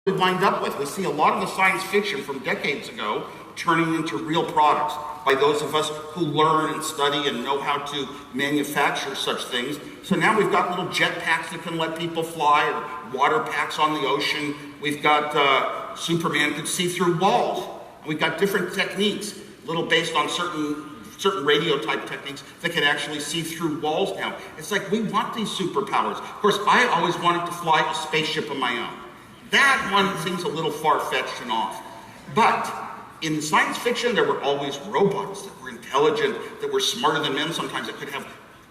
we wind up with. We see a lot of the science fiction from decades ago turning into real products by those of us who learn and study and know how to manufacture such things. So now we've got little jet packs that can let people fly, or water packs on the ocean. We've got Superman could see through walls. We've got different techniques, little based on certain radio type techniques that can actually see through walls now. It's like we want these superpowers. Of course, I always wanted to fly a spaceship of my own. That one seems a little far-fetched and off. But in science fiction, there were always robots that were intelligent, that were smarter than men, sometimes that could have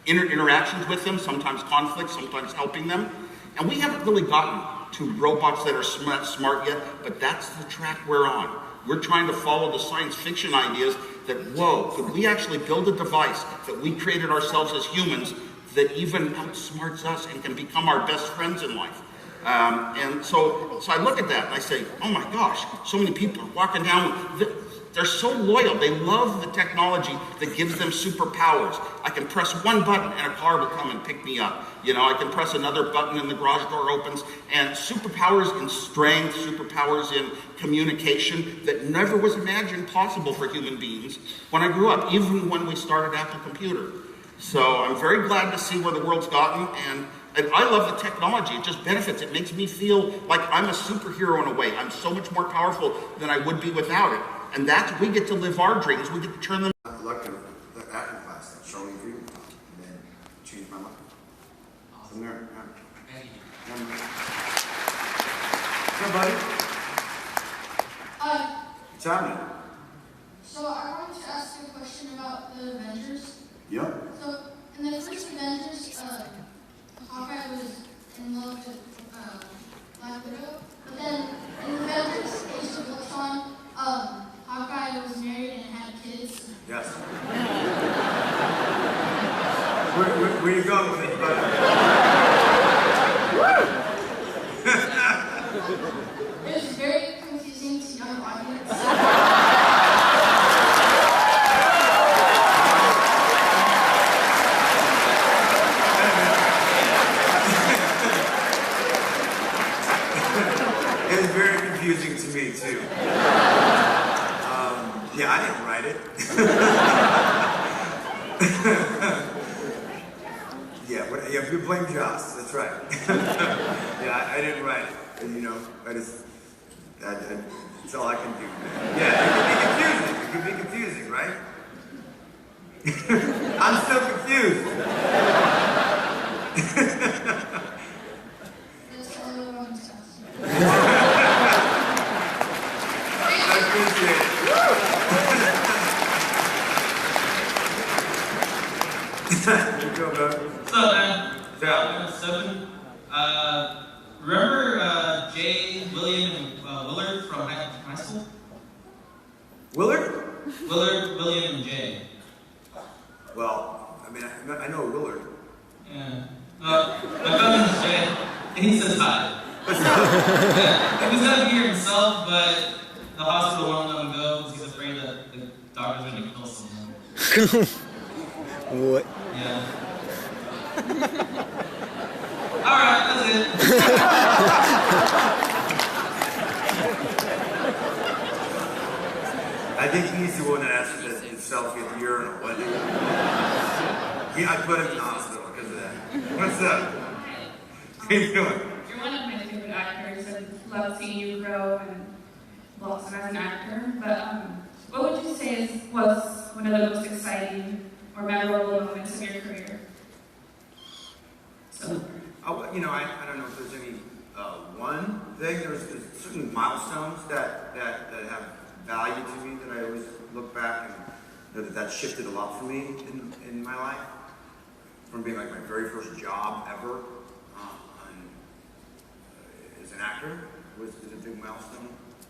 interactions with them, sometimes conflict, sometimes helping them. And we haven't really gotten to robots that are smart yet, but that's the track we're on. We're trying to follow the science fiction ideas that, whoa, could we actually build a device that we created ourselves as humans that even outsmarts us and can become our best friends in life? And so I look at that and I say, oh my gosh, so many people are walking down, they're so loyal. They love the technology that gives them superpowers. I can press one button and a car will come and pick me up. You know, I can press another button and the garage door opens. And superpowers in strength, superpowers in communication that never was imagined possible for human beings when I grew up, even when we started Apple Computer. So I'm very glad to see where the world's gotten, and I love the technology. It just benefits. It makes me feel like I'm a superhero in a way. I'm so much more powerful than I would be without it. And that's, we get to live our dreams. We get to turn them. I looked at the acting class that showed me dream and then changed my life. Awesome. From there, Hey, buddy. Hi. What's happening? So I wanted to ask you a question about the Avengers. Yep. So in the first Avengers, Hawkeye was in love with Black Widow, but then in the Avengers Age of Ultron, Hawkeye was married and had kids. Yes. Where you going with it, buddy? It was very confusing to young audience. It was very confusing to me too. Yeah, I didn't write it. Yeah, you blame Joss. That's right. Yeah, I didn't write it. And, you know, that's all I can do. Yeah, it can be confusing, right? I'm still confused. That's all the wrong stuff. I appreciate it. Here you go, bro. What's up, man? Yeah. 7. Remember Jay, William, and Willard from high school? Willard? Willard, William, and Jay. Well, I mean, I know Willard. Yeah. My cousin's Jay. He says hi. Yeah. He was out here himself, but the hospital won't let him go because he's afraid that the doctor's going to kill someone. What? Yeah. Alright, that's it. I think he's the one that asked for the selfie at the urinal, wasn't he? Yeah, I put him in the hospital because of that. What's up? How you doing? You're one of my favorite actors. I love seeing you grow and blossom as an actor. But what would you say was one of the most exciting or memorable moments of your career? So, You know, I don't know if there's any one thing. There's certain milestones that have value to me that I always look back and know that shifted a lot for me in my life. From being like my very first job ever as an actor was a big milestone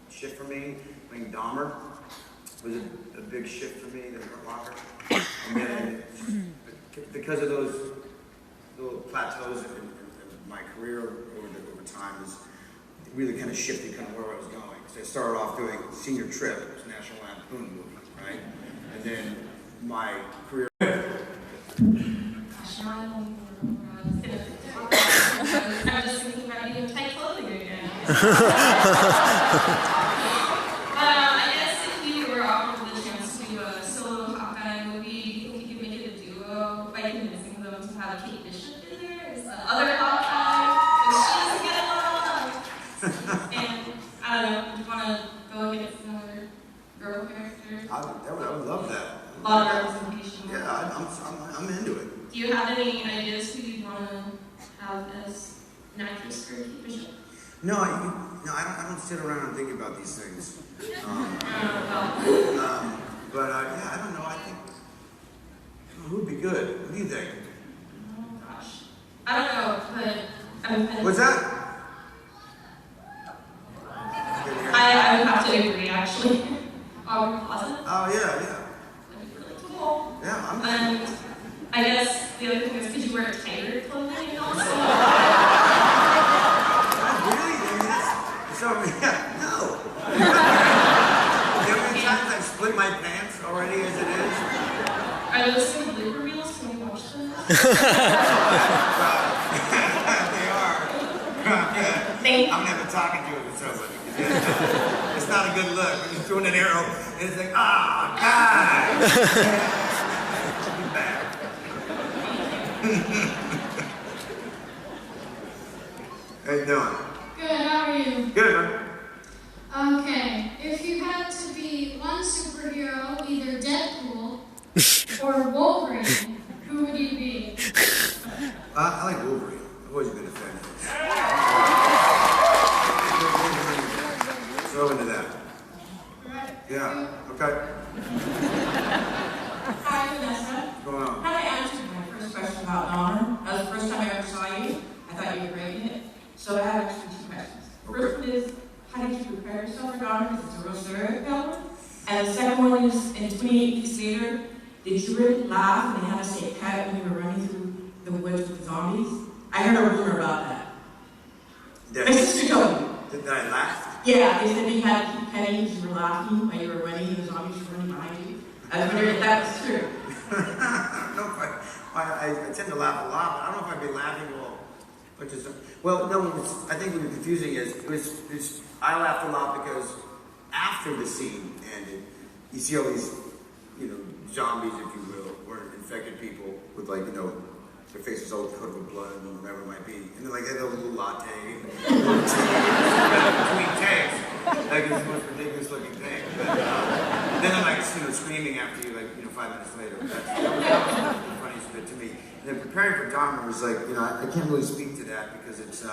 shift for me. Playing Dahmer was a big shift for me. The Hurt Locker, and then because of those little plateaus in my career over time, was really kind of shifted kind of where I was going. So I started off doing Senior Trip, it was National Lampoon movement, right? And then my career. I was just thinking about you in tight clothing again. I guess if you were offered the chance to do a solo Hawkeye movie, do you think you could make it a duo by convincing them to have Kate Bishop in there as the other Hawkeye? But she doesn't get along. And I don't know, do you want to go against another girl character? I would love that. A lot of representation. Yeah, I'm into it. Do you have any ideas who you want to have as an actress for Kate Bishop? No, I don't sit around and think about these things. But yeah, I don't know. I think who would be good? What do you think? Oh gosh, I don't know, but What's that? I would have to agree, actually. Aubrey Plaza. Oh yeah. That'd be really cool. Yeah, And I guess the other thing is, could you wear tighter clothing also? Really? I mean, yeah, no. How many times I've split my pants already as it is? Are those some blooper reels? Can we watch them? They are. Thank you. I'm never talking to you with somebody. It's not a good look. You're just throwing an arrow, and it's like, ah, God. Be back. How you doing? Good, how are you? Good, man. Okay, if you had to be one superhero, either Deadpool or Wolverine, who would you be? I like Wolverine. I've always been a fan of his. So into that. Right? Yeah, okay. Hi, Vanessa. What's going on? How did I answer my first question about Dahmer? That was the first time I ever saw you. I thought you were great in it. So I have actually two questions. The first one is, how did you prepare yourself for Dahmer? Because it's a real serial killer. And the second one is, in 28 weeks later, did you really laugh when they had us get cut when you were running through the woods with the zombies? I heard a rumor about that. My sister told me. Did I laugh? Yeah, they said that you had to keep petting because you were laughing while you were running and the zombies were running behind you. I was wondering if that was true. I don't know if I tend to laugh a lot, but I don't know if I'd be laughing well. Well, no, I think what was confusing is I laughed a lot because after the scene ended, you see all these, zombies, if you will, or infected people with their faces all covered with blood and whatever it might be. And then they had a little latte, little tea, between takes. Like it's the most ridiculous looking thing. But then I'm screaming after you 5 minutes later. That was the funniest bit to me. And then preparing for Dahmer was I can't really speak to that because it's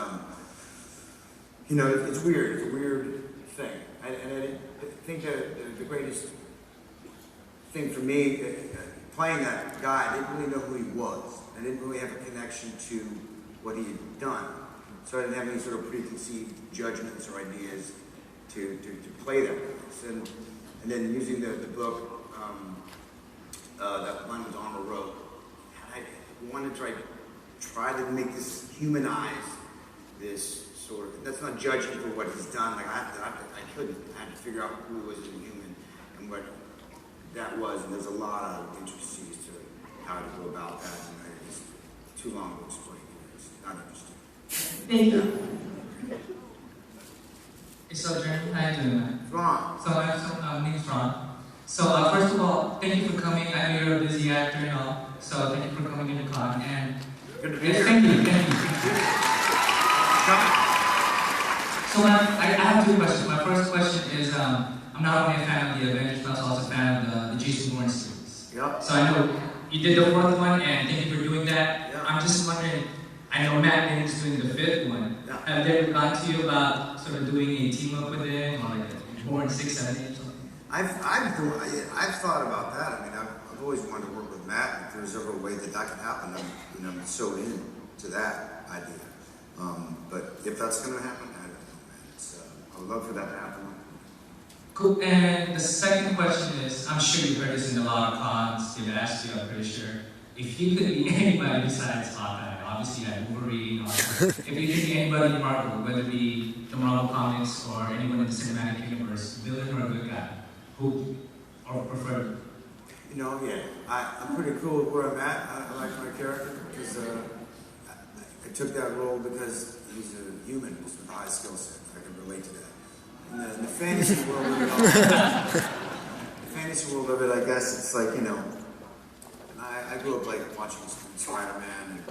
it's weird. It's a weird thing. I think that the greatest thing for me, playing that guy, I didn't really know who he was. I didn't really have a connection to what he had done. So I didn't have any sort of preconceived judgments or ideas to play that place. And then using the book that one was Armour wrote, I wanted to try to make this humanize this sort of, that's not judging for what he's done. I had to figure out who was a human and what that was. And there's a lot of intricacies to how to go about that. And it's too long to explain. It's not interesting. Thank you. So, Jeremy, how you doing, man? What's going on? So, my name's Ron. So, first of all, thank you for coming. I know you're a busy actor and all, so thank you for coming in the con. And Good to be yes, here. thank you. So, I have two questions. My first question is, I'm not only a fan of the Avengers, but I'm also a fan of the Jason Bourne series. Yep. So I know you did the fourth one, and thank you for doing that. Yeah. I'm just wondering, I know Matt Damon's doing the fifth one. Yeah. Have they ever gone to you about sort of doing a team up with him, or like a Bourne 6, 7, 8 or something? I've thought about that. I mean, I've always wanted to work with Matt. If there's ever a way that could happen, I'm so into that idea. But if that's going to happen, I don't know, man. I would love for that to happen. Cool. And the second question is, I'm sure you've heard this in a lot of cons. They've asked you, I'm pretty sure, if you could be anybody besides Hawkeye, obviously you had Wolverine, or if you could be anybody in Marvel, whether it be the Marvel comics or anyone in the cinematic universe, villain or a good guy, who or preferred? Yeah, I'm pretty cool with where I'm at. I like my character because I took that role because he's a human with a high skill set. I can relate to that. In the fantasy world of it all, the fantasy world of it, I guess it's like, you know, and I grew up like watching Spider-Man and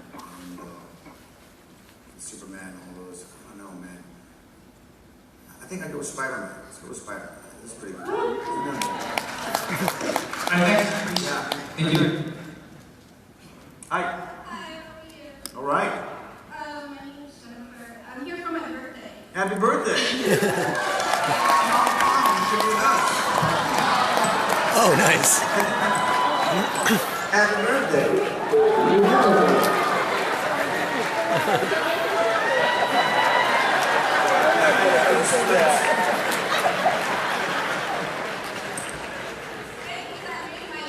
Superman and all those. I know, man. I think I'd go with Spider-Man. Let's go with Spider-Man. That's pretty good. Yeah. Thank you. Hi. Hi, how are you? All right. My name is Jennifer. I'm here for my birthday. Happy birthday. Oh, nice. Happy birthday.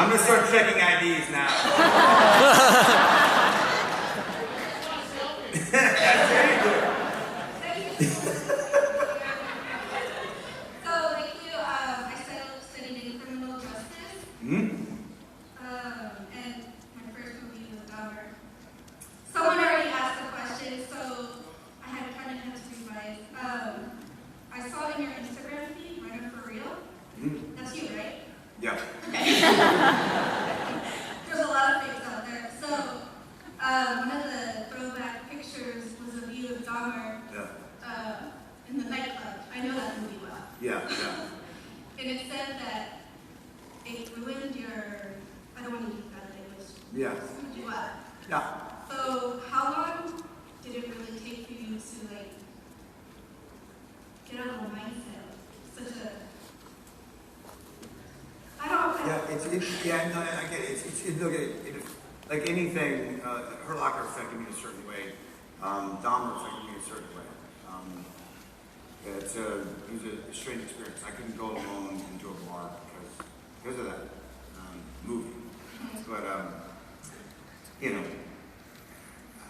I'm gonna start checking IDs now. That's very good. So, like you, I studied in criminal justice. Hmm? And my first movie was Dahmer. Someone already asked a question, so I had kind of had to revise. I saw in your Instagram feed, Renner for real. Hmm? That's you, right? Yeah. There's a lot of fakes out there. So, one of the throwback pictures was a view of Dahmer Yeah. in the nightclub. I know that movie well. Yeah. Yeah. And it said that it ruined your, I don't want to use bad language. Yeah. Screwed you up. Yeah. So, how long did it really take for you to, like, get out of the mindset of such a, I don't know. Yeah, no, I get it. Look at it, like anything, her locker affected me in a certain way. Dahmer affected me in a certain way. It was a strange experience. I couldn't go alone into a bar because of that movie. But you know,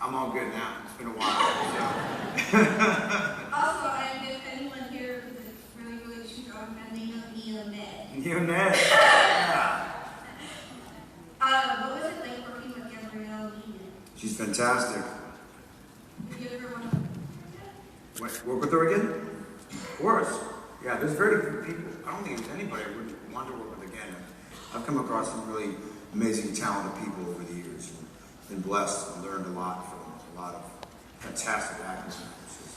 I'm all good now. It's been a while. So. Also, and if anyone here is really, really too drunk, and they know Nia Med. You're next. Yeah. What was it like working with Gabrielle Lehman? She's fantastic. Did you ever want to Work with her again? Of course. Yeah, there's very few people. I don't think there's anybody I would want to work with again. I've come across some really amazing, talented people over the years and been blessed and learned a lot from a lot of fantastic actors and actresses.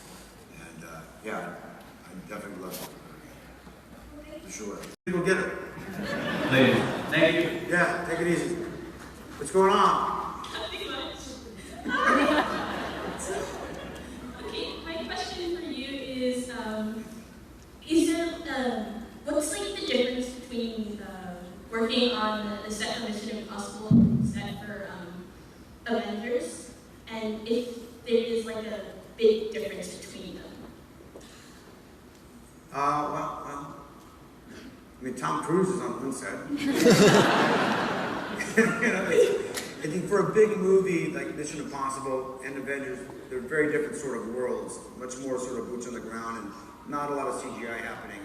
And yeah, I definitely love working with her again. For sure. People get it. Ladies, thank you. Yeah, take it easy. What's going on? Nothing much. Okay, my question for you is there, what's like the difference between working on the set for Mission Impossible and the set for Avengers, and if there is like a big difference between them? Well, I mean, Tom Cruise is on one set. You know, I think for a big movie like Mission Impossible and Avengers, they're very different sort of worlds, much more sort of boots on the ground and not a lot of CGI happening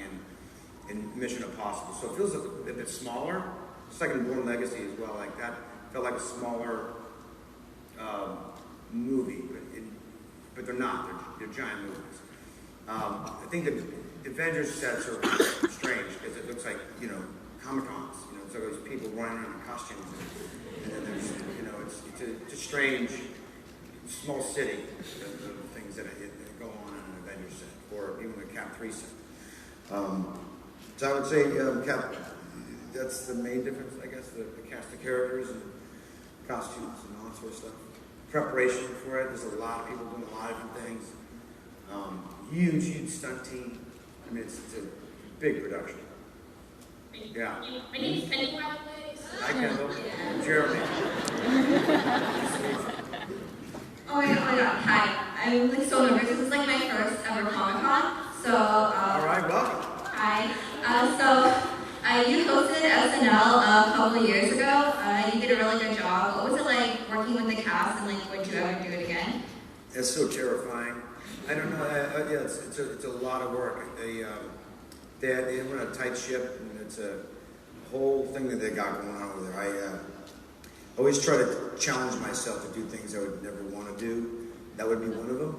in Mission Impossible. So it feels a bit smaller. It's like in Born Legacy as well, like that felt like a smaller movie, but they're not, they're giant movies. I think the Avengers sets are strange because it looks like, you know, Comic-Cons, you know, so there's people running around in costumes and then there's, you know, it's a strange, small city, the things that go on in an Avengers set, or even a Cap 3 set. So I would say Cap, that's the main difference, I guess, the cast of characters and costumes and all that sort of stuff. Preparation for it, there's a lot of people doing a lot of different things. Huge stunt team. I mean, it's a big production. Yeah. My name is Penny. Hi, Kendall. Jeremy. Oh my god, hi. I'm like so nervous. This is like my first ever Comic-Con. So, All right, welcome. hi. You hosted SNL a couple of years ago. You did a really good job. What was it like working with the cast, and like, would you ever do it again? It's so terrifying. I don't know. Yeah, it's a lot of work. They run a tight ship, and it's a whole thing that they got going on over there. I always try to challenge myself to do things I would never want to do, That would be one of them.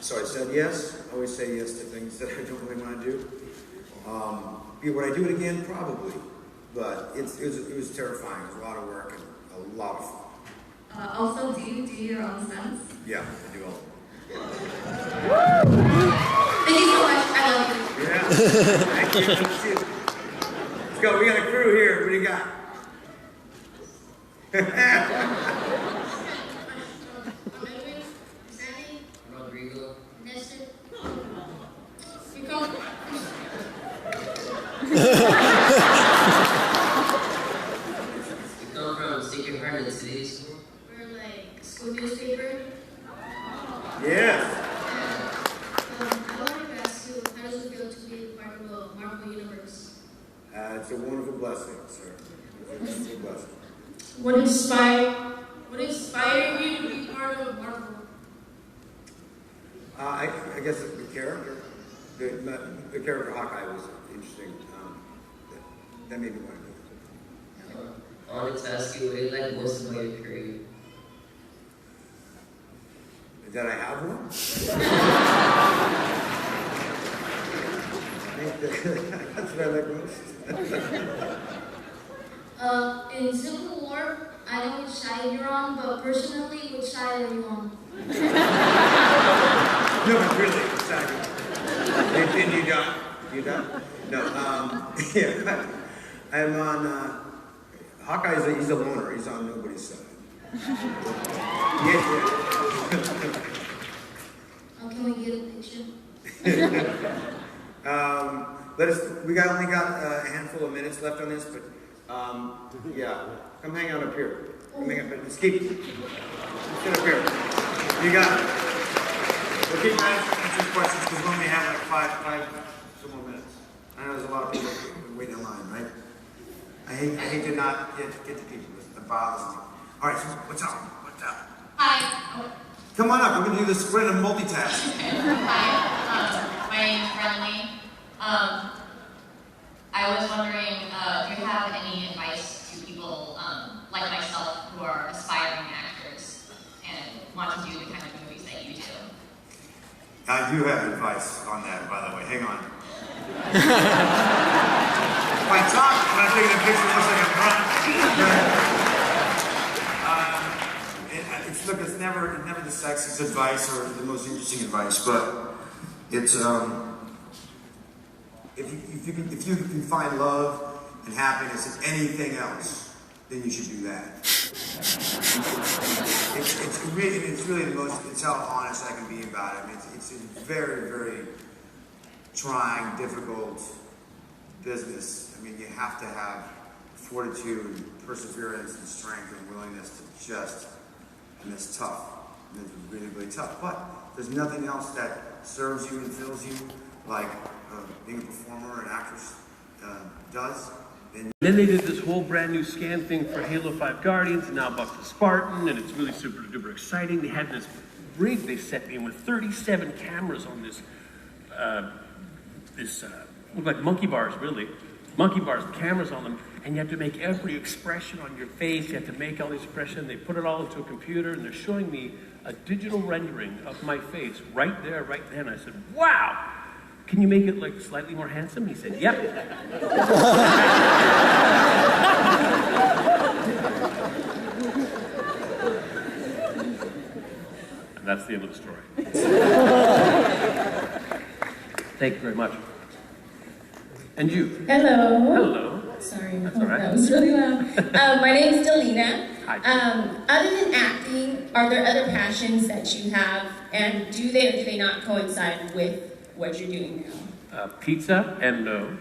So I said yes. I always say yes to things that I don't really want to do. Would I do it again? Probably. But it was terrifying. It was a lot of work and a lot of fun. Also, do you do your own stunts? Yeah, I do all. Thank you so much. I love you. Yeah. Thank you. Let's go. We got a crew here. What do you got? Rodrigo. Nestor. You come from Secret Heart City School? We're like school newspaper. Yes. I wanted to ask you, how does it feel to be part of the Marvel Universe? It's a wonderful blessing, sir. It's a wonderful blessing. What inspired you to be part of Marvel? I guess the character, the character Hawkeye was interesting. That made me want to do it. I wanted to ask you what you like most about your career. That I have one? That's what I like most. In Civil War, I know which side you're on, but personally, which side are you on? No, but really, exactly. And you done? You done? No, yeah. I'm on, Hawkeye's he's a loner. He's on nobody's side. Yeah. Oh, can we get a picture? We only got a handful of minutes left on this, but yeah, come hang out up here. Come hang out, let's keep, sit up here. You got it. We'll keep answering questions because we only have like five some more minutes. I know there's a lot of people waiting in line, right? I hate to not get to people. That bothers me. All right, so what's up? What's up? Hi. Come on up. We're gonna do this. We're gonna multitask. Hi. My name is Renner. I was wondering, do you have any advice to people like myself who are aspiring actors and want to do the kind of movies that you do? I do have advice on that, by the way. Hang on. If I talk, when I'm taking a picture, it looks like I'm it's never the sexiest advice or the most interesting advice, but it's if you can find love and happiness in anything else, then you should do that. It's really the most. It's how honest I can be about it. I mean, it's a very, very trying, difficult business. I mean, you have to have fortitude, perseverance, and strength, and willingness to just. And it's tough. And it's really, really tough. But there's nothing else that serves you and fills you like being a performer and actress does. And then they did this whole brand new scan thing for Halo 5 Guardians, and now Buck the Spartan, and it's really super duper exciting. They had this rig they set me in with 37 cameras on this, look like monkey bars, really. Monkey bars, cameras on them, and you have to make every expression on your face. You have to make all the expression. They put it all into a computer, and they're showing me a digital rendering of my face right there, right then. I said, wow, can you make it like slightly more handsome? He said, yep. And that's the end of the story. Thank you very much. And you. Hello. Hello. Sorry, That's all right. that was really loud. My name is Delina. Hi. Other than acting, are there other passions that you have, and do they or do they not coincide with what you're doing now? Pizza and no.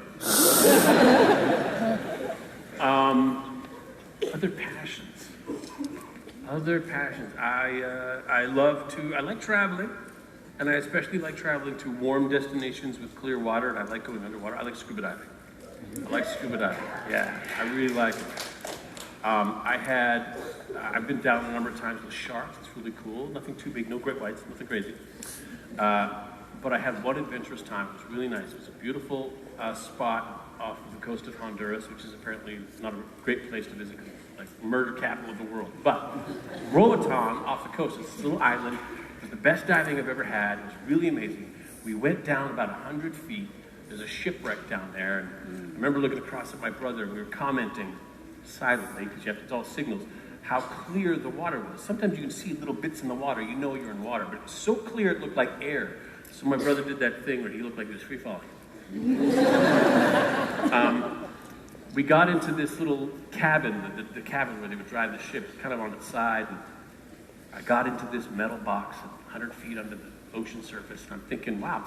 Other passions. Other passions. I like traveling. And I especially like traveling to warm destinations with clear water, and I like going underwater. I like scuba diving. Yeah, I really like it. I've been down a number of times with sharks. It's really cool. Nothing too big, no great whites, nothing crazy. but I had one adventurous time. It was really nice. It was a beautiful spot off of the coast of Honduras, which is apparently not a great place to visit, because it's like murder capital of the world. But Roatan, off the coast, it's this little island. It was the best diving I've ever had. It was really amazing. We went down about 100 feet. There's a shipwreck down there. And I remember looking across at my brother, and we were commenting silently, because you have to, it's all signals, how clear the water was. Sometimes you can see little bits in the water, you know you're in water, but it was so clear it looked like air. So my brother did that thing where he looked like he was free falling. We got into this little cabin, the cabin where they would drive the ship, kind of on its side. And I got into this metal box 100 feet under the ocean surface, and I'm thinking, wow,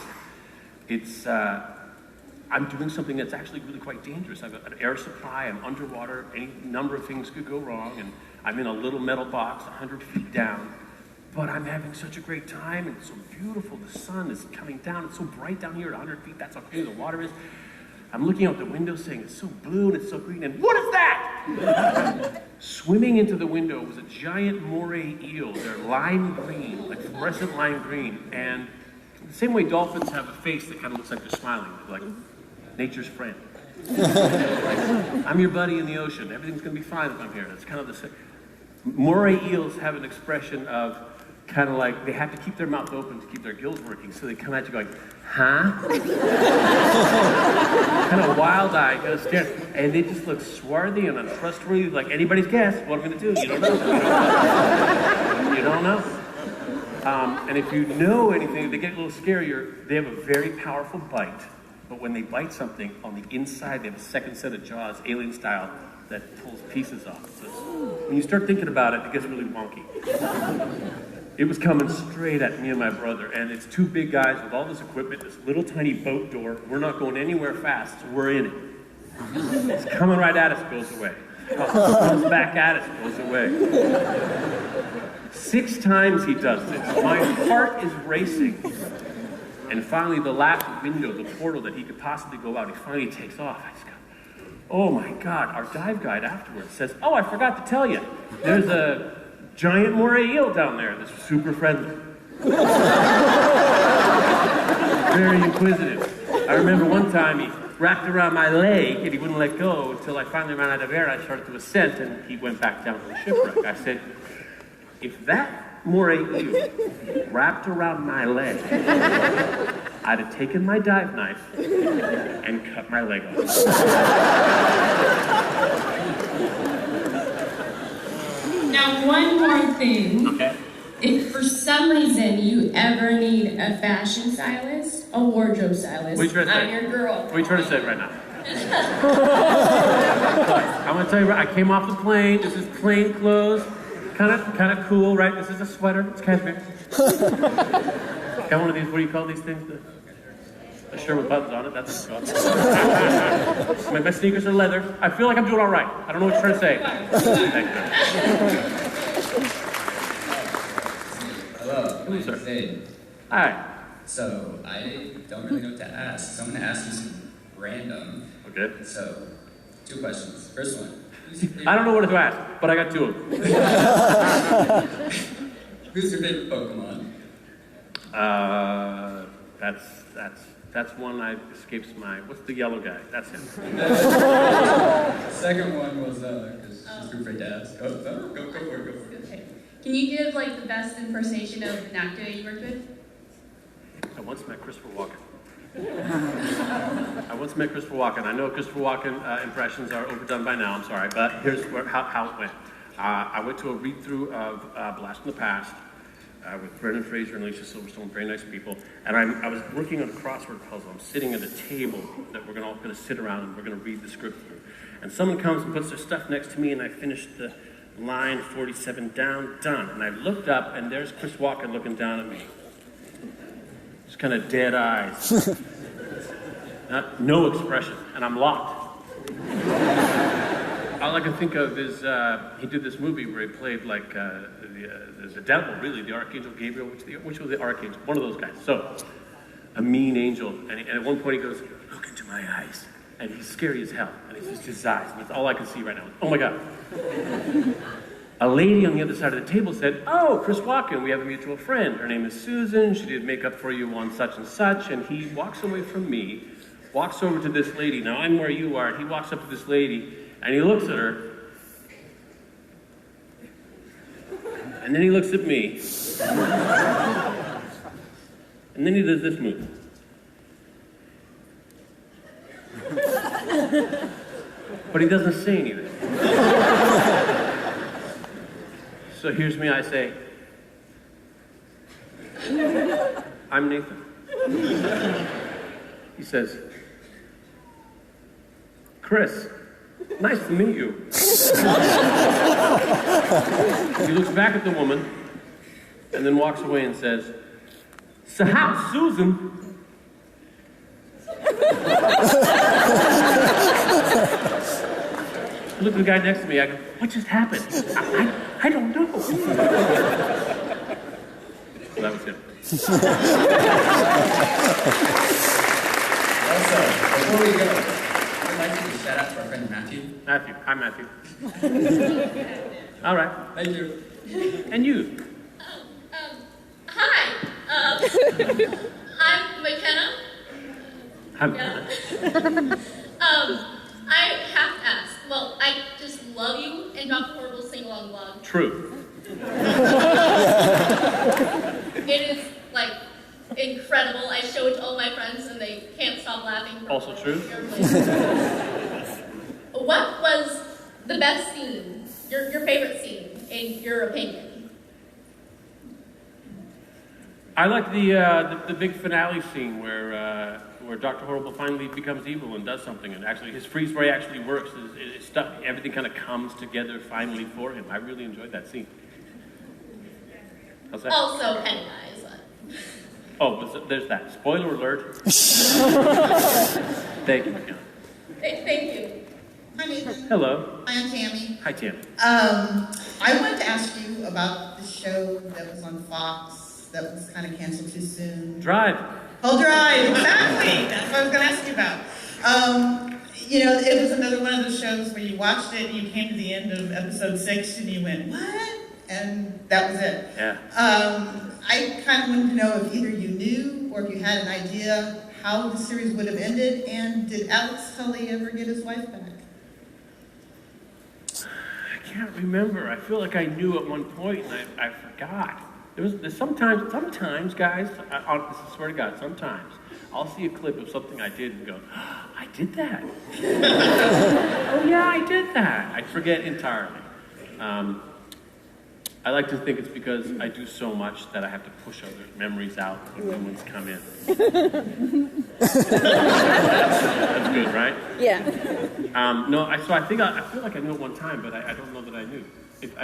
it's, I'm doing something that's actually really quite dangerous. I've got an air supply, I'm underwater, any number of things could go wrong, and I'm in a little metal box 100 feet down, but I'm having such a great time, and it's so beautiful. The sun is coming down. It's so bright down here at 100 feet. That's how clear the water is. I'm looking out the window saying, it's so blue and it's so green, and what is that? Swimming into the window was a giant moray eel. They're lime green, like fluorescent lime green, and the same way dolphins have a face that kind of looks like they're smiling, like nature's friend. I'm your buddy in the ocean. Everything's going to be fine if I'm here. That's kind of the same. Moray eels have an expression of kind of like they have to keep their mouth open to keep their gills working, so they come at you going, huh? Kind of wild-eyed, kind of staring, and they just look swarthy and untrustworthy, like anybody's guess. What I'm going to do? You don't know. You don't know. And if you know anything, they get a little scarier. They have a very powerful bite, but when they bite something, on the inside, they have a second set of jaws, alien style, that pulls pieces off. So when you start thinking about it, it gets really wonky. It was coming straight at me and my brother, and it's two big guys with all this equipment, this little tiny boat door. We're not going anywhere fast, so we're in it. It's coming right at us, goes away. Comes back at us, goes away. 6 times he does this. My heart is racing. And finally, the last window, the portal that he could possibly go out, he finally takes off. I just go, oh my God. Our dive guide afterwards says, oh, I forgot to tell you. There's a giant moray eel down there that's super friendly. Very inquisitive. I remember one time he wrapped around my leg and he wouldn't let go until I finally ran out of air. I started to ascend and he went back down to the shipwreck. I said, if that moray eel wrapped around my leg, I'd have taken my dive knife and cut my leg off. Now, one more thing. Okay. If for some reason you ever need a fashion stylist, a wardrobe stylist, I'm your girl. What are you trying to say right now? I'm gonna tell you, I came off the plane. This is plain clothes, kind of cool, right? This is a sweater. It's cashmere. Got one of these. What do you call these things? A shirt with buttons on it. That's what it's called. My sneakers are leather. I feel like I'm doing all right. I don't know what you're trying to say. Thank you. Hello, Hello, sir. Zane. Hi. So, I don't really know what to ask, so I'm going to ask you some random. Okay. So, 2 questions. First one. I don't know what to ask, but I got 2 of them. Who's your favorite Pokemon? That's one that escapes my. What's the yellow guy? That's him. Second one was because she's too afraid to ask. Go for it. Okay. Can you give like the best impersonation of an actor that you worked with? I once met Christopher Walken. I know Christopher Walken impressions are overdone by now, I'm sorry, but here's how it went. I went to a read-through of Blast from the Past with Brendan Fraser and Alicia Silverstone, very nice people, and I was working on a crossword puzzle. I'm sitting at a table that we're all going to sit around and we're going to read the script through. And someone comes and puts their stuff next to me, and I finished the line 47 down, done. And I looked up, and there's Chris Walken looking down at me. Just kind of dead eyes. No expression, and I'm locked. All I can think of is he did this movie where he played like the devil, really, the Archangel Gabriel, which was the Archangel, one of those guys. So, a mean angel, and at one point he goes, look into my eyes. And he's scary as hell, and it's just his eyes, and that's all I can see right now. Oh my God. a lady on the other side of the table said, "Oh, Chris Walken, we have a mutual friend. Her name is Susan. She did makeup for you on such and such." And he walks away from me, walks over to this lady. Now I'm where you are. And he walks up to this lady and he looks at her. And then he looks at me. And then he does this move. But he doesn't say anything. So here's me, I say, "I'm Nathan." He says, "Chris, nice to meet you." He looks back at the woman and then walks away and says, "So how's Susan?" I look at the guy next to me, I go, "What just happened?" I don't know. So that was it. Also, before we go, I'd like to give a shout out to our friend Matthew. Matthew. Hi, Matthew. All right. Thank you. And you? Hi. I'm McKenna. I have to ask. Well, I just love you and Dr. Horrible's sing-along blog. True. It is, like, incredible. I show it to all my friends and they can't stop laughing. Also true. What was the best scene, your favorite scene, in your opinion? I like the big finale scene where Dr. Horrible finally becomes evil and does something, and actually his freeze ray actually works. It's stuff, everything kind of comes together finally for him. I really enjoyed that scene. How's that? Also Pennywise. Oh, there's that. Spoiler alert. Thank you, McKenna. Thank you. Hi, Nathan. Hello. Hi, I'm Tammy. Hi, Tammy. I wanted to ask you about the show that was on Fox that was kind of canceled too soon. Drive. Oh, Drive, exactly. That's what I was going to ask you about. You know, it was another one of those shows where you watched it and you came to the end of episode 6 and you went, what? And that was it. Yeah. I kind of wanted to know if either you knew or if you had an idea how the series would have ended, and did Alex Tully ever get his wife back? I can't remember. I feel like I knew at one point and I forgot. There's sometimes, guys, I swear to God, sometimes I'll see a clip of something I did and go, oh, I did that. Oh yeah, I did that. I forget entirely. I like to think it's because I do so much that I have to push other memories out when new ones come in. That's good, right? Yeah. No, I feel like I knew it one time, but I don't know that I knew. If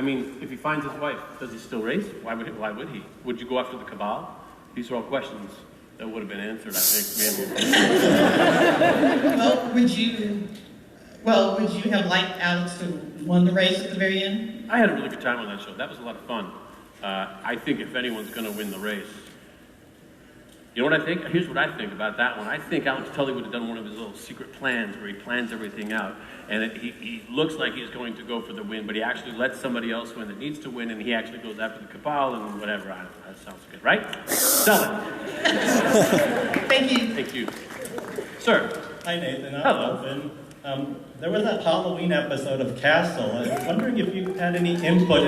he finds his wife, does he still race? Why would he? Would you go after the cabal? These are all questions that would have been answered, I think. Well, would you have liked Alex to won the race at the very end? I had a really good time on that show. That was a lot of fun. I think if anyone's going to win the race, you know what I think? Here's what I think about that one. I think Alex Tully would have done one of his little secret plans where he plans everything out, and he looks like he's going to go for the win, but he actually lets somebody else win that needs to win, and he actually goes after the cabal and whatever. I don't know. That sounds good, right? Sell it. Thank you. Thank you. Sir. Hi, Nathan. I'm Hello. Thompson. There was that Halloween episode of Castle. I was wondering if you had any input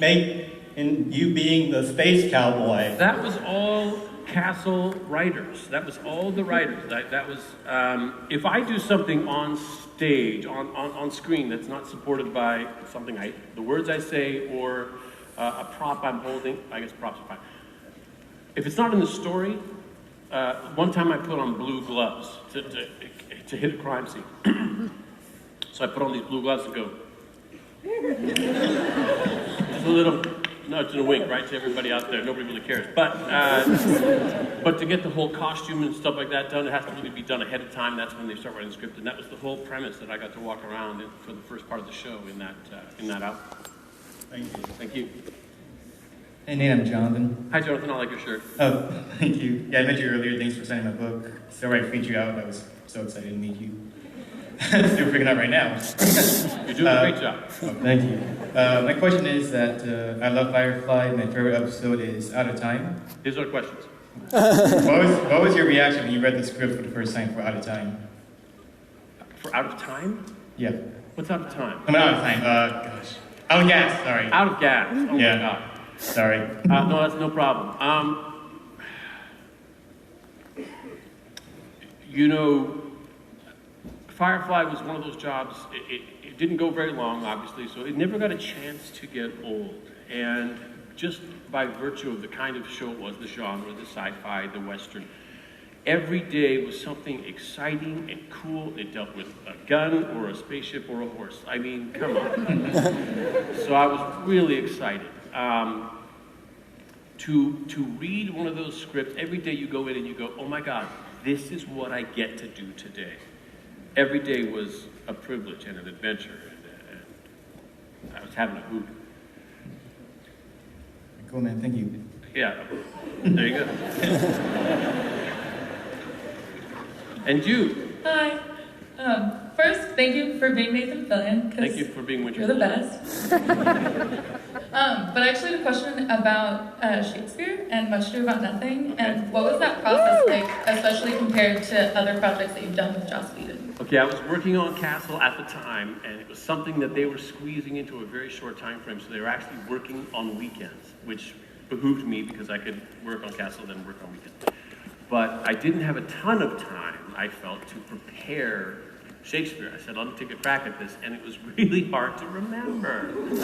in you being the space cowboy. That was all Castle writers. That was all the writers. That was, if I do something on stage, on screen that's not supported by something the words I say or a prop I'm holding, I guess props are fine. If it's not in the story, one time I put on blue gloves to hit a crime scene. So I put on these blue gloves and go. Just a little nudge and a wink, right, to everybody out there. Nobody really cares. But to get the whole costume and stuff like that done, it has to really be done ahead of time. That's when they start writing the script, and that was the whole premise that I got to walk around for the first part of the show in that outfit. Thank you. Thank you. Hey, Nate, I'm Jonathan. Hi, Jonathan. I like your shirt. Oh, thank you. Yeah, I met you earlier. Thanks for signing my book. So I freaked you out. I was so excited to meet you. Still figuring out right now. You're doing a great job. Oh, thank you. My question is that I love Firefly. My favorite episode is Out of Time. Here's our questions. What was your reaction when you read the script for the first time for Out of Time? For Out of Time? Yeah. What's Out of Time? I'm out of time. Gosh. Out of gas. Sorry. Out of gas. Oh yeah. my God. Sorry. No, that's no problem. You know, Firefly was one of those jobs, it didn't go very long, obviously, so it never got a chance to get old. And just by virtue of the kind of show it was, the genre, the sci-fi, the Western, every day was something exciting and cool. It dealt with a gun or a spaceship or a horse. I mean, come on. So I was really excited. To read one of those scripts, every day you go in and you go, oh my God, this is what I get to do today. Every day was a privilege and an adventure, and I was having a hoot. Cool, man. Thank you. Yeah, there you go. And you. Hi. First, thank you for being Nathan Fillion. Thank you for being with You're the best. But I actually had a question about Shakespeare and Much Ado About Nothing. And what was that process like, especially compared to other projects that you've done with Joss Whedon? Okay, I was working on Castle at the time, and it was something that they were squeezing into a very short time frame, so they were actually working on weekends, which behooved me because I could work on Castle then work on weekends. But I didn't have a ton of time, I felt, to prepare Shakespeare. I said, let me take a crack at this, and it was really hard to remember. It was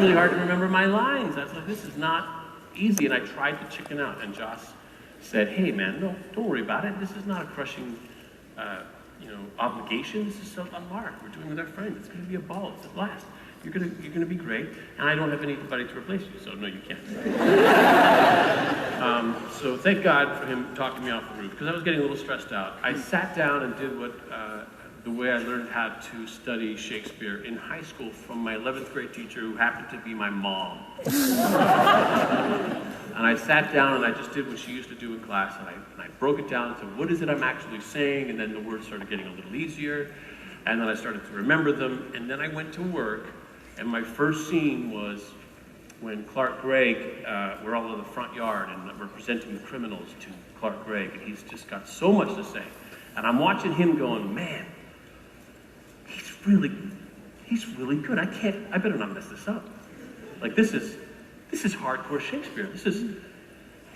really hard to remember my lines. I was like, this is not easy, and I tried to chicken out, and Joss said, hey man, no, don't worry about it. This is not a crushing obligation. This is so a lark. We're doing it with our friends. It's going to be a ball. It's a blast. You're gonna be great, and I don't have anybody to replace you, so no, you can't. So thank God for him talking me off the roof, because I was getting a little stressed out. I sat down and did what the way I learned how to study Shakespeare in high school from my 11th grade teacher, who happened to be my mom. And I sat down and I just did what she used to do in class, and I broke it down into what is it I'm actually saying, and then the words started getting a little easier, and then I started to remember them, and then I went to work, and my first scene was when Clark Gregg, we're all in the front yard, and we're presenting the criminals to Clark Gregg, and he's just got so much to say. And I'm watching him going, man, he's really good. I better not mess this up. Like, this is hardcore Shakespeare.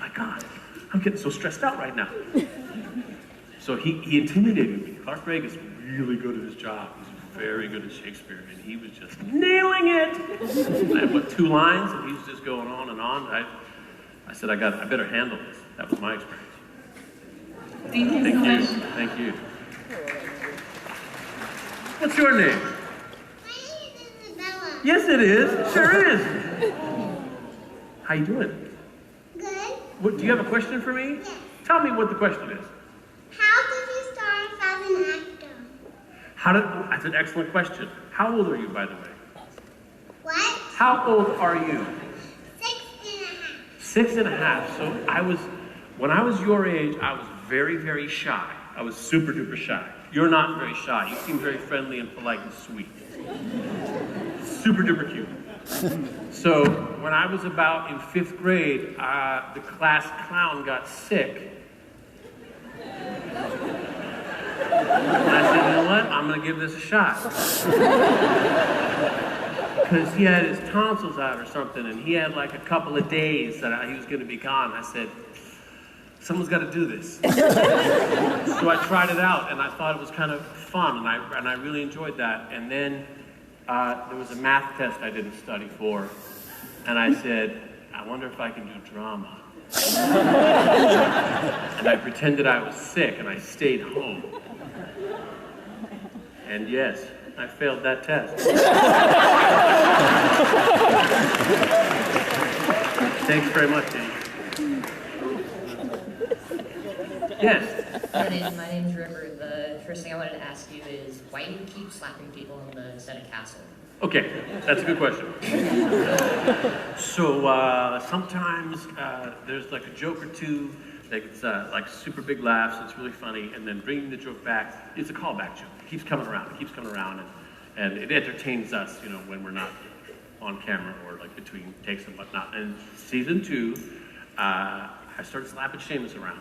My God, I'm getting so stressed out right now. So he intimidated me. Clark Gregg is really good at his job. He's very good at Shakespeare, and he was just nailing it. I had, 2 lines, and he was just going on and on. I said, I better handle this. That was my experience. Thank you so much. Thank you. What's your name? My name is Isabella. Yes, it is. Sure is. How you doing? Good. Do you have a question for me? Yes. Tell me what the question is. How did you start off as an actor? That's an excellent question. How old are you, by the way? What? How old are you? 6 and a half. 6 and a half. So when I was your age, I was very, very shy. I was super duper shy. You're not very shy. You seem very friendly and polite and sweet. Super duper cute. So when I was about in 5th grade, the class clown got sick. And I said, you know what? I'm going to give this a shot. Because he had his tonsils out or something, and he had like a couple of days that he was going to be gone. I said, someone's got to do this. So I tried it out, and I thought it was kind of fun, and I really enjoyed that. And then there was a math test I didn't study for, and I said, I wonder if I can do drama. And I pretended I was sick, and I stayed home. And yes, I failed that test. Thanks very much, Dave. Yes? My name's River. The first thing I wanted to ask you is, why do you keep slapping people on the set of Castle? Okay, that's a good question. So sometimes there's like a joke or two It's like super big laughs, it's really funny, and then bringing the joke back, it's a callback joke. It keeps coming around, and it entertains us, when we're not on camera or like between takes and whatnot. And season 2, I started slapping Seamus around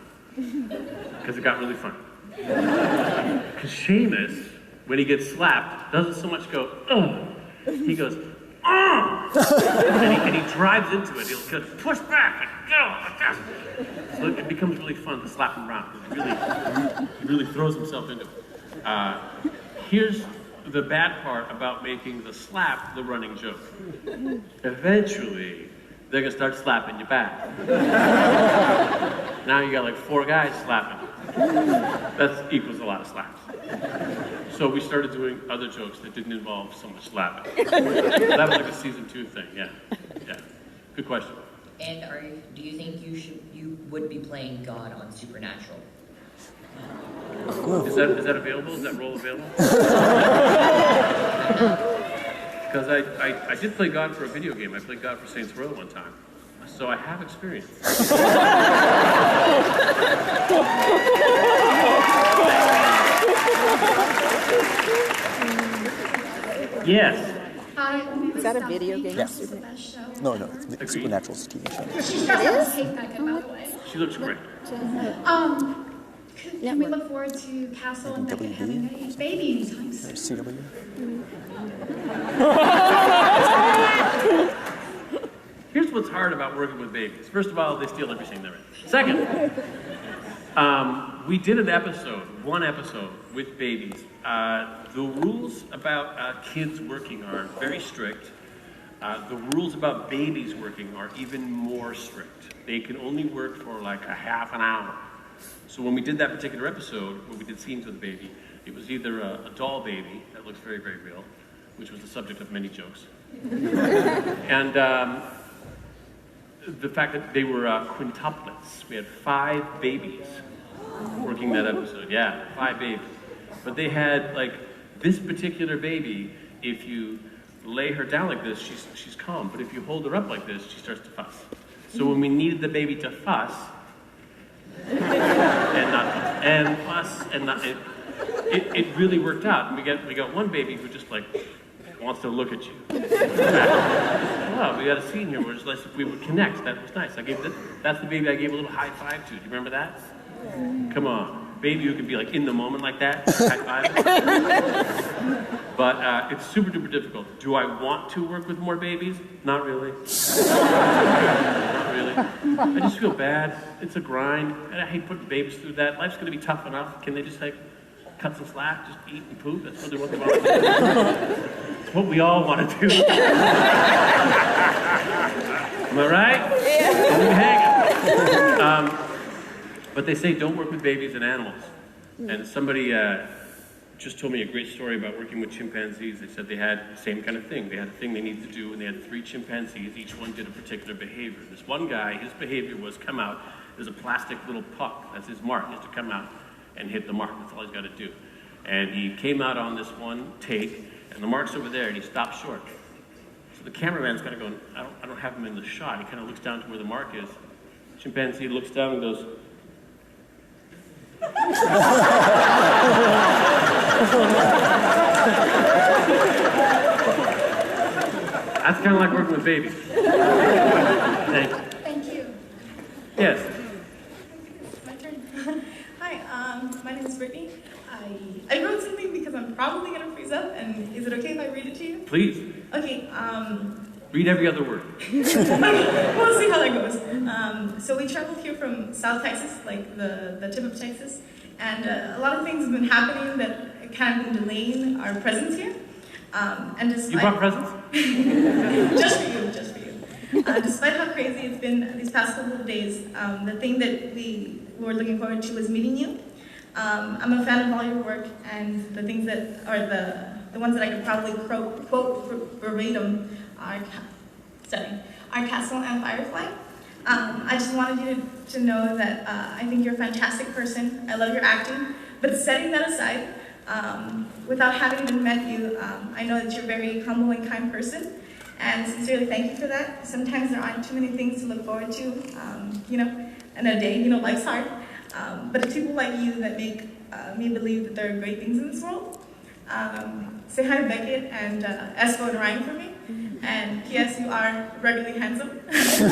because it got really funny. Because Seamus, when he gets slapped, doesn't so much go, ugh. He goes, and he drives into it. He'll go, push back and go like this. So it becomes really fun to slap him around. He really throws himself into it. Here's the bad part about making the slap the running joke. Eventually, they're gonna start slapping you back. Now you got like 4 guys slapping. That equals a lot of slaps. So we started doing other jokes that didn't involve so much slapping. That was like a season 2 thing, yeah. Good question. And do you think you would be playing God on Supernatural? Is that available? Is that role available? Because I did play God for a video game. I played God for Saints Row one time. So I have experience. Yes. Hi, Is that a video game? This is the best show. No, Supernatural's a TV show. She's not going to take that good, by the way. She looks great. Can we look forward to Castle and Becca having a baby anytime soon? CW? Here's what's hard about working with babies. First of all, they steal everything they're in. Second, we did one episode with babies. The rules about kids working are very strict. The rules about babies working are even more strict. They can only work for like a half an hour. So when we did that particular episode, when we did scenes with the baby, it was either a doll baby that looks very, very real, which was the subject of many jokes, and the fact that they were quintuplets. We had 5 babies working that episode. Yeah, 5 babies. But they had, like, this particular baby, if you lay her down like this, she's calm. But if you hold her up like this, she starts to fuss. So when we needed the baby to fuss, and not fuss, and fuss, and not, it really worked out. We got one baby who just, like, wants to look at you. Wow, we got a scene here where it's like we would connect. That was nice. That's the baby I gave a little high five to. Do you remember that? Come on. Baby who can be like in the moment like that, high five. But it's super duper difficult. Do I want to work with more babies? Not really. Not really. I just feel bad. It's a grind. And I hate putting babies through that. Life's gonna be tough enough. Can they just like cut some slack, just eat and poop? That's really what they want to do. It's what we all want to do. Am I right? Yeah. But they say don't work with babies and animals. And somebody just told me a great story about working with chimpanzees. They said they had the same kind of thing. They had a thing they needed to do, and they had 3 chimpanzees. Each one did a particular behavior. This one guy, his behavior was come out. There's a plastic little puck. That's his mark. He has to come out and hit the mark. That's all he's got to do. And he came out on this one take, and the mark's over there, and he stopped short. So the cameraman's kind of going, I don't have him in the shot. He kind of looks down to where the mark is. Chimpanzee looks down and goes, that's kind of like working with babies. Thanks. Thank you. Yes. My turn. Hi, my name is Brittany. I wrote something because I'm probably going to freeze up, and is it okay if I read it to you? Please. Okay, read every other word. we'll see how that goes. So we traveled here from South Texas, like the tip of Texas, and a lot of things have been happening that kind of been delaying our presence here. And despite, you brought presents? just for you. Despite how crazy it's been these past couple of days, the thing that we were looking forward to was meeting you. I'm a fan of all your work, and the things that are the ones that I could probably quote verbatim are Castle and Firefly. I just wanted you to know that I think you're a fantastic person. I love your acting. But setting that aside, without having even met you, I know that you're a very humble and kind person. And sincerely thank you for that. Sometimes there aren't too many things to look forward to, in a day. You know, life's hard. But it's people like you that make me believe that there are great things in this world. Say hi to Beckett and Esco and Ryan for me. And yes, you are regularly handsome. That's it.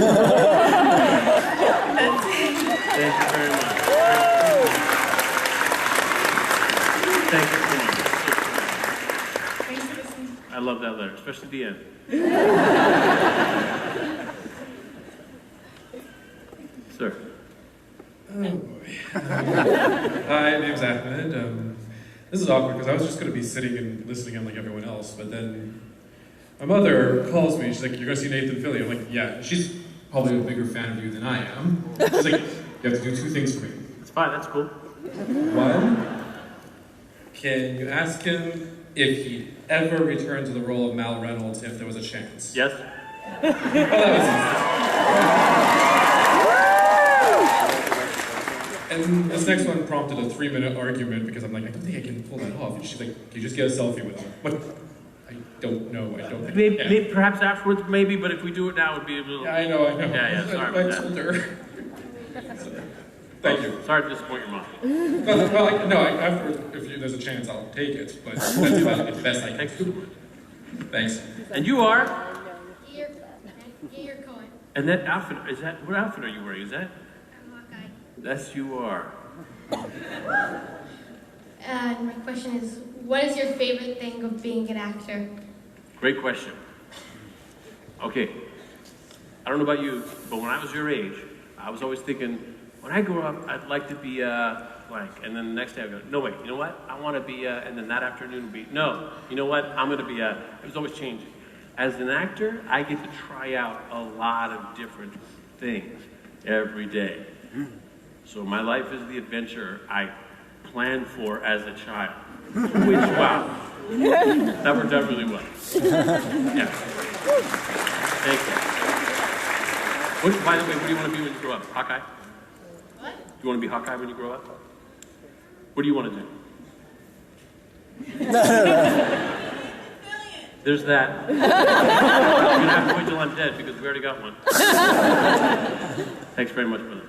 Thank you very much. Thank you so much. Thanks for listening. I love that letter, especially the end. Sir. Oh boy. Hi, my name's Ahmed. This is awkward because I was just going to be sitting and listening in like everyone else, but then my mother calls me. She's like, "You're going to see Nathan Fillion." I'm like, "Yeah." She's probably a bigger fan of you than I am. She's like, "You have to do 2 things for me." It's fine, that's cool. 1, can you ask him if he'd ever return to the role of Mal Reynolds if there was a chance? Yes. Oh, that was easy. And this next one prompted a 3-minute argument because I'm like, I don't think I can pull that off. And she's like, can you just get a selfie with him? What? I don't know. I don't think Maybe, perhaps afterwards, maybe, but if we do it now, it would be a little... Yeah, I know. Yeah, sorry about that. Thank you. Sorry to disappoint your mom. Afterwards, if there's a chance, I'll take it. But that's about the best I can do. Thanks. And you are? Ear Cohen. And that outfit, what outfit are you wearing? Is that? Hawkeye. Yes, you are. And my question is, what is your favorite thing of being an actor? Great question. Okay. I don't know about you, but when I was your age, I was always thinking, when I grow up, I'd like to be blank. And then the next day I go, no, wait, you know what? I want to be and then that afternoon would be, no, you know what? I'm going to be it was always changing. As an actor, I get to try out a lot of different things every day. So my life is the adventure I planned for as a child. Which, wow, that worked out really well. Yeah. Thank you. By the way, what do you want to be when you grow up? Hawkeye? What? Do you want to be Hawkeye when you grow up? What do you want to do? There's that. You're gonna have to wait till I'm dead because we already got one. Thanks very much, brother.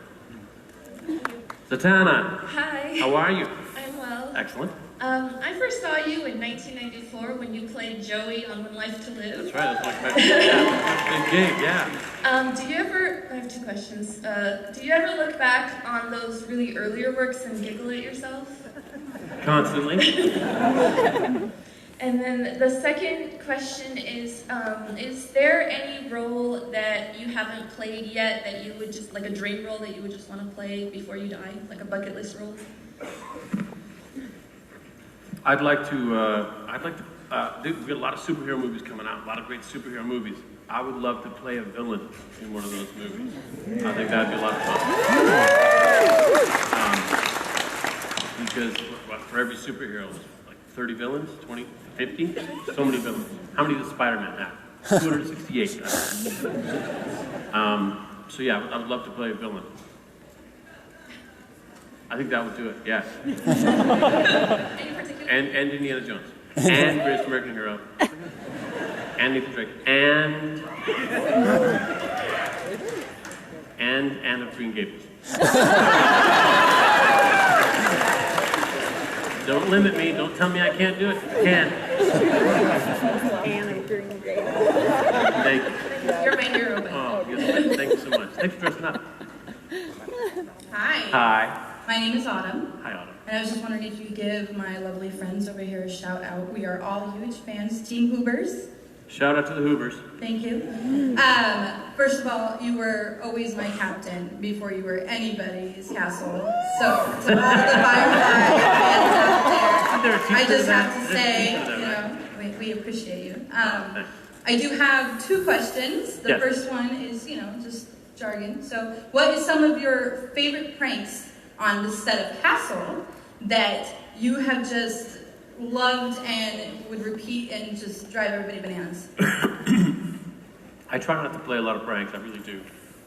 Zatanna. Hi. How are you? I'm well. Excellent. I first saw you in 1994 when you played Joey on One Life to Live. That's right. That's my big gig. Yeah. Do you ever? I have 2 questions. Do you ever look back on those really earlier works and giggle at yourself? Constantly. And then the second question is there any role that you haven't played yet that you would just, like a dream role that you would just want to play before you die? Like a bucket list role? I'd like to, we got a lot of superhero movies coming out, a lot of great superhero movies. I would love to play a villain in one of those movies. I think that'd be a lot of fun. Because for every superhero, there's like 30 villains, 20, 50, so many villains. How many does Spider-Man have? 268. So yeah, I would love to play a villain. I think that would do it, yes. And Indiana Jones. And Greatest American Hero. And Nathan Drake. And Anne of Green Gables. Don't limit me. Don't tell me I can't do it. I can. Anne of Green Gables. Thank you. You're my hero, buddy. Oh, yes, thank you so much. Thanks for dressing up. Hi. Hi. My name is Autumn. Hi, Autumn. And I was just wondering if you could give my lovely friends over here a shout out. We are all huge fans. Team Hoobers. Shout out to the Hoobers. Thank you. First of all, you were always my captain before you were anybody's castle. So, to all the Firefly fans out there, I just have to say, we appreciate you. I do have 2 questions. The first one is, just jargon. So, what is some of your favorite pranks on the set of Castle that you have just loved and would repeat and just drive everybody bananas? I try not to play a lot of pranks, I really do.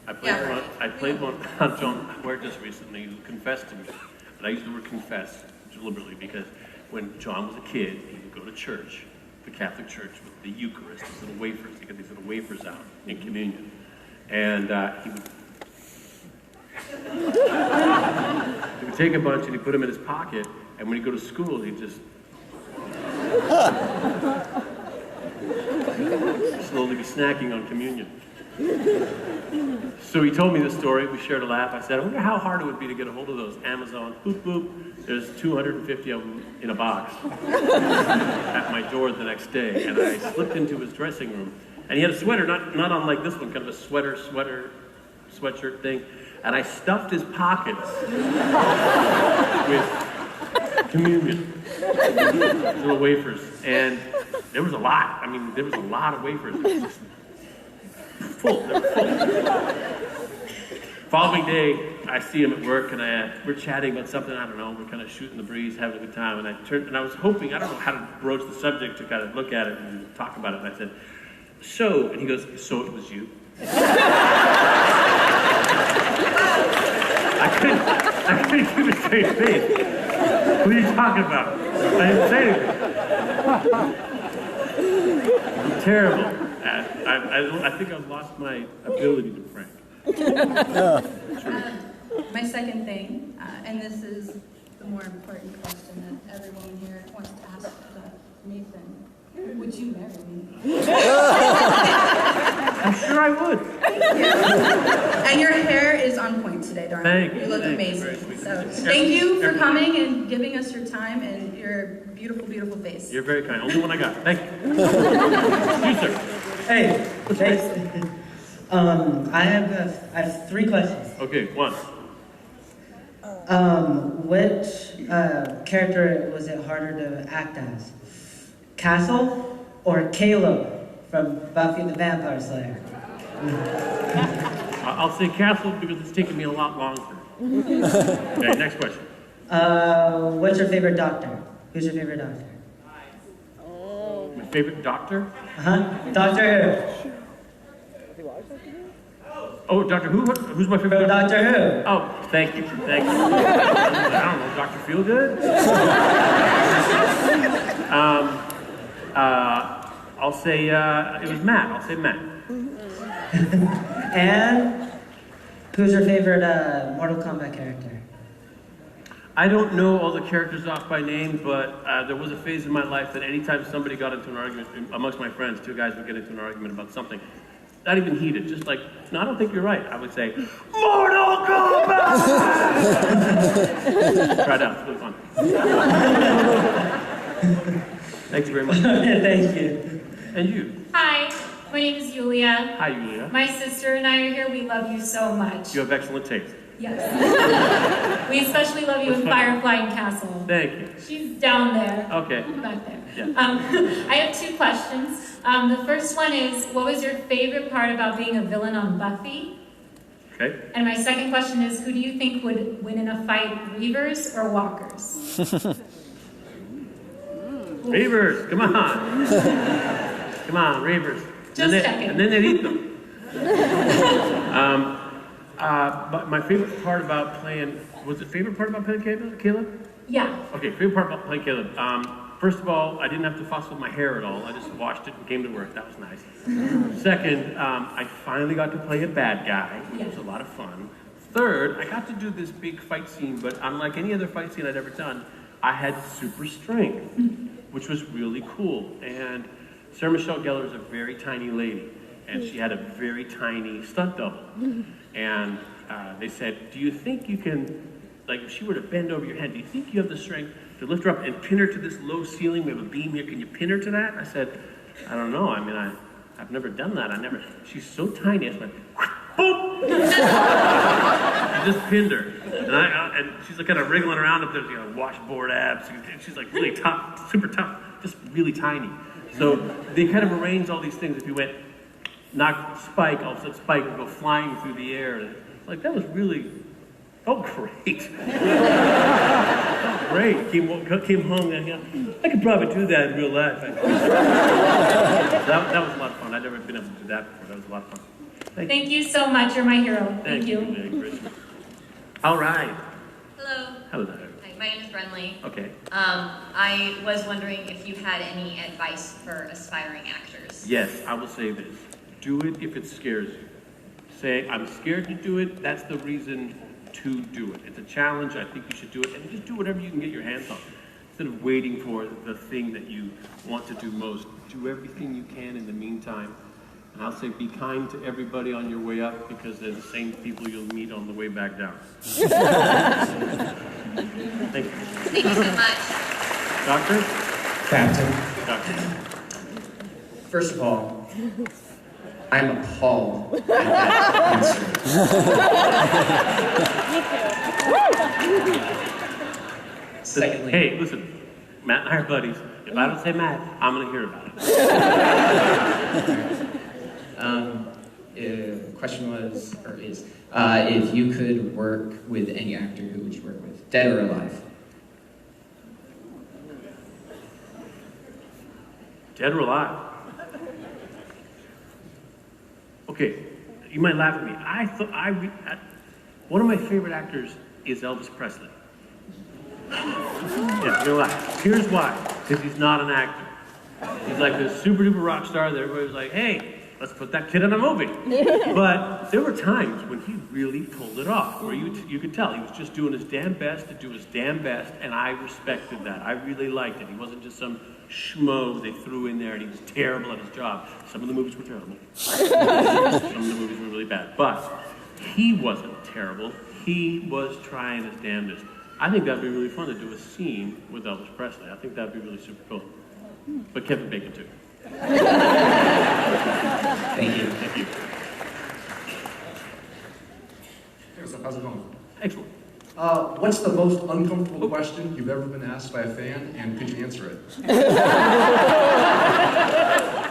I played one on John Ware just recently, who confessed to me. And I use the word confess deliberately because when John was a kid, he would go to church, the Catholic Church, with the Eucharist, these little wafers. He got these little wafers out in communion. And he would He would take a bunch and he'd put them in his pocket, and when he'd go to school, he'd just slowly be snacking on communion. So he told me this story, we shared a laugh. I said, I wonder how hard it would be to get a hold of those. Amazon, boop, boop. There's 250 of them in a box at my door the next day. And I slipped into his dressing room. And he had a sweater, not unlike this one, kind of a sweatshirt thing. And I stuffed his pockets with communion, little wafers. And there was a lot. I mean, there was a lot of wafers. It was just full. They were full. Following day, I see him at work, and we're chatting about something, I don't know, we're kind of shooting the breeze, having a good time, and I turned, and I was hoping, I don't know how to broach the subject to kind of look at it and talk about it, and I said, so, and he goes, so it was you? I couldn't do the same thing. What are you talking about? I didn't say anything. I'm terrible. I think I've lost my ability to prank. My second thing, and this is the more important question that everyone here wants to ask Nathan. Would you marry me? I'm sure I would. And your hair is on point today, darling. Thank you. You look Thank amazing. You. So thank you for coming and giving us your time and your beautiful, beautiful face. You're very kind. Only one I got. Thank you. You, sir. Hey, thanks. I have 3 questions. Okay, one. Which character was it harder to act as? Castle or Caleb from Buffy the Vampire Slayer? I'll say Castle because it's taken me a lot longer. Okay, next question. What's your favorite doctor? Who's your favorite doctor? My favorite doctor? Doctor Who. Oh, Doctor Who? Who's my favorite Doctor Who. Oh, thank you. Thank you. I don't know, Dr. Feelgood? I'll say, it was Matt. I'll say Matt. And who's your favorite Mortal Kombat character? I don't know all the characters off by name, but there was a phase in my life that anytime somebody got into an argument, amongst my friends, 2 guys would get into an argument about something, not even heated, just like, no, I don't think you're right. I would say, Mortal Kombat! Try it out, it's really fun. Thanks very much. Thank you. And you? Hi, my name is Yulia. Hi, Yulia. My sister and I are here. We love you so much. You have excellent taste. Yes. We especially love you in Firefly and Castle. Thank you. She's down there. Okay. Back there. Yeah. I have 2 questions. The first one is, what was your favorite part about being a villain on Buffy? Okay. And my second question is, who do you think would win in a fight, Reavers or Walkers? Reavers, come on. Come on, Reavers. Just checking. And then they'd eat them. But my favorite part about playing, was it favorite part about playing Caleb? Yeah. Okay, favorite part about playing Caleb. First of all, I didn't have to fuss with my hair at all. I just washed it and came to work. That was nice. Second, I finally got to play a bad guy, which was a lot of fun. Third, I got to do this big fight scene, but unlike any other fight scene I'd ever done, I had super strength, which was really cool. And Sarah Michelle Gellar is a very tiny lady, and she had a very tiny stunt double. And they said, do you think you can, like if she were to bend over your head, do you think you have the strength to lift her up and pin her to this low ceiling? We have a beam here, can you pin her to that? I said, I don't know, I mean, I've never done that, she's so tiny, I just went, boom! I just pinned her. And she's like kind of wriggling around up there, you know, washboard abs, and she's like really tough, super tough, just really tiny. So they kind of arranged all these things. If you went, knock Spike, all of a sudden Spike would go flying through the air. And, like, that was really, felt great. Felt great. Came home and I could probably do that in real life. That was a lot of fun. I'd never been able to do that before. That was a lot of fun. Thank you so much. You're my hero. Thank you. All right. Hello. Hello there. Hi, my name is Brenly. Okay. I was wondering if you had any advice for aspiring actors. Yes, I will say this. Do it if it scares you. Say, I'm scared to do it. That's the reason to do it. It's a challenge. I think you should do it, and just do whatever you can get your hands on. Instead of waiting for the thing that you want to do most, do everything you can in the meantime. And I'll say be kind to everybody on your way up, because they're the same people you'll meet on the way back down. Thank you. Thank you so much. Doctor? Captain. Doctor. First of all, I'm appalled at that answer. Secondly, Hey, listen, Matt and I are buddies. If I don't say Matt, I'm going to hear about it. The question was, or is, if you could work with any actor, who would you work with? Dead or alive? Dead or alive? Okay, you might laugh at me. One of my favorite actors is Elvis Presley. Yeah, you're laugh. Here's why. Because he's not an actor. He's like a super duper rock star that everybody's like, hey, let's put that kid in a movie. But there were times when he really pulled it off, where you could tell he was just doing his damn best to do his damn best, and I respected that. I really liked it. He wasn't just some schmo they threw in there and he was terrible at his job. Some of the movies were terrible. Some of the movies were really bad. But he wasn't terrible. He was trying his damnedest. I think that'd be really fun to do a scene with Elvis Presley. I think that'd be really super cool. But Kevin Bacon too. Thank you. Thank you. Hey, so how's it going? Excellent. What's the most uncomfortable question you've ever been asked by a fan, and could you answer it?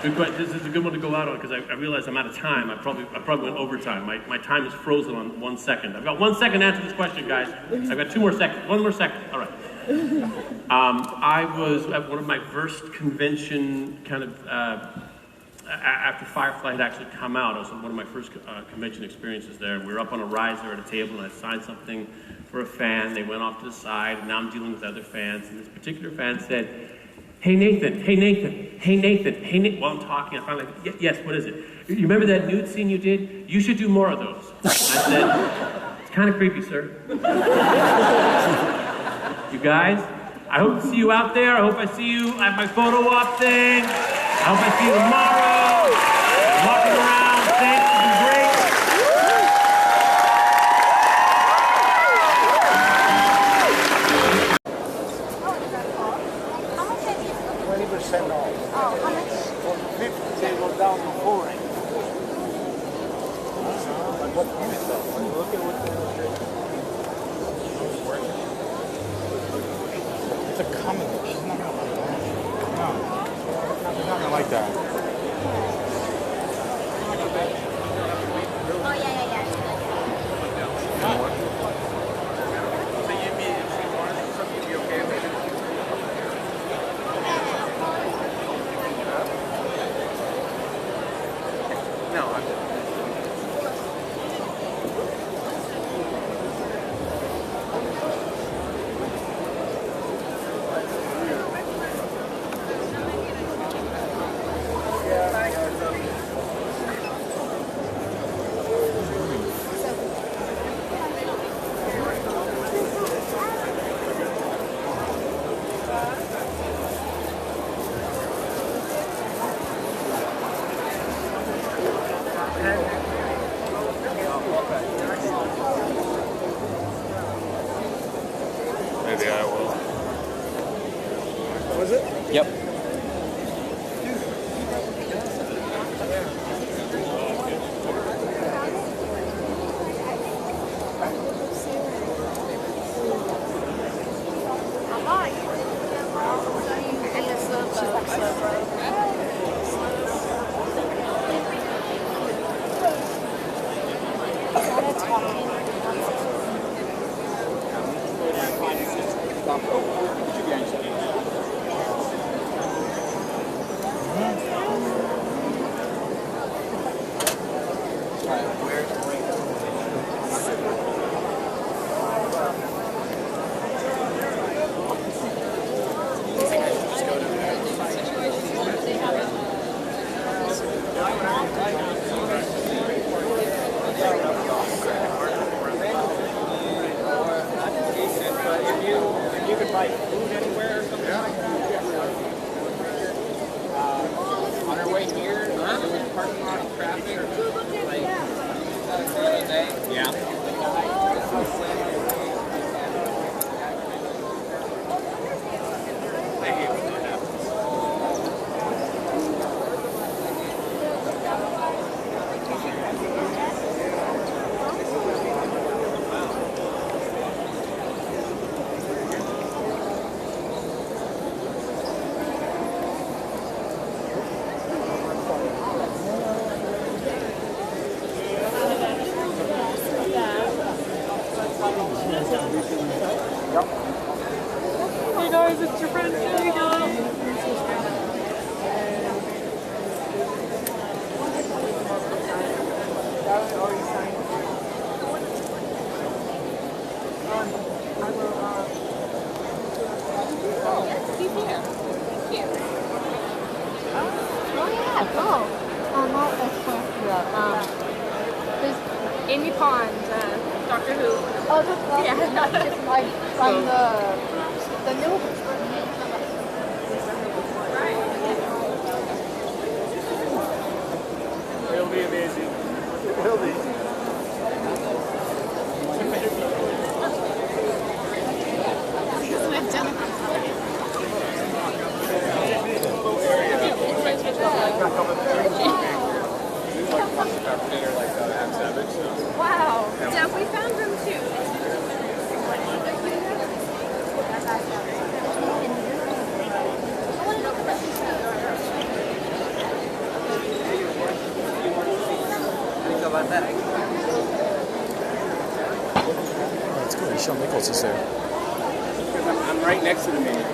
Good question. This is a good one to go out on, because I realize I'm out of time. I probably went overtime. My time is frozen on 1 second. I've got 1 second to answer this question, guys. I've got 2 more seconds. 1 more second. All right. I was at one of my first convention kind of after Firefly had actually come out. It was one of my first convention experiences there. We were up on a riser at a table, and I signed something for a fan. They went off to the side, and now I'm dealing with other fans. And this particular fan said, "Hey Nathan, hey Nathan, hey Nathan, hey Nathan." While I'm talking, I finally, yes, what is it? You remember that nude scene you did? You should do more of those. And I said, "It's kind of creepy, sir." You guys, I hope to see you out there. I hope I see you at my photo op thing. I hope I see you tomorrow. Walking around. Thanks, it's been great. 20% off. Oh, how much? From 50 they go down to 40. What is that? Look at what it's a comic book. She's not gonna like that. No. She's not gonna like that. Oh, yeah. Maybe I will. Was it? Yep. On our way here, there was parking lot traffic, like, yeah. Hey guys, it's your friend Fillion. There's Amy Pond, Doctor Who. Oh, that's yeah. Not just like from the new. It'll be amazing. It will be. Wow. Yeah, we found room too. About that. Oh, it's cool. Michelle Nichols is there. I'm right next to the main.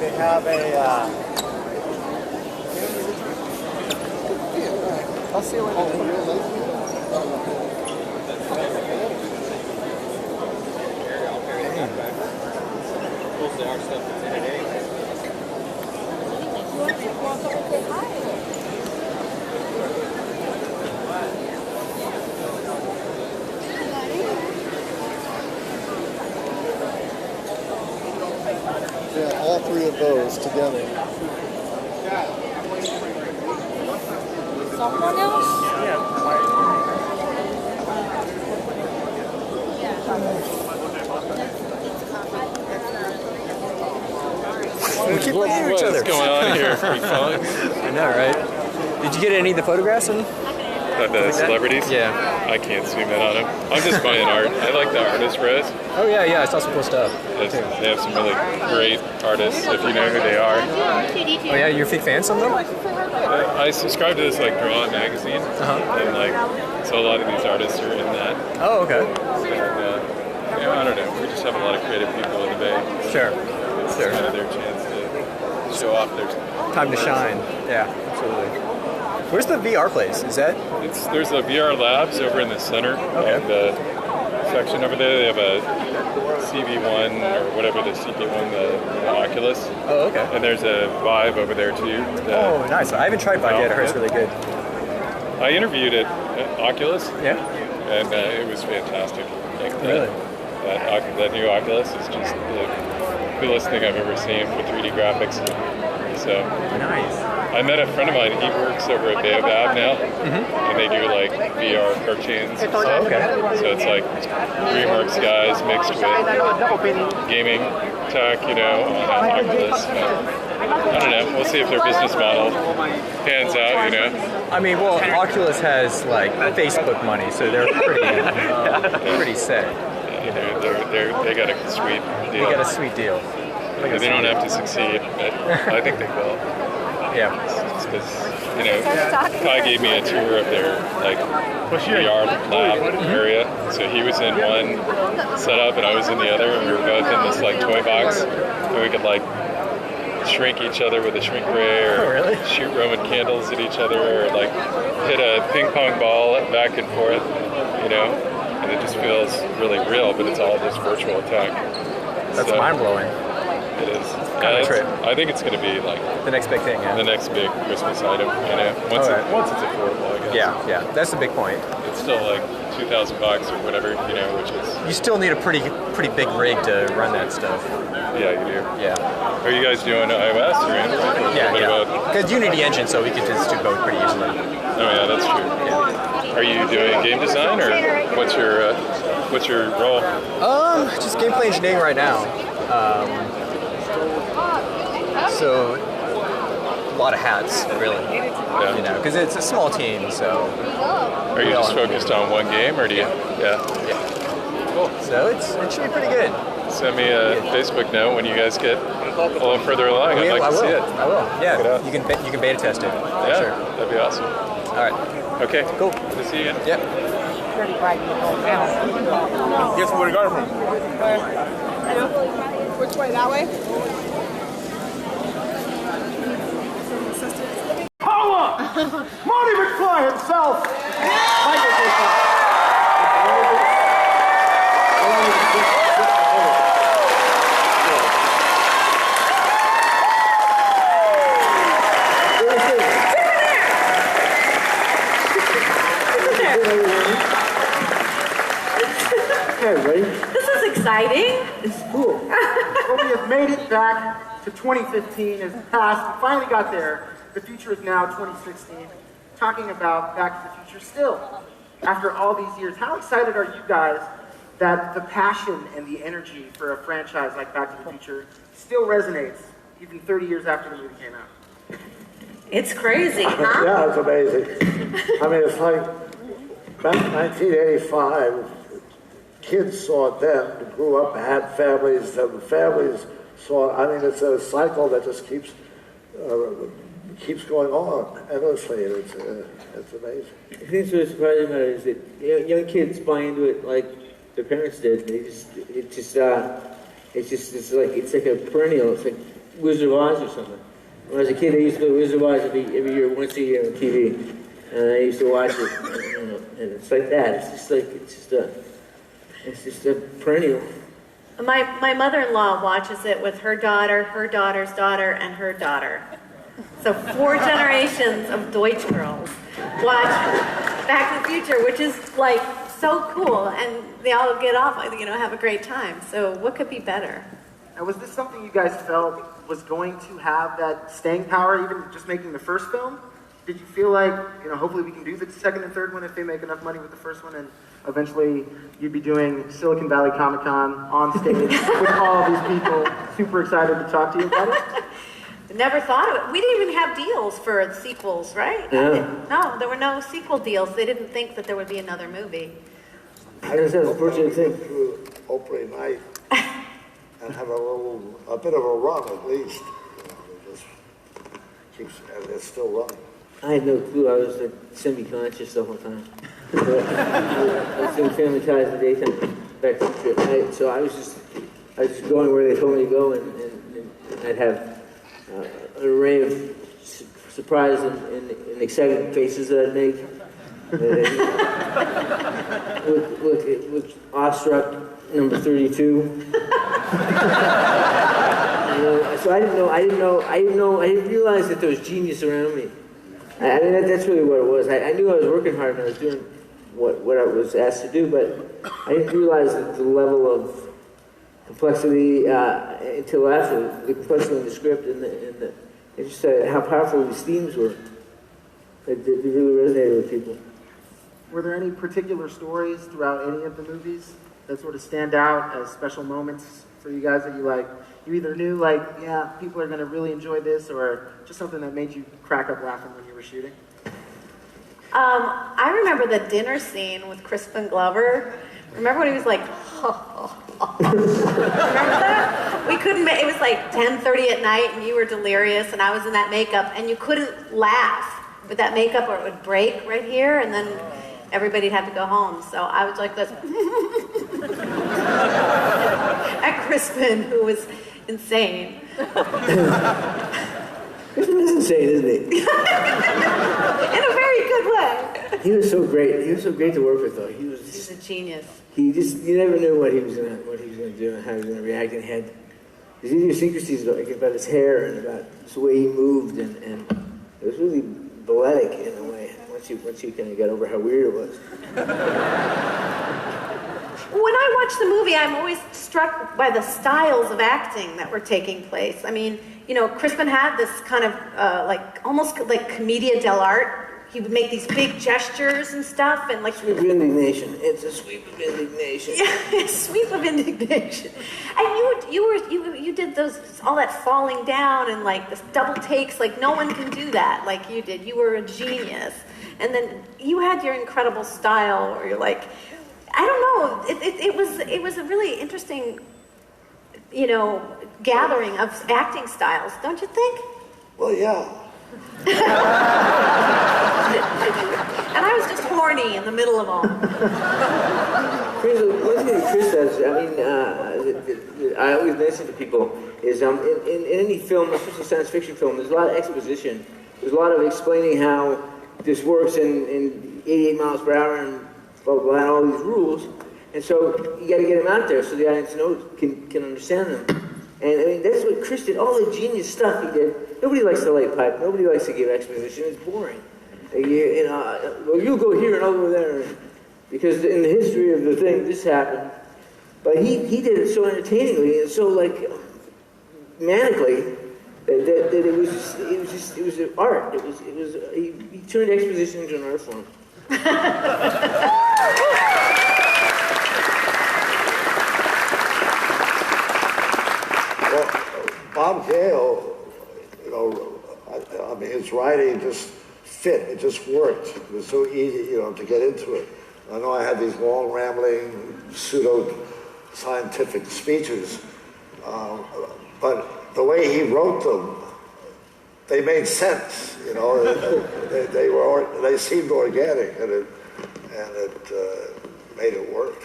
They have a. I'll see you Mostly our stuff is in it anyway. Yeah, all three of those together. Someone else? We keep looking at each other. What's going on here? Pretty fun. I know, right? Did you get any of the photographs? The celebrities? Yeah. I can't zoom in on them. I'm just buying art. I like the artist res. Oh yeah, I saw some cool stuff. They have some really great artists, if you know who they are. Oh yeah, you're a big fan of some of them? I subscribe to this like Draw magazine, and like so a lot of these artists are in that. Oh okay. And I don't know. We just have a lot of creative people in the Bay. Sure. It's kind of their chance to show off their time to shine. Yeah, absolutely. Where's the VR place? Is that? There's a VR Labs over in the center. Okay. And the section over there, they have a CV1 or whatever the CP1, the Oculus. Oh, okay. And there's a Vive over there too. Oh, nice. I haven't tried Vive yet. I heard it's really good. I interviewed at Oculus. Yeah. And it was fantastic. Like really? That new Oculus is just the coolest thing I've ever seen with 3D graphics. So nice. I met a friend of mine. He works over at Baobab now, and they do like VR cartoons. Oh, okay. So it's like DreamWorks guys mixed with gaming tech, you know, on Oculus. I don't know. We'll see if their business model pans out, you know. I mean, well, Oculus has like Facebook money, so they're pretty set. Yeah, they got a sweet deal. They got a sweet deal. They don't have to succeed, but I think they will. Yeah. Just because, you know, Kai gave me a tour of their like VR lab area. So he was in one setup and I was in the other, and we were both in this like toy box, and we could like shrink each other with a shrink ray, or shoot Roman candles at each other, or like hit a ping pong ball back and forth, you know, and it just feels really real, but it's all this virtual tech. That's mind-blowing. It is. Kind of trip. I think it's going to be like the next big thing. Yeah. The next big Christmas item. You know, once it's affordable, I guess. Yeah. That's the big point. It's still like $2,000 or whatever, you know, which is. You still need a pretty big rig to run that stuff. Yeah, you do. Yeah. Are you guys doing iOS or Android? Yeah. Because Unity engine, so we could just do both pretty easily. Oh yeah, that's true. Yeah. Are you doing game design, or what's your role? Just gameplay engineering right now. So a lot of hats, really. Yeah. You know, because it's a small team, so. Are you just focused on one game, or do you? Yeah. Cool. So it should be pretty good. Send me a Facebook note when you guys get a little further along. I'd like to see it. I will. Yeah, you can beta test it. Yeah, sure. That'd be awesome. All right. Okay. Cool. Good to see you again. Yep. Guess where we got from? Which way? That way? Power! Marty McFly himself! This is exciting. It's cool. Well, we have made it back to 2015 as past. We finally got there. The future is now 2016. Talking about Back to the Future still. After all these years, how excited are you guys that the passion and the energy for a franchise like Back to the Future still resonates even 30 years after the movie came out? It's crazy, huh? Yeah, it's amazing. I mean, it's like back in 1985, kids saw it then, grew up, had families, and the families saw, I mean, it's a cycle that just keeps going on endlessly, and it's amazing. I think what's really surprising about it is that young kids buy into it like their parents did. It's like a perennial. It's like Wizard of Oz or something. When I was a kid, I used to go to Wizard of Oz every year, once a year on TV, and I used to watch it. And it's like that. It's just a perennial. My mother-in-law watches it with her daughter, her daughter's daughter, and her daughter. So 4 generations of Deutsch girls watch Back to the Future, which is like so cool, and they all get off, have a great time. So what could be better? Now, was this something you guys felt was going to have that staying power, even just making the first film? Did you feel like, hopefully we can do the second and third one if they make enough money with the first one, and eventually you'd be doing Silicon Valley Comic-Con on stage with all of these people, super excited to talk to you about it? Never thought of it. We didn't even have deals for the sequels, right? Yeah. No, there were no sequel deals. They didn't think that there would be another movie. I just have a fortunate thing through opening night and have a bit of a run at least. It just keeps, and it's still running. I had no clue. I was semi-conscious the whole time. I was doing Family Ties in the daytime, Back to the Future. So I was just going where they told me to go, and I'd have an array of surprise and excited faces that I'd make. With awestruck number 32. So I didn't realize that there was genius around me. I mean, that's really what it was. I knew I was working hard and I was doing what I was asked to do, but I didn't realize the level of complexity until after, the complexity in the script and just how powerful these themes were. It really resonated with people. Were there any particular stories throughout any of the movies that sort of stand out as special moments for you guys that you either knew, people are going to really enjoy this, or just something that made you crack up laughing when you were shooting? I remember the dinner scene with Crispin Glover. Remember when he was like, remember that? We couldn't, it was like 10:30 at night and you were delirious and I was in that makeup and you couldn't laugh with that makeup or it would break right here and then everybody'd have to go home. So I was like this. And Crispin, who was insane. Crispin is insane, isn't he? In a very good way. He was so great. He was so great to work with, though. He's a genius. You never knew what he was gonna do and how he was gonna react. And he had his idiosyncrasies about his hair and about the way he moved, and it was really balletic in a way. Once you kind of got over how weird it was. When I watch the movie, I'm always struck by the styles of acting that were taking place. I mean, Crispin had this kind of almost like commedia dell'arte. He would make these big gestures and stuff, and like sweep of indignation. It's a sweep of indignation. Yeah, sweep of indignation. And you did all that falling down and like the double takes. Like no one can do that like you did. You were a genius. And then you had your incredible style, where you're like, I don't know. It was a really interesting, gathering of acting styles, don't you think? Well, yeah. And I was just horny in the middle of all. One thing that Chris does, I always mention to people, is in any film, especially science fiction film, there's a lot of exposition. There's a lot of explaining how this works in 88 miles per hour and blah, blah, blah, and all these rules. And so you got to get them out there so the audience can understand them. And I mean, that's what Chris did. All the genius stuff he did. Nobody likes to light pipe. Nobody likes to give exposition. It's boring. Well, you go here and I'll go there. Because in the history of the thing, this happened. But he did it so entertainingly and so manically that it was an art. He turned exposition into an art form. Well, Bob Gale, his writing just fit. It just worked. It was so easy, to get into it. I know I had these long, rambling, pseudo-scientific speeches, but the way he wrote them, they made sense. They seemed organic, and it made it work.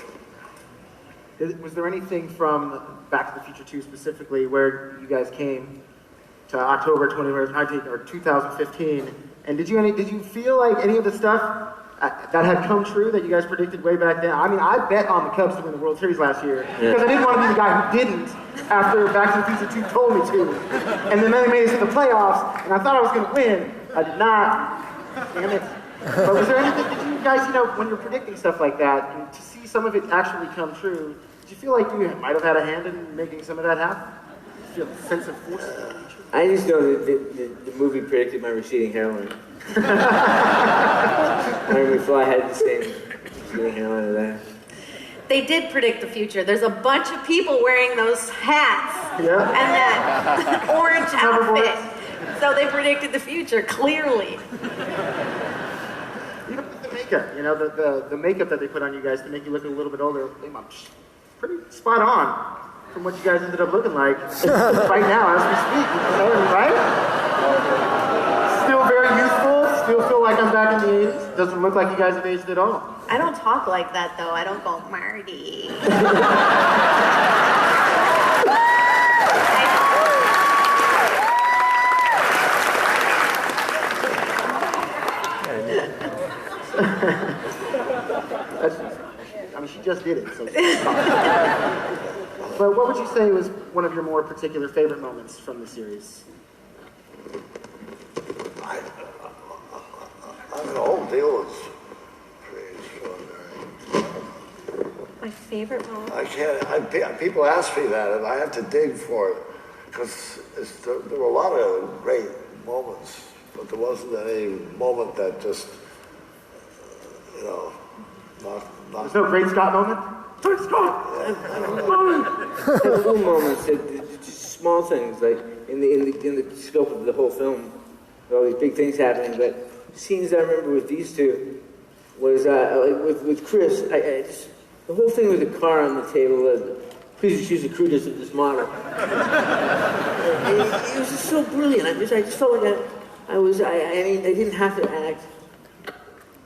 Was there anything from Back to the Future 2 specifically where you guys came to October 2015, and did you feel like any of the stuff that had come true that you guys predicted way back then? I mean, I bet on the Cubs to win the World Series last year because I didn't want to be the guy who didn't after Back to the Future 2 told me to. And then they made it to the playoffs, and I thought I was going to win. I did not. Damn it. But was there anything that you guys, when you're predicting stuff like that, and to see some of it actually come true, did you feel like you might have had a hand in making some of that happen? Did you feel a sense of force? I just know that the movie predicted my receding hairline. Marty McFly had the same receding hairline as that. They did predict the future. There's a bunch of people wearing those hats and that orange outfit. So they predicted the future, clearly. Even with the makeup, the makeup that they put on you guys to make you look a little bit older, pretty spot on from what you guys ended up looking like right now as we speak, right? Still very youthful, still feel like I'm back in the 80s. Doesn't look like you guys have aged at all. I don't talk like that, though. I don't go, Marty. She just did it. So but what would you say was one of your more particular favorite moments from the series? The whole deal was pretty extraordinary. My favorite moment? People ask me that, and I have to dig for it, because there were a lot of great moments, but there wasn't any moment that just, There's no Great Scott moment? Great Scott! Little moments, just small things, like in the scope of the whole film, all these big things happening, but scenes I remember with these two was, with Chris, the whole thing with the car on the table, please excuse the crudeness of this model. It was just so brilliant. I just felt like I didn't have to act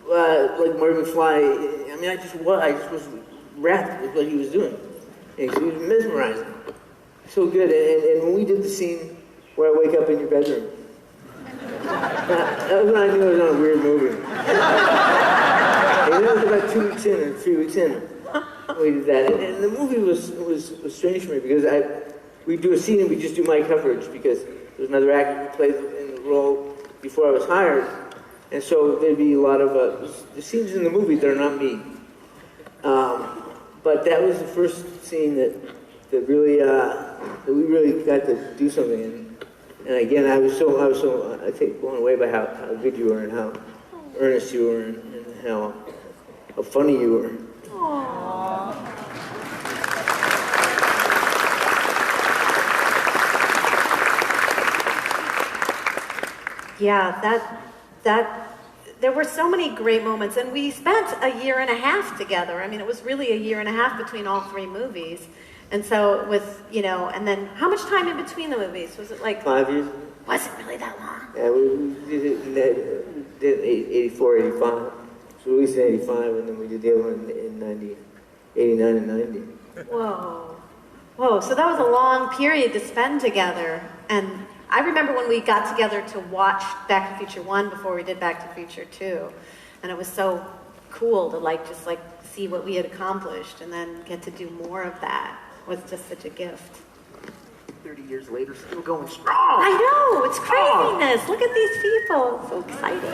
like Marty McFly. I just was wrapped with what he was doing. And he was mesmerizing. so good. And when we did the scene where I wake up in your bedroom, that was when I knew I was on a weird movie. And that was about 2 weeks in, or 3 weeks in, we did that. And the movie was strange for me because we'd do a scene and we'd just do my coverage because there was another actor who played in the role before I was hired. And so there'd be a lot of the scenes in the movie that are not me. But that was the first scene that really that we really got to do something in. And again, I was so I think blown away by how good you were and how earnest you were and how funny you were. Aww. Yeah, that there were so many great moments, and we spent a year and a half together. I mean, it was really a year and a half between all 3 movies. And so with, and then how much time in between the movies? Was it like 5 years? Was it really that long? Yeah, we did it in 84, 85. So we released in 85, and then we did the other one in 89 and 90. Whoa. So that was a long period to spend together. And I remember when we got together to watch Back to the Future 1 before we did Back to the Future 2. And it was so cool to just see what we had accomplished and then get to do more of that. It was just such a gift. 30 years later, still going strong. I know, it's craziness. Look at these people. It's so exciting.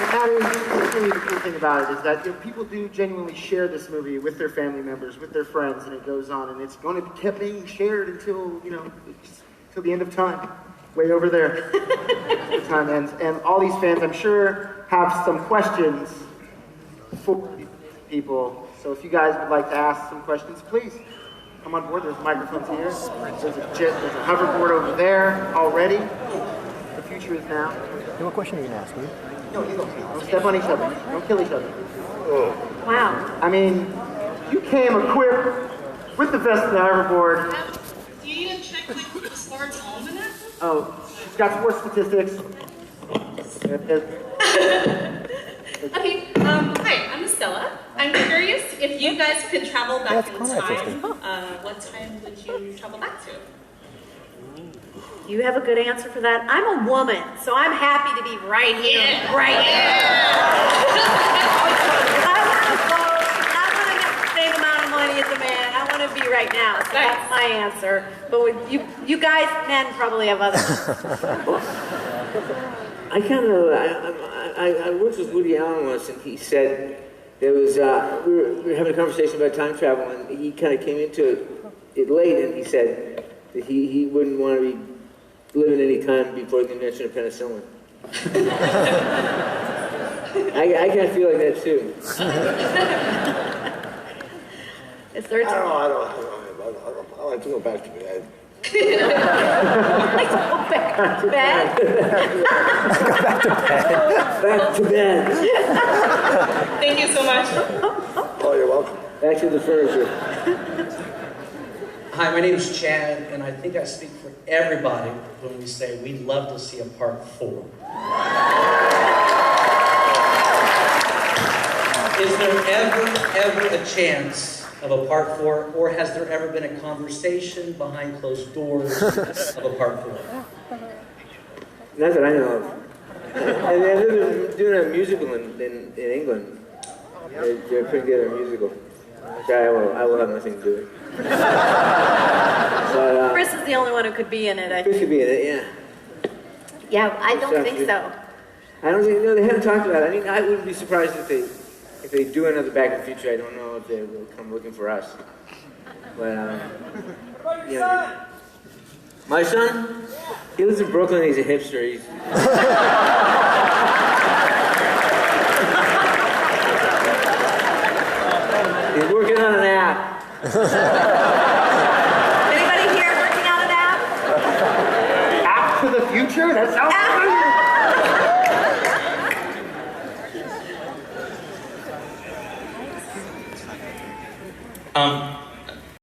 That's really the cool thing about it is that people do genuinely share this movie with their family members, with their friends, and it goes on, and it's going to be kept being shared until till the end of time, way over there. The time ends, and all these fans, I'm sure, have some questions for people. So if you guys would like to ask some questions, please come on board. There's microphones here. There's a hoverboard over there already. The future is now. What question are you going to ask me? No, you don't step on each other. Don't kill each other. Wow. I mean, you came equipped with the vest and the hoverboard. Do you need to check the sports almanac? Oh, she's got sports statistics. Okay, hi, I'm Estella. I'm curious if you guys could travel back in time, what time would you travel back to? You have a good answer for that? I'm a woman, so I'm happy to be right here, right now. I want to get the same amount of money as a man. I want to be right now, so that's my answer. But with you guys, men probably have others. I worked with Woody Allen once, and he said there was we were having a conversation about time travel, and he kind of came into it late, and he said that he wouldn't want to be living any time before the invention of penicillin. I kind of feel like that too. Is there I like to go back to bed. Let's go back to bed. Back to bed. Thank you so much. Oh, you're welcome. Back to the furniture. Hi, my name is Chad, and I think I speak for everybody when we say we'd love to see a part 4. Is there ever a chance of a part 4, or has there ever been a conversation behind closed doors of a part 4? Not that I know of. And they're doing a musical in England. They're putting together a musical. Which I will have nothing to do with. But, Chris is the only one who could be in it, I think. Chris could be in it, yeah. Yeah, I don't think so. I don't think, no, they haven't talked about it. I mean, I wouldn't be surprised if they do another Back to the Future. I don't know if they will come looking for us. But, yeah. My son, he lives in Brooklyn, he's a hipster. He's working on an app. Anybody here working on an app? App to the future? That sounds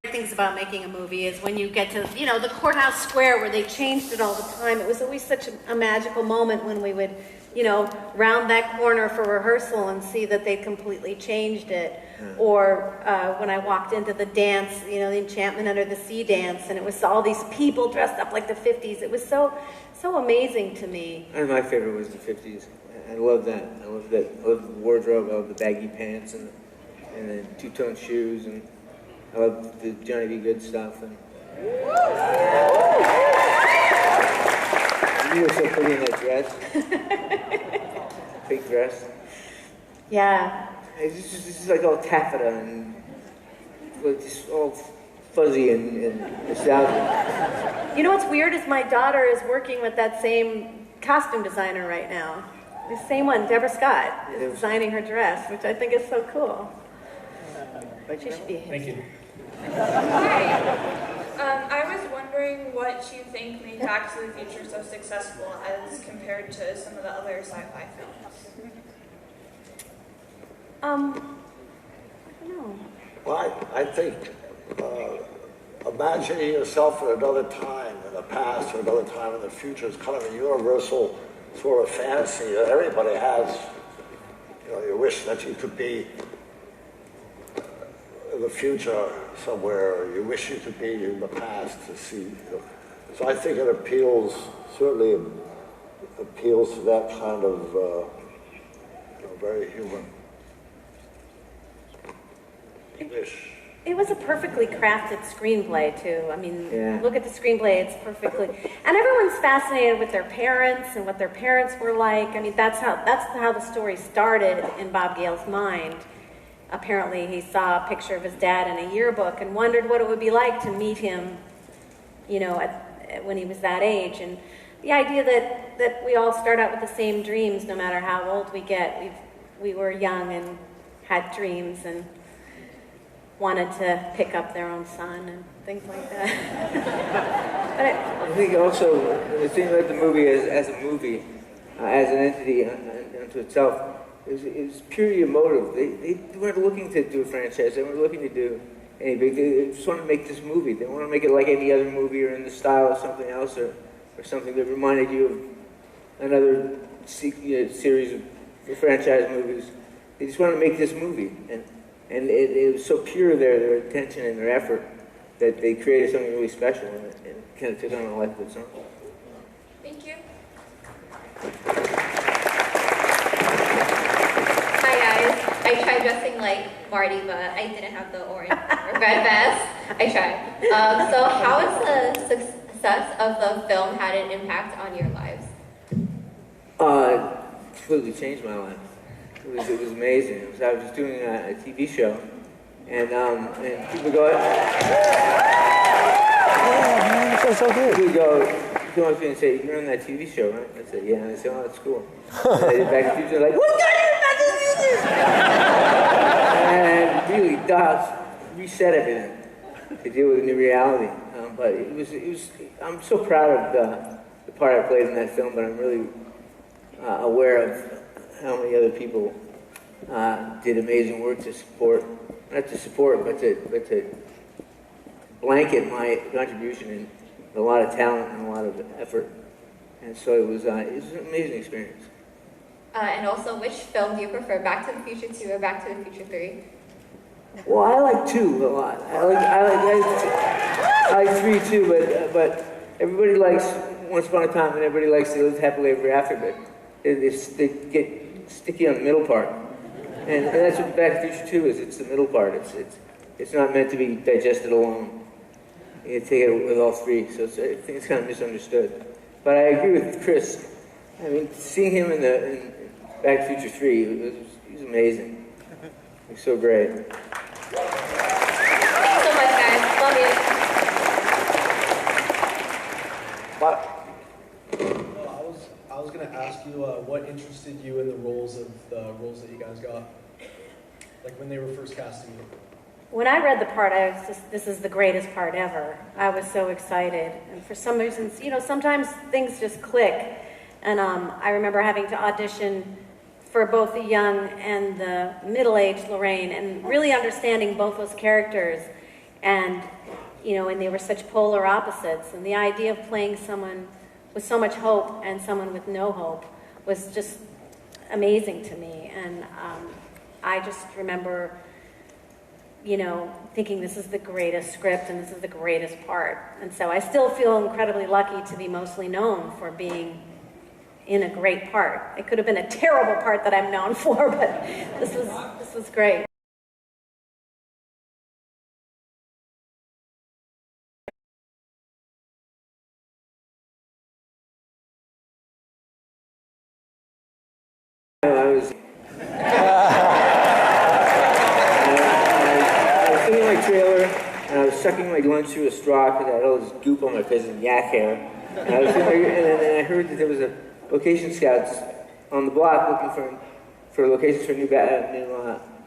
Things about making a movie is when you get to, the courthouse square where they changed it all the time. It was always such a magical moment when we would round that corner for rehearsal and see that they completely changed it. Or when I walked into the dance, the Enchantment Under the Sea dance, and it was all these people dressed up like the 50s. It was so amazing to me. And my favorite was the 50s. I love that. I love that. I love the wardrobe. I love the baggy pants and the two-tone shoes, and I love the Johnny B. Good stuff. And you were so pretty in that dress. Big dress. Yeah. It's just like all taffeta and just all fuzzy and nostalgic. You know what's weird is my daughter is working with that same costume designer right now. The same one, Deborah Scott, is designing her dress, which I think is so cool. She should be. Thank you. Hi. I was wondering what you think made Back to the Future so successful as compared to some of the other sci-fi films. I don't know. Well, I think imagining yourself in another time in the past or another time in the future is kind of a universal sort of fantasy that everybody has. You wish that you could be in the future somewhere, or you wish you could be in the past to see. So I think it certainly appeals to that kind of very human wish. It was a perfectly crafted screenplay, too. I mean, Look at the screenplay, it's perfectly... And everyone's fascinated with their parents and what their parents were like. I mean, that's how the story started in Bob Gale's mind. Apparently, he saw a picture of his dad in a yearbook and wondered what it would be like to meet him, when he was that age. And the idea that we all start out with the same dreams, no matter how old we get. We were young and had dreams and wanted to pick up their own son and things like that. But I think also the thing about the movie as a movie, as an entity unto itself, it was purely emotive. They weren't looking to do a franchise. They weren't looking to do any big. They just wanted to make this movie. They want to make it like any other movie or in the style of something else or something that reminded you of another series of franchise movies. They just wanted to make this movie, and it was so pure their attention and their effort that they created something really special and kind of took on a life of its own. Thank you. Hi guys, I tried dressing like Marty, but I didn't have the orange or red vest. I tried. So how has the success of the film had an impact on your lives? Completely changed my life. It was amazing. I was just doing a TV show, and people go, that's so good. People come up to me and say, "You're on that TV show, right?" I said, "Yeah." And I said, "Oh, that's cool." And I did Back to the Future. Like, "What's going on Back to the Future?" And really reset everything to deal with a new reality. But it was. I'm so proud of the part I played in that film, but I'm really aware of how many other people did amazing work to support, not to support, but to blanket my contribution in a lot of talent and a lot of effort. And so it was an amazing experience. And also, which film do you prefer, Back to the Future 2 or Back to the Future 3? Well, I like 2 a lot. I like 3 too, but everybody likes Once Upon a Time, and everybody likes to live happily ever after, but they get sticky on the middle part. And that's what Back to the Future 2 is. It's the middle part. It's not meant to be digested alone. You take it with all 3, so I think it's kind of misunderstood. But I agree with Chris. I mean, seeing him in Back to the Future 3, he was amazing. He's so great. Thanks so much, guys. Love you. What? I was going to ask you what interested you in the roles that you guys got, like when they were first casting you. when I read the part, I was just, this is the greatest part ever. I was so excited. And for some reasons, you know, sometimes things just click. And I remember having to audition for both the young and the middle-aged Lorraine and really understanding both those characters. And, you know, and they were such polar opposites. And the idea of playing someone with so much hope and someone with no hope was just amazing to me. And I just remember, thinking this is the greatest script and this is the greatest part. And so I still feel incredibly lucky to be mostly known for being in a great part. It could have been a terrible part that I'm known for, but this was great. I was sitting in my trailer and I was sucking my lunch through a straw because I had all this goop on my face and yak hair. And I was sitting there, and then I heard that there was a location scouts on the block looking for locations for a new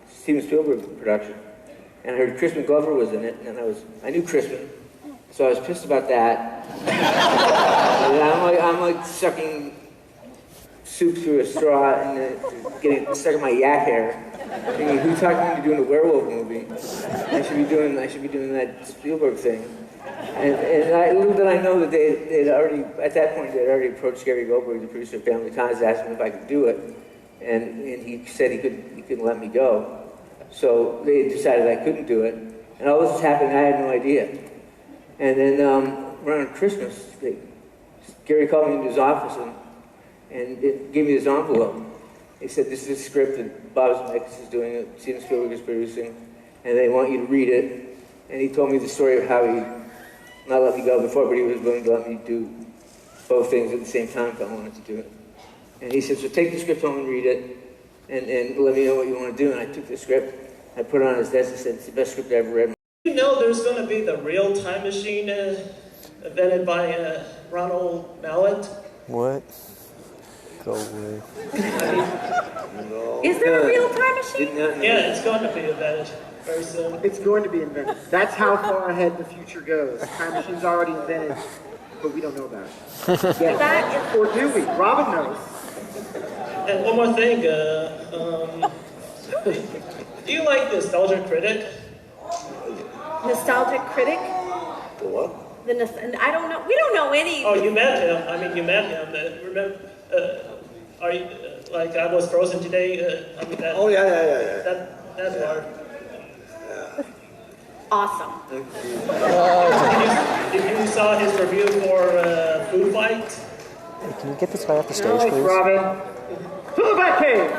Steven Spielberg production. And I heard Crispin Glover was in it, and I knew Crispin, so I was pissed about that. And I'm like sucking soup through a straw and getting stuck in my yak hair. Thinking, who talked me into doing a werewolf movie? I should be doing that Spielberg thing. And little did I know that they'd already, at that point, they'd already approached Gary Goldberg, the producer of Family Ties, asked him if I could do it, and he said he couldn't let me go. So they decided I couldn't do it, and all this was happening. I had no idea. And then around Christmas, Gary called me into his office and gave me this envelope. He said, "This is a script that Bob Zemeckis is doing, Steven Spielberg is producing, and they want you to read it." And he told me the story of how he not let me go before, but he was willing to let me do both things at the same time if I wanted to do it. And he said, "So take the script home and read it, and let me know what you want to do." And I took the script, I put it on his desk, and said, "It's the best script I ever read." You know there's going to be the real time machine invented by Ronald Mallet? What? Go away. Is there a real time machine? Yeah, it's going to be invented very soon. It's going to be invented. That's how far ahead the future goes. Time machine's already invented, but we don't know about it. Yes. Or do we? Robin knows. And one more thing, do you like Nostalgia Critic? Nostalgic critic? The what? I don't know. We don't know any. Oh, you met him. I mean, you met him. Remember, are you, like I was frozen today? Oh, yeah. That's hard. Awesome. If you saw his review for Food Fight? Hey, can you get this guy off the stage, Nice, please? Robin. Food Fight Cave!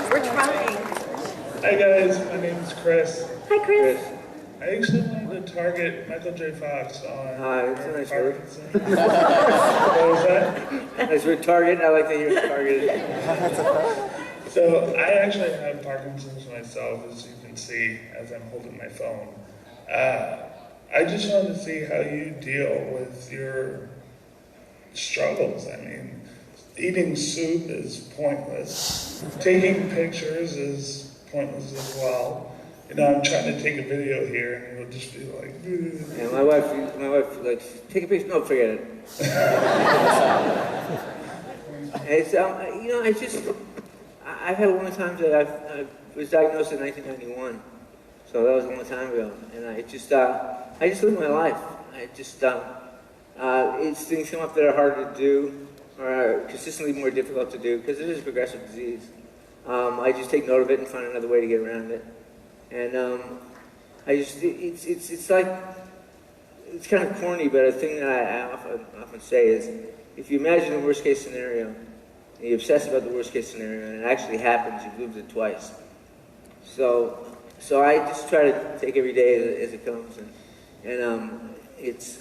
We're trying. Hi guys, my name is Chris. Hi, Chris. I actually wanted to target Michael J. Fox on That's a nice word. What was that? Nice word, target. I like to hear targeted. So I actually have Parkinson's myself, as you can see, as I'm holding my phone. I just wanted to see how you deal with your struggles. I mean, eating soup is pointless. Taking pictures is pointless as well. You know, I'm trying to take a video here, and it'll just be like. Yeah, my wife, like, take a picture. No, forget it. It's I've had a long time that I was diagnosed in 1991, so that was a long time ago, and I just live my life. It's things come up that are harder to do, or are consistently more difficult to do, because it is a progressive disease. I just take note of it and find another way to get around it. And it's like, it's kind of corny, but a thing that I often say is, if you imagine the worst case scenario, and you obsess about the worst case scenario, and it actually happens, you've lived it twice. So I just try to take every day as it comes, and it's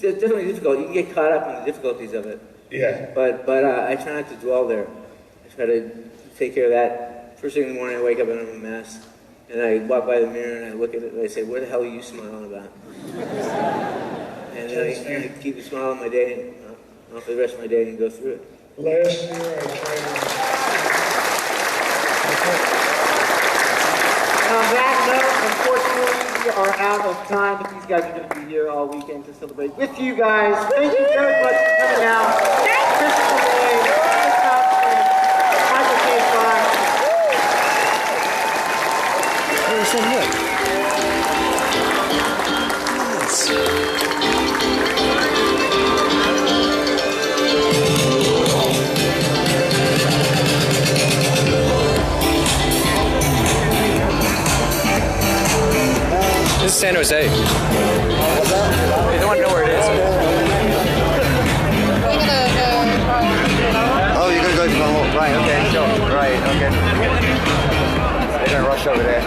definitely difficult. You can get caught up in the difficulties of it. Yeah. But I try not to dwell there. I try to take care of that. First thing in the morning, I wake up and I'm a mess. And I walk by the mirror and I look at it and I say, "What the hell are you smiling about?" And then I keep a smile on my day, and for the rest of my day, and go through it. Last year, I tried. On that note, unfortunately, we are out of time, but these guys are going to be here all weekend to celebrate with you guys. Thank you very much for coming out. Christopher Lloyd, Chris Thompson, Michael J. Fox. You're so good. Nice. San Jose. They don't want to know where it is. Oh, you're gonna go to the whole, right, okay, sure. Right, okay. They're gonna rush over there.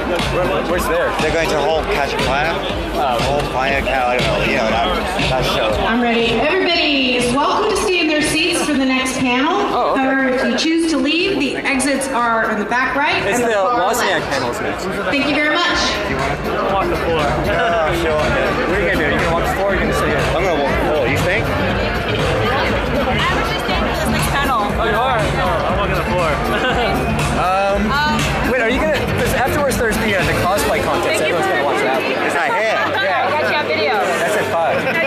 Where's there? They're going to the whole catch a fire. Whole fire cow, I don't know, you know, that show. I'm ready. Everybody is welcome to stay in their seats for the next panel. Oh, okay. However, if you choose to leave, the exits are in the back right It's and the far Wozniak left. panels next. Thank you very much. Walk the floor. Sure. What are you gonna do? You gonna walk the floor or you gonna stay here? I'm gonna walk the floor, you think? Oh, you are? No, I'm walking the floor. Wait, are you gonna? Because afterwards there's the cosplay contest. Everyone's gonna watch that. It's not here. Yeah. I got you on video. That's at 5. I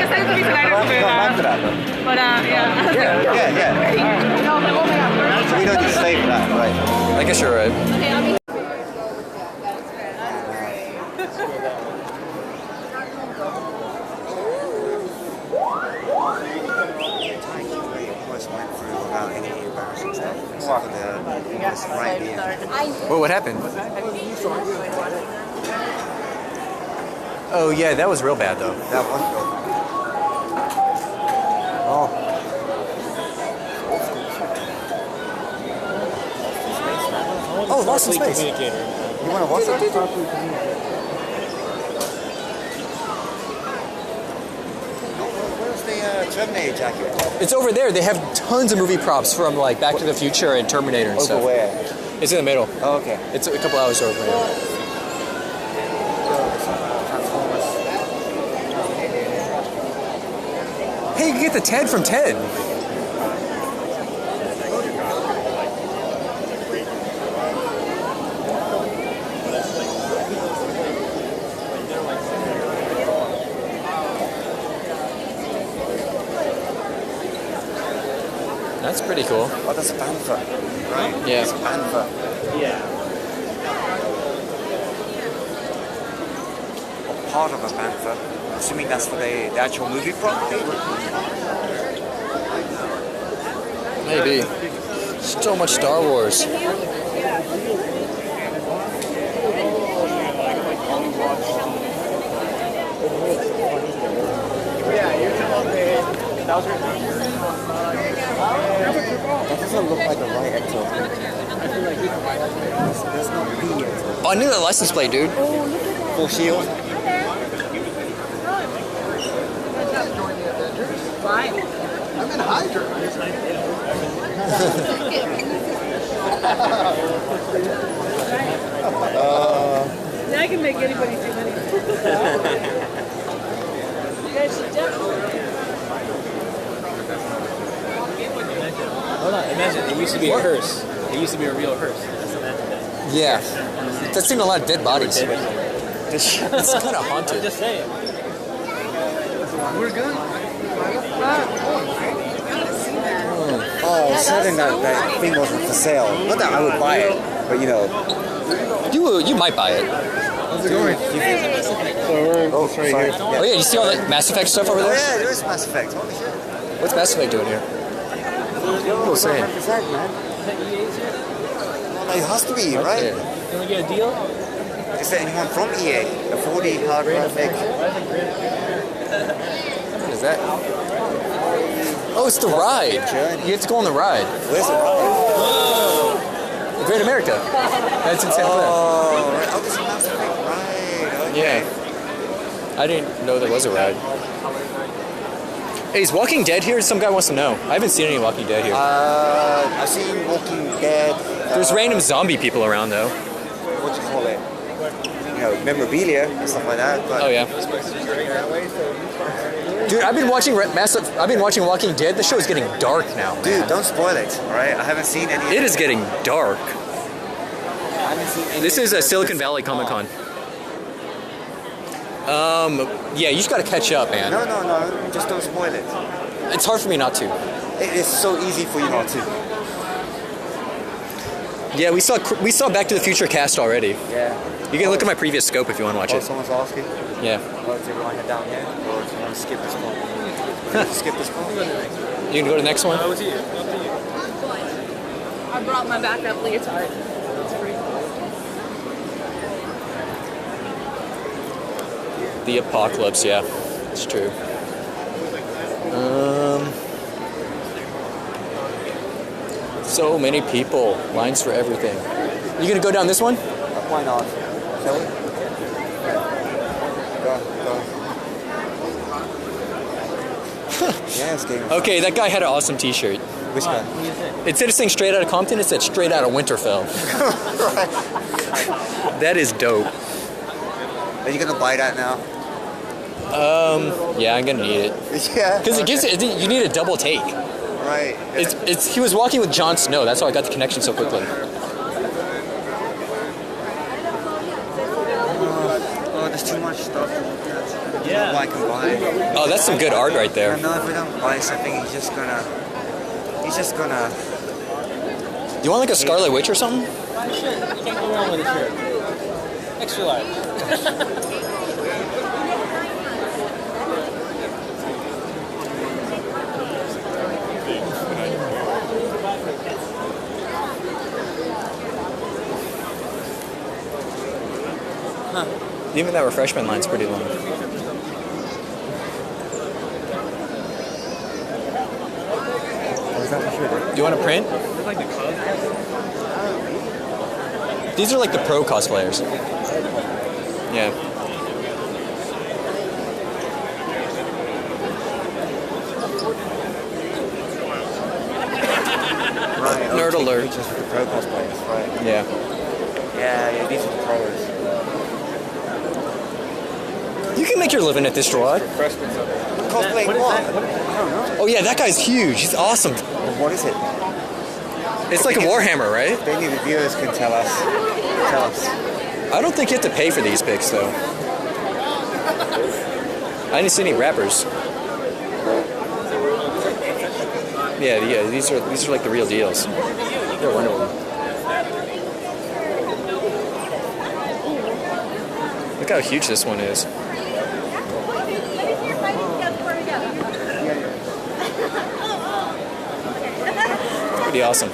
decided to be tonight or something like that. But yeah. Yeah. So we don't need to stay for that, right? I guess you're right. Okay, I'll be. Almost went through without any embarrassing stuff. Except for the right here. Well, what happened? Oh yeah, that was real bad though. That was real bad. Oh. Oh, Lost in Space. You want to watch that? Where's the Terminator jacket? It's over there. They have tons of movie props from like Back to the Future and Terminator and stuff. Over where? It's in the middle. Oh, okay. It's a couple hours over there. Hey, you can get the Ted from Ted. That's pretty cool. Oh, that's a panther. Right? Yeah. It's a panther. Yeah. Or part of a panther. Assuming that's for the actual movie prop. Maybe. So much Star Wars. That doesn't look like a right actor. That's not the actor. Oh, I knew that license plate, dude. Full shield. Fine. I'm in Hydra. I can make anybody do money. Hold on, imagine, it used to be a hearse. It used to be a real hearse. Yeah. That's seen a lot of dead bodies. It's kind of haunted. I'm just saying. We're good. Oh, certain that thing wasn't for sale. Not that I would buy it, but you know. You might buy it. How's it going? Oh, sorry. Here. Oh yeah, you see all that Mass Effect stuff over there? Oh, yeah, there is Mass Effect. Holy shit. What's Mass Effect doing here? What was saying? It has to be, right? You want to get a deal? Is there anyone from EA? A 4D hard graphic. What is that? Oh, it's the ride. You have to go on the ride. Where's the ride? Great America. That's in San Fran. Oh, right. Oh, this is Mass Effect. Right. Okay. Yeah. I didn't know there was a ride. Hey, is Walking Dead here? Some guy wants to know. I haven't seen any Walking Dead here. I've seen Walking Dead. There's random zombie people around though. What do you call it? You know, memorabilia and stuff like that. But oh yeah. Dude, I've been watching Walking Dead. The show is getting dark now. Man. Dude, don't spoil it. All right, I haven't seen any. It is getting dark. I haven't seen any. This is a Silicon Valley Comic Con. Yeah, you just gotta catch up, man. No, just don't spoil it. It's hard for me not to. It is so easy for you not to. Yeah, we saw Back to the Future cast already. Yeah. You can look at my previous scope if you want to watch it. Someone's asking? Yeah. Oh, does everyone head down here? Or do you want to skip this one? Skip this one? You can go to the next one? Up to you. I brought my backup leotard. It's free. The apocalypse, yeah. It's true. So many people. Lines for everything. You gonna go down this one? Why not? Shall we? Go. Yes, game. Okay, that guy had an awesome t-shirt. Which guy? It said it's saying straight out of Compton, it said straight out of Winterfell. That is dope. Are you gonna buy that now? Yeah, I'm gonna need it. Yeah. Because it gives it, you need a double take. Right. It's he was walking with Jon Snow, that's how I got the connection so quickly. Oh, there's too much stuff. Yeah. I can buy. Oh, that's some good art right there. No, if we don't buy something, he's just gonna. You want like a Scarlet Witch or something? You can't go wrong with a shirt. Extra large. Huh. Even that refreshment line's pretty long. Do you want to print? These are like the pro cosplayers. Yeah. Right. Nerd alert. Just for the pro cosplayers, right? Yeah. Yeah, these are the pros. You can make your living at this draw. Cosplay what? I don't know. Oh yeah, that guy's huge. He's awesome. What is it? It's like a Warhammer, right? Maybe the viewers can tell us. I don't think you have to pay for these pics, though. I didn't see any wrappers. Yeah, these are like the real deals. They're wonderful. Look how huge this one is. Pretty awesome.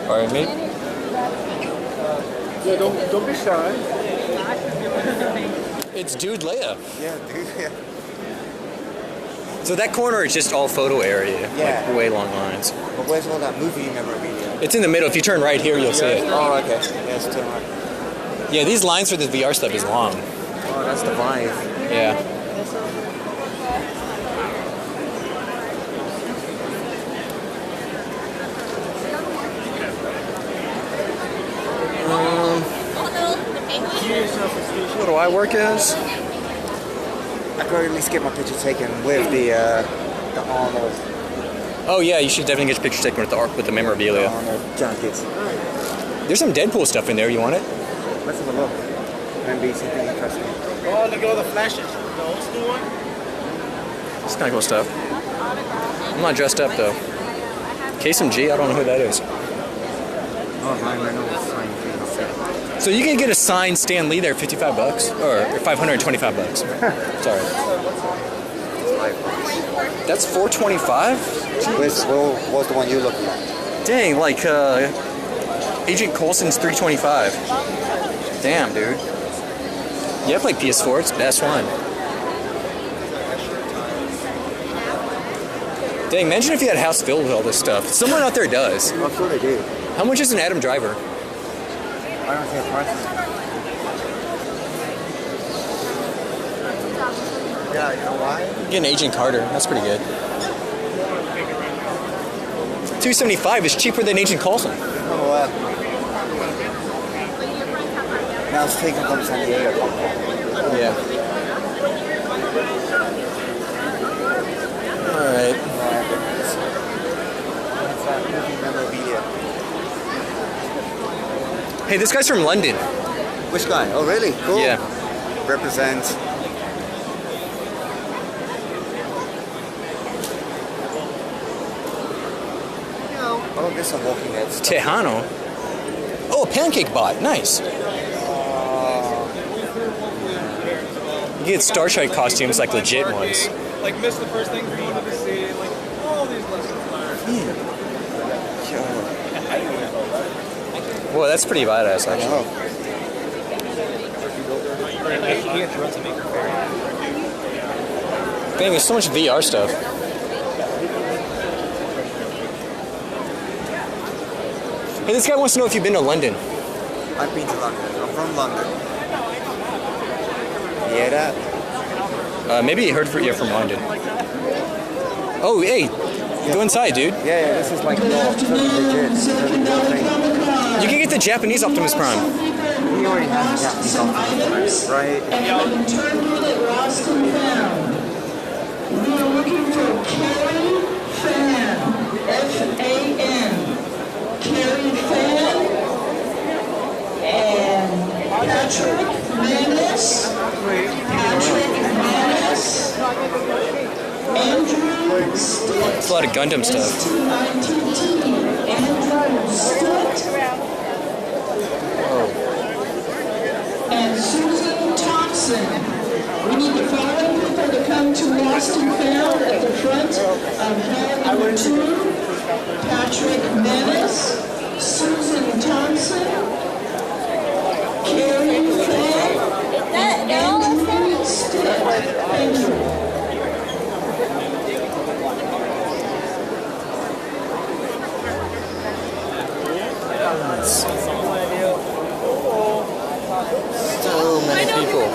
Alright, mate. Yeah, don't be shy. It's Dude Leia. Yeah, dude. Yeah. So that corner is just all photo area, Yeah. like way long lines. But where's all that movie memorabilia? It's in the middle. If you turn right here, you'll see it. Oh, okay. Yes, turn right. Yeah, these lines for the VR stuff is long. Oh, that's the vibe. Yeah. What do I work as? I could at least get my picture taken with the armor. Oh yeah, you should definitely get your picture taken with the memorabilia. Armor jackets. There's some Deadpool stuff in there. You want it? Let's have a look. Maybe something interesting. Oh, look at all the flashes. The old school one? It's kind of cool stuff. I'm not dressed up though. KSMG, I don't know who that is. Oh, Ryan Reynolds signed for So you can get a signed Stan Lee there, $55 or $525. Sorry. That's $425. What was the one you looking at? Dang, like Agent Coulson's $325. Damn, dude. You have like PS4, it's the best one. Dang, imagine if you had a house filled with all this stuff. Someone out there does. I'm sure they do. How much is an Adam Driver? I don't see a price. Yeah, you know why? Get an Agent Carter. That's pretty good. $275 is cheaper than Agent Coulson. Oh, wow. Now it's taken from San Diego. Yeah. All right. Hey, this guy's from London. Which guy? Oh, really? Cool. Yeah. Represent. Oh, there's some Walking Dead stuff. Tejano. Oh, a pancake bot. Nice. You get Star Trek costumes, like legit ones. Like miss the first thing we wanted to see, like all these lessons learned. Well, that's pretty badass, actually. Dang, there's so much VR stuff. Hey, this guy wants to know if you've been to London. I've been to London. I'm from London. You hear that? Maybe you heard you're from London. Oh, hey, go inside, dude. Yeah, this is like legit. You can get the Japanese Optimus Prime. We already have the Japanese Optimus Prime, right? We are looking for Carrie Fan, F-A-N, Carrie Fan, and Patrick Manis, Andrew Stitt. It's a lot of Gundam stuff. Andrew Stitt, and Susan Thompson. We need the following people to come to Lost and Found at the front of hall number 2. Patrick Menace, Susan Thompson, Carrie Fan, and Andrew Stitt. Thank you. So many people.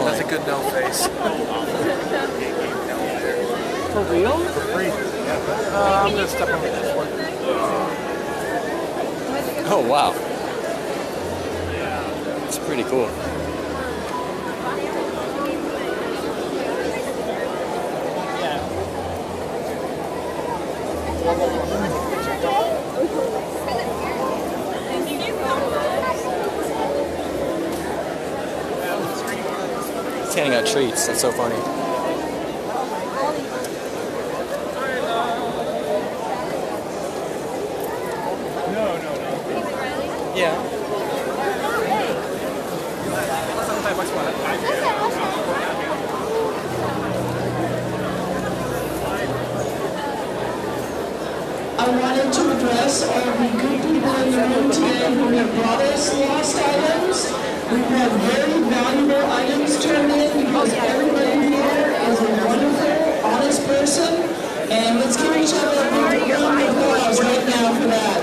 That's a good no face. For real? For free. I'm gonna step on this one. Oh, wow. It's pretty cool. He's handing out treats. That's so funny. Yeah. I wanted to address all the good people in the room today who have brought us lost items. We've had very valuable items turned in because everybody here is a wonderful, honest person. And let's give each other a big round of applause right now for that.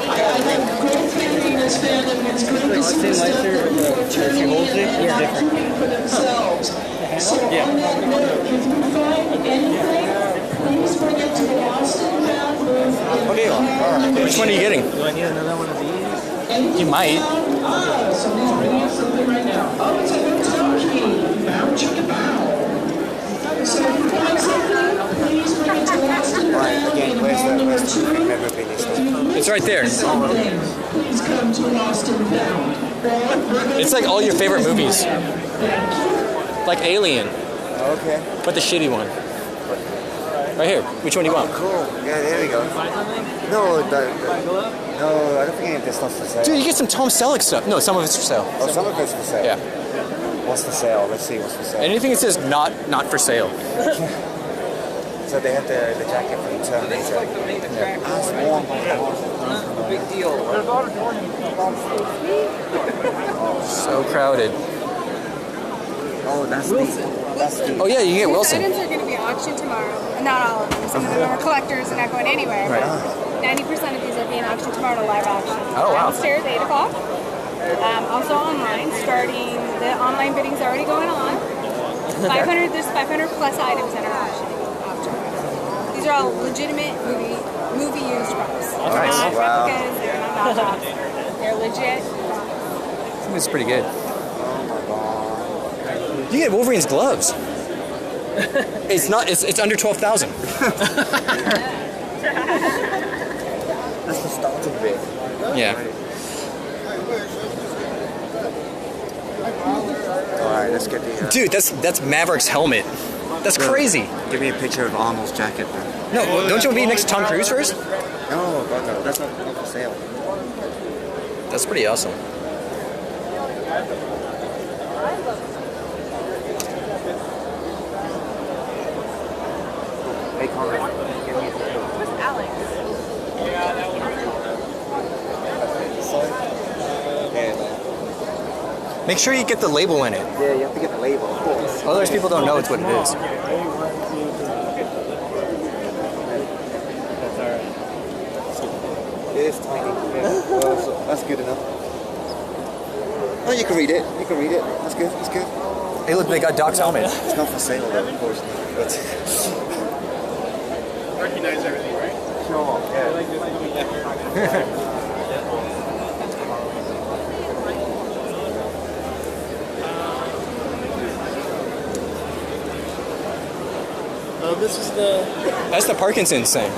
I have great faith in this fandom. It's great to see the stuff that people are turning in and not keeping for themselves. So on that note, if you find anything, please bring it to the Lost and Found booth. Which one are you getting? Do I need another one of these? You might. So he's bringing up something right now. Oh, it's a hotel key. Bow, chicka, bow. So if you find something, please bring it to Lost and Found in hall number 2. It's right there. Something, please come to Lost and Found. It's like all your favorite movies. Like Alien. Okay. But the shitty one. Right here. Which one do you want? Cool. Yeah, there we go. No, no, I don't think any of this stuff's for sale. Dude, you get some Tom Selleck stuff. No, some of it's for sale. Oh, some of it's for sale? Yeah. What's for sale? Let's see what's for sale. Anything that says not for sale. So they have the jacket from Terminator. Yeah. That's warm. Big deal. So crowded. Oh, that's Wilson. Oh yeah, you get Wilson. These items are going to be auctioned tomorrow. Not all of them. Some of them are collectors and not going anywhere. Right. 90% of these are being auctioned tomorrow to live auction. Oh, wow. Downstairs, 8 o'clock. Also online, the online bidding's already going on. 500, there's 500 plus items that are auctioning. These are all legitimate movie used props. They're Nice. not Wow. replicas, they're not knockoffs. They're legit. It's pretty good. You get Wolverine's gloves. It's not. It's under 12,000. That's the starting bit. Yeah. Alright, let's get the. Dude, that's Maverick's helmet. That's crazy. Give me a picture of Arnold's jacket, man. No, don't you want to be next to Tom Cruise first? No, God, no, that's not for sale. That's pretty awesome. Hey, Conrad. Where's Alex? Make sure you get the label in it. Yeah, you have to get the label, of course. Otherwise, people don't know it's what it is. It is tiny. Yeah. Well, so that's good enough. Oh, you can read it. You can read it. That's good. That's good. Hey, look, they got Doc's helmet. It's not for sale, though, of course. But Recognize everything, right? sure. Yeah. This is the. That's the Parkinson's thing. A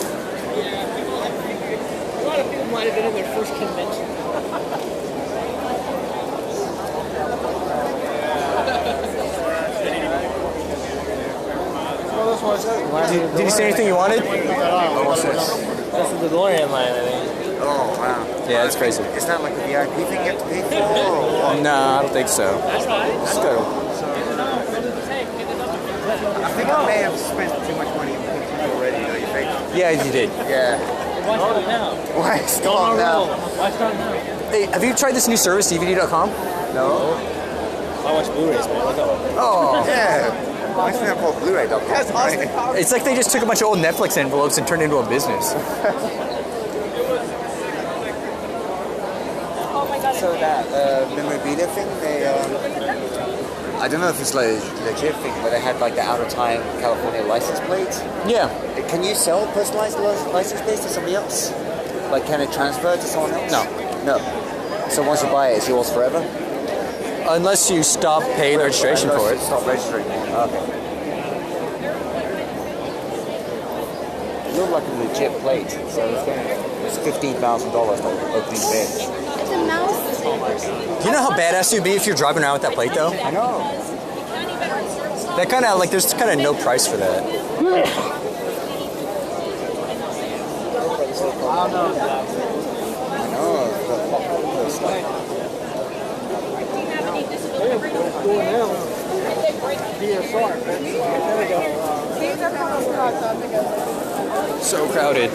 lot of people might have been in their first convention. Did you see anything you wanted? What's this? That's the DeLorean line, I think. Oh, wow. Yeah, it's crazy. Is that like a VIP thing you have to pay for? Or what? No, I don't think so. That's right. Let's go. I think I may have spent too much money on pictures already, though, you think? Yeah, you did. Yeah. Why start now? Why stop now? Why start now? Hey, have you tried this new service, DVD.com? No. I watch Blu-rays, man. Look up. Oh. Yeah. I think I'm called Blu-ray.com. That's awesome. It's like they just took a bunch of old Netflix envelopes and turned it into a business. So that memorabilia thing, they I don't know if it's like a legit thing, but they had like the out of time California license plates. Yeah. Can you sell personalized license plates to somebody else? Like, can it transfer to someone else? No. No. So once you buy it, it's yours forever? Unless you stop paying the registration for it. Stop registering. Okay. It looked like a legit plate, so it's $15,000 for opening bid. Do you know how badass you'd be if you're driving around with that plate, though? I know. That kind of, like, there's kind of no price for that. I know. So crowded.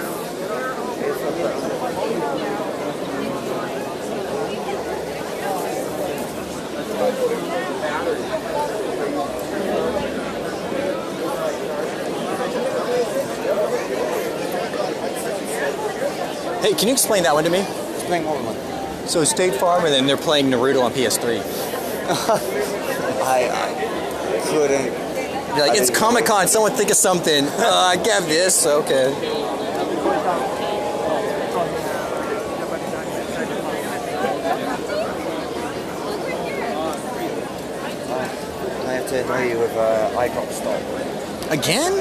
Hey, can you explain that one to me? Explain what one? So State Farm, and then they're playing Naruto on PS3. I couldn't. You're like, it's Comic-Con, someone think of something. I get this, okay. I have to annoy you with eye drop stop. Again?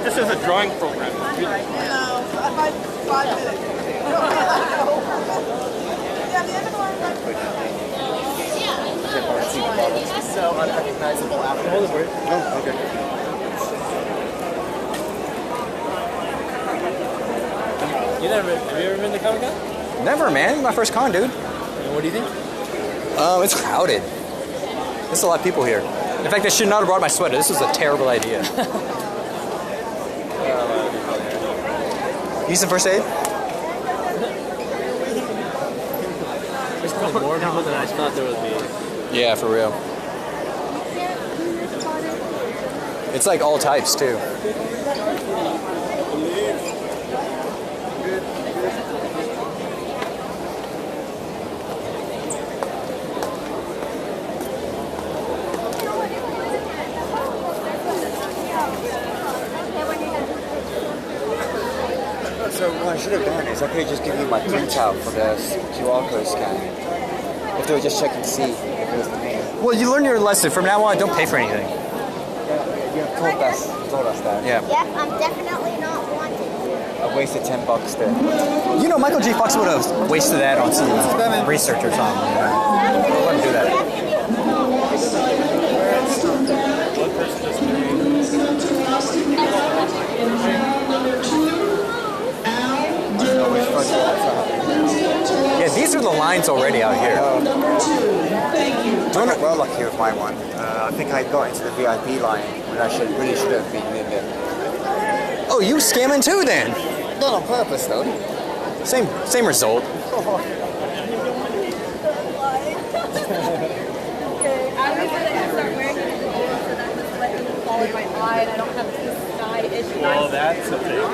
This is a drawing program. So unrecognizable after. Oh, okay. Have you ever been to Comic-Con? Never, man. My first con, dude. And what do you think? It's crowded. There's a lot of people here. In fact, I should not have brought my sweater. This was a terrible idea. Use some first aid? There's probably more people than I thought there would be. Yeah, for real. It's like all types, too. So, Rush, should have done is I could have just given you my printout for the QR code scan. If they would just check and see if it was the name. Well, you learn your lesson. From now on, don't pay for anything. You told us that. Yeah. Yep, I'm definitely not wanted. I wasted $10 there. You know, Michael J. Fox would have wasted that on some research or something. Let him do that. Yeah, these are the lines already out here. I got well lucky with my one. I think I got into the VIP line when I really should have been in there. Oh, you scamming too then? Not on purpose though. Same result. Okay, I'm going to start wearing it so that the sweat doesn't fall in my eye and I don't have this sky issue. Oh, that's a thing now.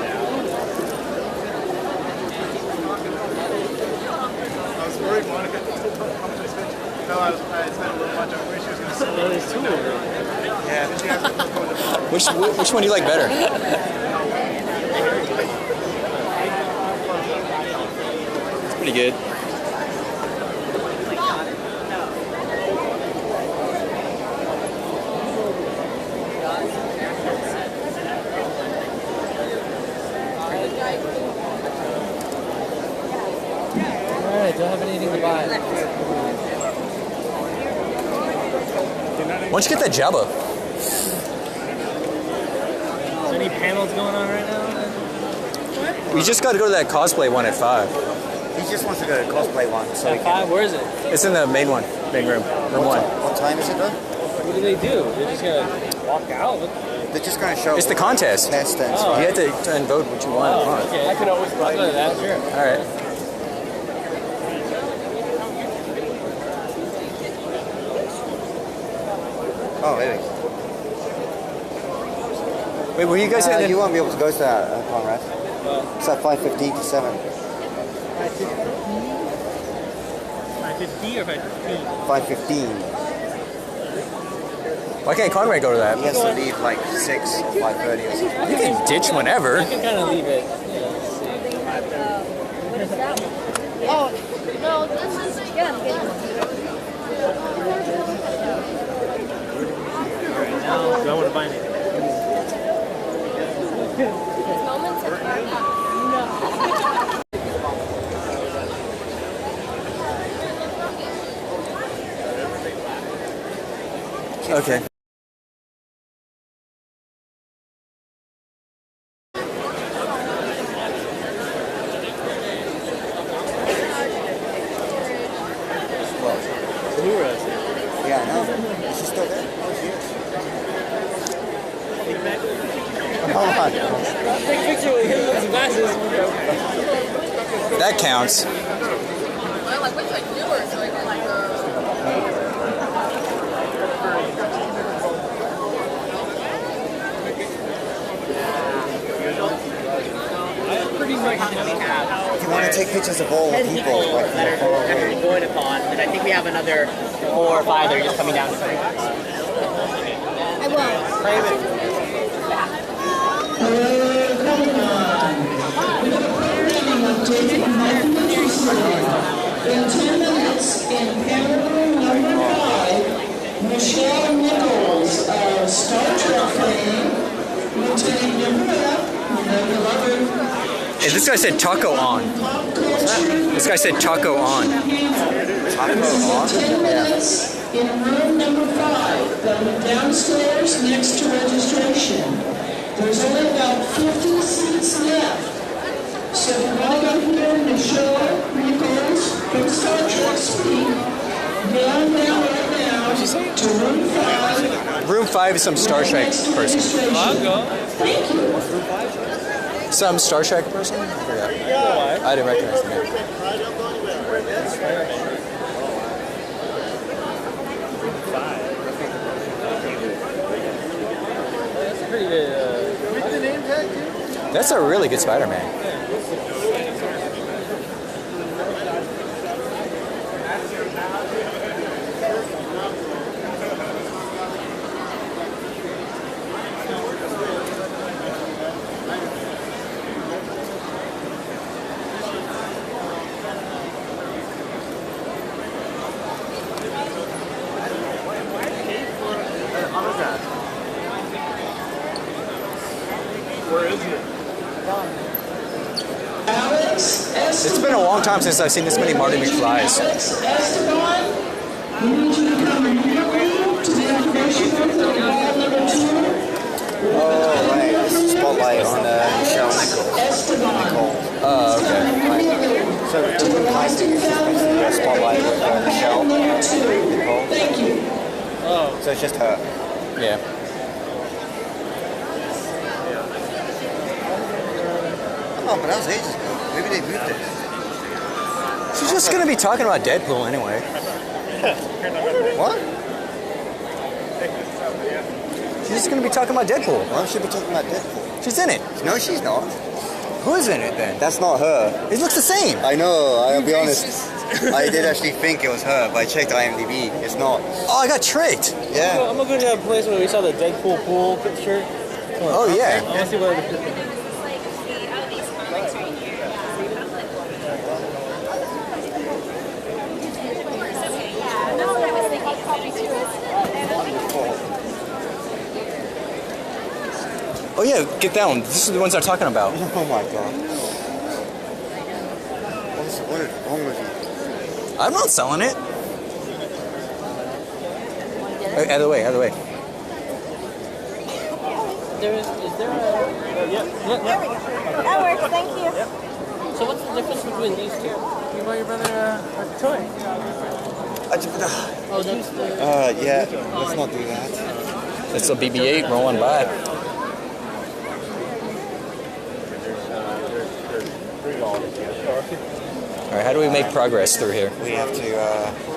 I was worried Monica how much I spent. No, I spent a little much. I wish she was going to sell those two. Yeah. Did you have to go to the Which one do you like better? It's pretty good. Alright, don't have anything to buy. Why don't you get that Jabba? Is there any panels going on right now? We just got to go to that cosplay one at 5. He just wants to go to the cosplay one. So At 5? Where is it? It's in the main room. Room 1. What time is it though? What do they do? They're just going to walk out? They're just going to show. It's the contest. And You have to turn and vote what you want. Oh, okay. I could always buy that, sure. All right. Oh, really? Wait, were you guys at You won't be able to go to that, Conrad. It's at 5:15 to 7. 5:50 or 5:15? 5:15. Why can't Conrad go to that? He has to leave like 6, 5:30 or something. You can ditch whenever. I can kind of leave it. Oh, no, this is, yeah, I'm getting Now, do I want to buy anything? Okay. Yeah, I know. Is she still there? Oh, she is. Come on. Take a picture with him with his glasses. That counts. Well, like, what's like newer, so like, Pretty much If you want to take pictures of all the people, like that are going to con, and I think we have another 4 or 5 that are just coming down to play. I will. In 10 minutes, in panel room number 5, Michelle Nichols of Star Trek fame, Lieutenant Deborah, Hey, this guy said taco on. This guy said taco on. Taco on? 10 minutes in room number 5, downstairs next to registration. There's only about 50 seats left. So if you walk up here, Michelle Nichols from Star Trek speak, down there right now to room 5. Room 5 is some Star Trek person. I'll go. Thank you. Some Star Trek person? I forgot. I didn't recognize the name. That's pretty good. With the name tag too? That's a really good Spider-Man. long time since I've seen this many Marty McFlys. Esteban, we need you to come immediately to the information booth at wall number 2. Oh, right. This is Spotlight on Michelle Nicole. Oh, okay. Right. So the room lighting is just basically a Spotlight with Michelle Nicole. Thank you. Oh. So it's just her. Yeah. Oh, but that was ages ago. Maybe they moved it. She's just gonna be talking about Deadpool anyway. What? She's just gonna be talking about Deadpool. Why should she be talking about Deadpool? She's in it. No, she's not. Who's in it then? That's not her. It looks the same. I know, I'll be honest. I did actually think it was her, but I checked IMDb. It's not. Oh, I got tricked. Yeah. I'm gonna go to that place where we saw the Deadpool pool picture. Oh, yeah. I wanna see what Oh yeah, get that one. This is the ones I'm talking about. Oh my god. What is wrong with you? I'm not selling it. Out of the way, out of the way. is there a... Yeah. That works, thank you. So what's the difference between these two? You bought your brother a toy. Oh, that's the... Yeah, let's not do that. It's a BB-8 rolling by. Alright, how do we make progress through here? We have to,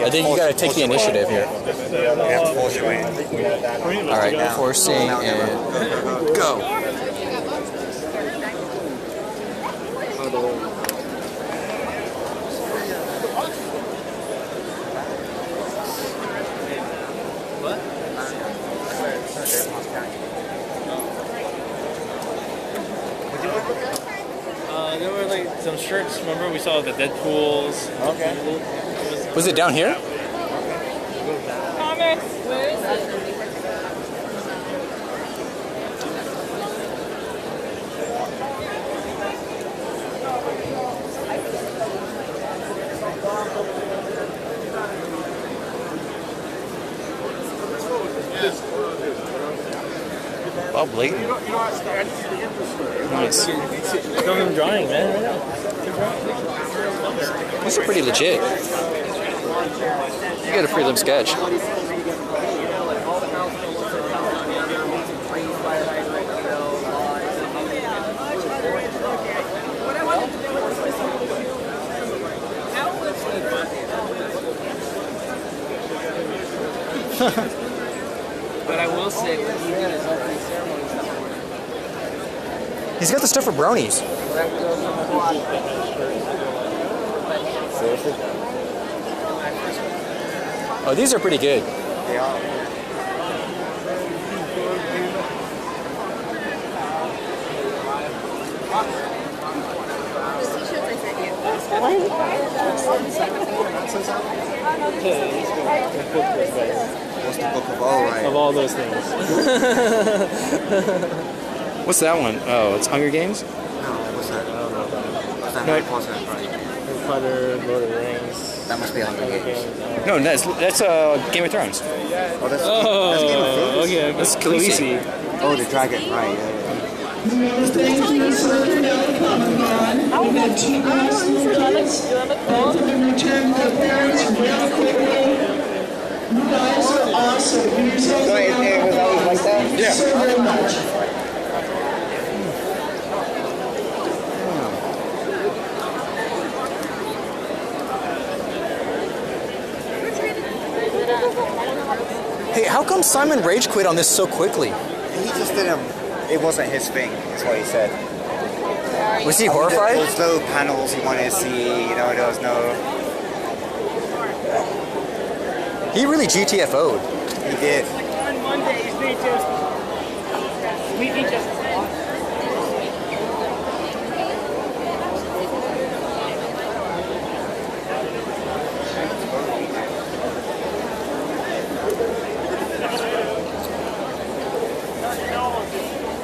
I think you gotta take the initiative here. We have to force your way in. Alright, forcing and go. There were like some shirts. Remember we saw the Deadpools. Okay. Was it down here? Thomas, where is it? Bob Layton. Nice. Film them drawing, man. Right now. Those are pretty legit. You got a prelim sketch. But I will say, what he did is opening ceremony stuff. He's got the stuff for bronies. Seriously? Oh, these are pretty good. They are. What's the book of all right? Of all those things. What's that one? Oh, it's Hunger Games? No, what's that? I don't know about it. What's that? No. Harry Potter, right? Harry Potter, Lord of the Rings. That must be Hunger Games. No, that's Game of Thrones. Oh, that's Game of Thrones? Okay. That's Khaleesi. Oh, the dragon, right, yeah. Thank you for working out the Comic-Con. We got 2 awesome kids. Both of them returned to their parents really quickly. You guys are awesome. Give yourselves a round of applause. Thank you so very much. Hey, how come Simon rage quit on this so quickly? He just didn't, it wasn't his thing, is what he said. Was he horrified? There was no panels he wanted to see, you know, there was no... He really GTFO'd. He did. On Mondays, we just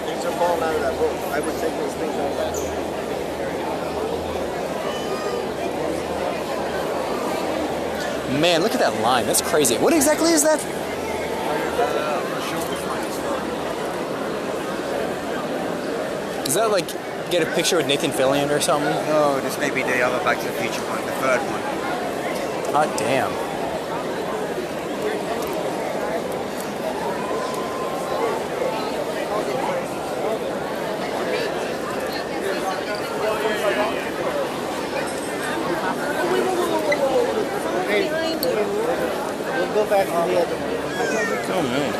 Things are falling out of that book. I would take those things out of that book. Man, look at that line. That's crazy. What exactly is that? Is that like get a picture with Nathan Fillion or something? No, this may be the other Back to the Future one, the third one. Hot damn. We'll go back to the other one. Oh man.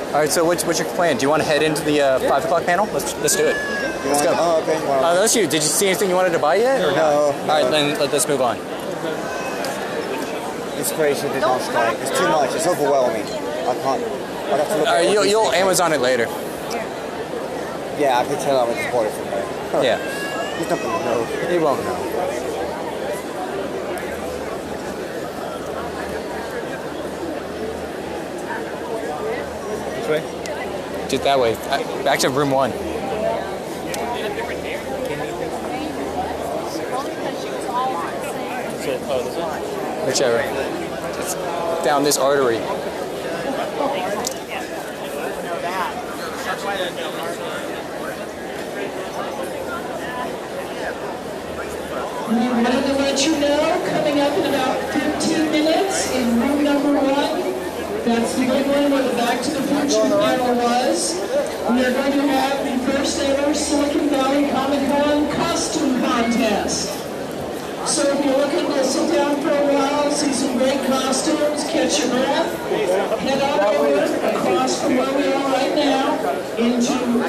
All right, so what's your plan? Do you want to head into the 5 o'clock panel? Let's do it. Let's go. Oh, okay. Well, That's you. Did you see anything you wanted to buy yet? Or no. All right, then let's move on. Inspiration did not strike. It's too much. It's overwhelming. I can't. I'd have to look at You'll Amazon it later. Yeah, I can tell I'm disappointed from there. Huh. Yeah. He's not going to know. He won't know. Which way? Just that way. Back to room 1. Whichever. It's down this artery. We wanted to let you know, coming up in about 15 minutes in room number 1, that's the big one where the Back to the Future panel was. We are going to have the first ever Silicon Valley Comic-Con costume contest. So if you're looking to sit down for a while, see some great costumes, catch your breath, head on over across from where we are right now into the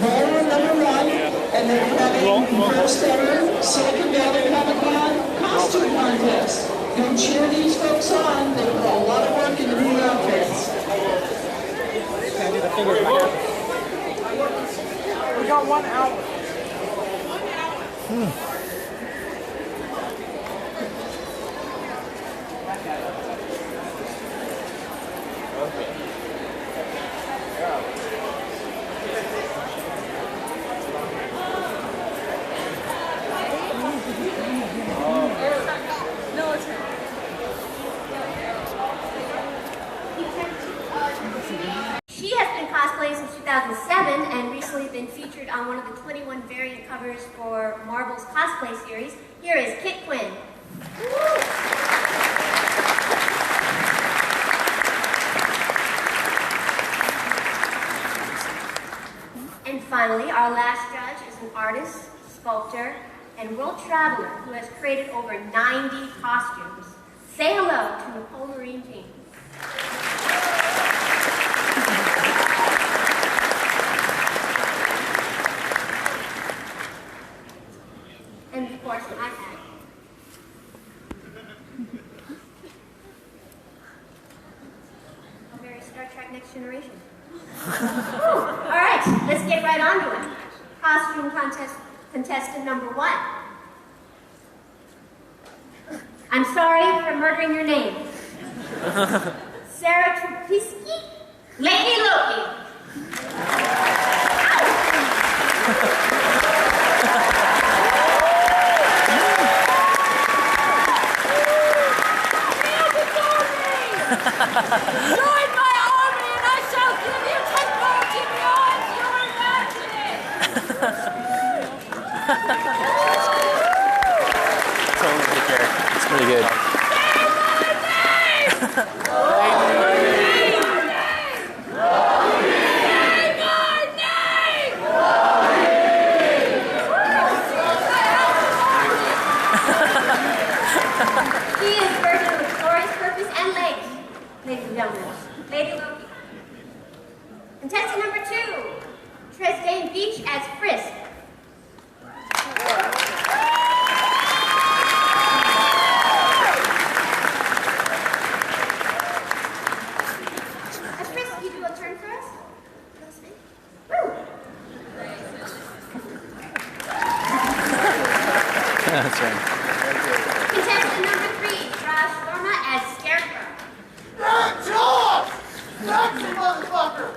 ballroom number 1, and then we're having the first ever Silicon Valley Comic-Con costume contest. Go cheer these folks on. They put a lot of work into new outfits. We got 1 hour. She has been cosplaying since 2007 and recently been featured on one of the 21 variant covers for Marvel's cosplay series. Here is Kit Quinn. And finally, our last judge is an artist, sculptor, and world traveler who has created over 90 costumes. Say hello to Nicole Marine Jean. And of course, an iPad. A very Star Trek Next Generation. All right, let's get right on to it. Costume contestant number 1. I'm sorry for murdering your name. Sarah Trubisky, Lady Loki. Join my army and I shall give you technology beyond your imagining. Totally take care. It's pretty good. He is version with glorious purpose and legs, ladies and gentlemen. Lady Loki. Contestant number 2, Tristan Beach as Frisk. Frisk, you do a turn for us? Woo! That's right. Contestant number 3, Raj Sharma as Scarecrow. George! That's you, motherfucker!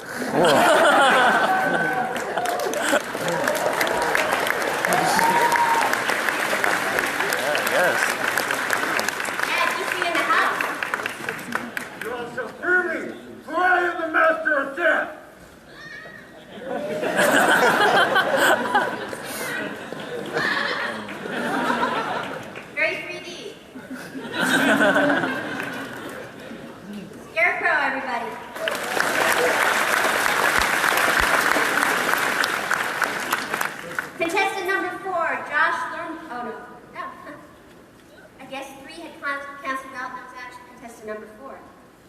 had canceled out, that was actually contestant number 4.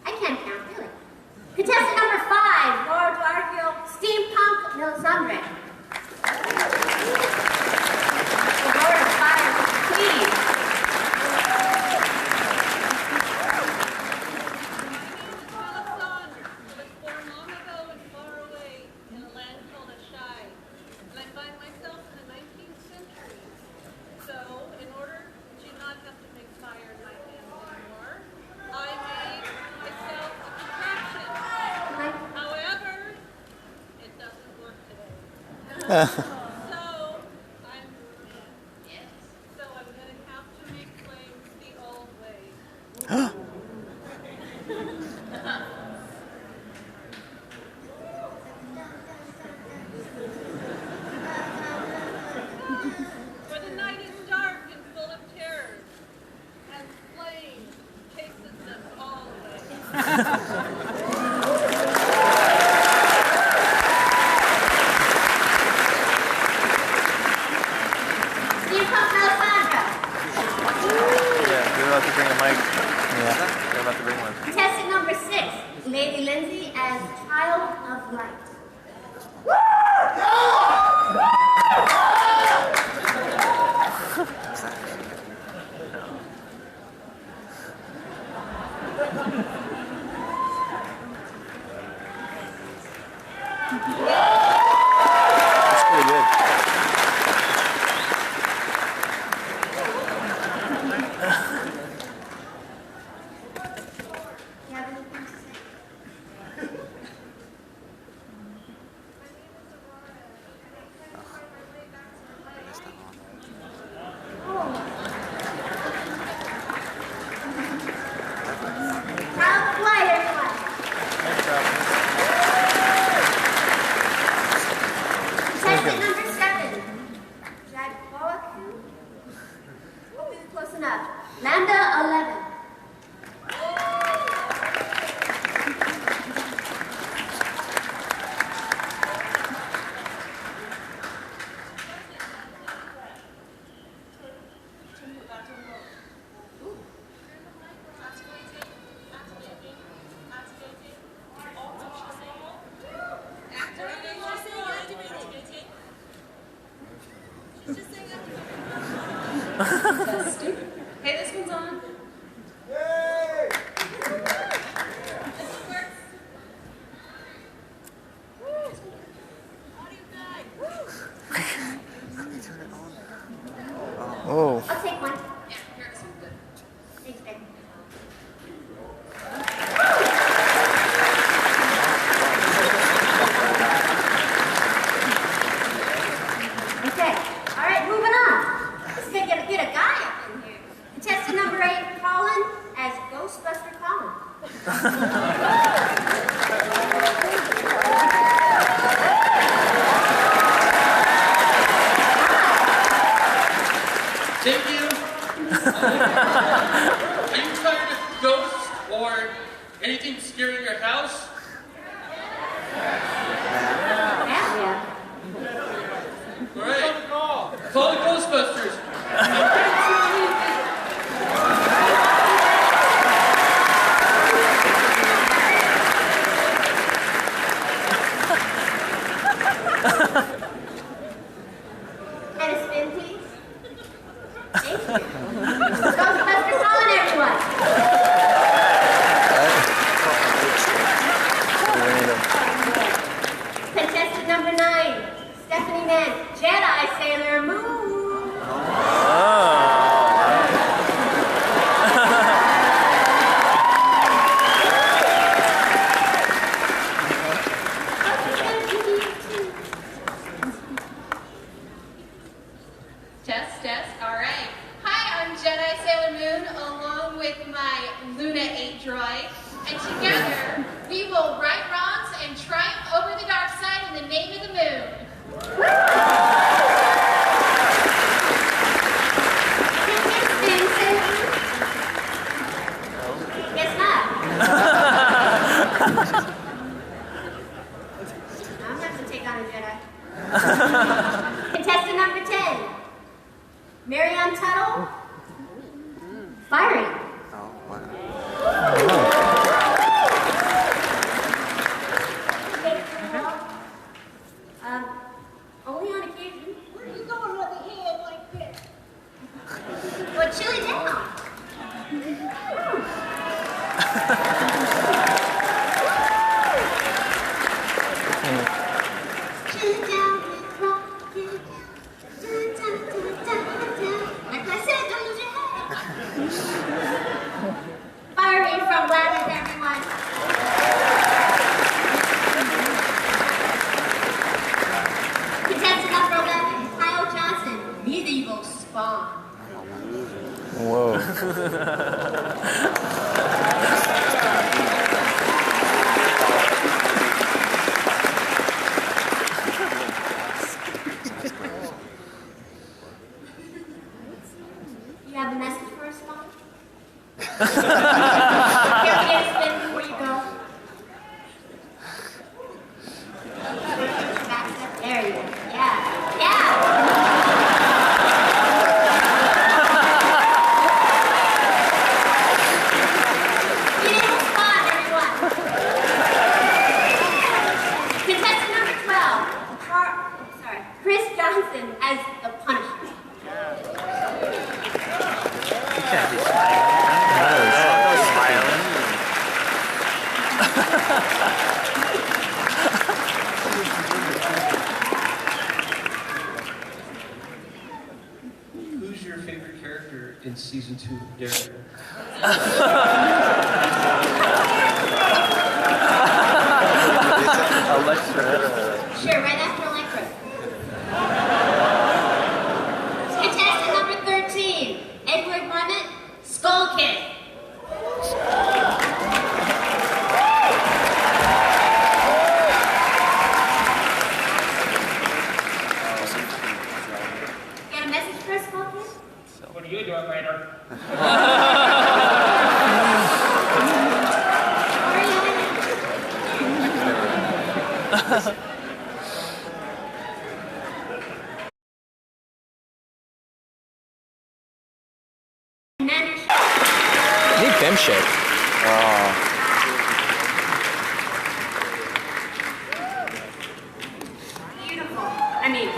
I can't count, really. Contestant number 5, Laura Duargio, Steampunk Melisandre. Laura, 5, please. Contestant number 6, Lady Lindsay as Child of Light. That's pretty good. Contestant number 7, Jack Boaku. We'll be close enough. Lambda 11. Hey, this one's on. Oh. I'll take one. Yeah, here, this one's good. Thanks, babe. Okay, all right, moving on. Let's get a guy up in here. Contestant number 8, Colin as Ghostbuster Colin. Thank you. Are you tired of ghosts or anything scaring your house? Yeah. All right. Call the Ghostbusters. And a spin, please. Thank you. Ghostbuster Colin, everyone. Contestant number 9, Stephanie Mann, Jedi Sailor Moon. Test. All right. Hi, I'm Jedi Sailor Moon, along with my Luna 8 droid, and together we will right wrongs and triumph over the dark side in the name of the moon. Guess not. I'm not going to take on a Jedi. Contestant number 10, Marianne Tuttle, firing. Like I said, don't lose your head. Fire me from Latin, everyone. Contestant number 11, Kyle Johnson, medieval spawn. Whoa. You have a message for us, Spawn? Here, get a spin before you go. Back step. There you go. Yeah. Yeah. Beautiful Spawn, everyone. Contestant number 12, Chris Johnson as the Punisher. Who's your favorite character in season 2 of Daredevil? Sure, right after Electra. Contestant number 13, Edward Marmot, Skull Kid. Got a message for us, Skull Kid? What are you doing later? Need Bim shake. Oh. Beautiful. I mean,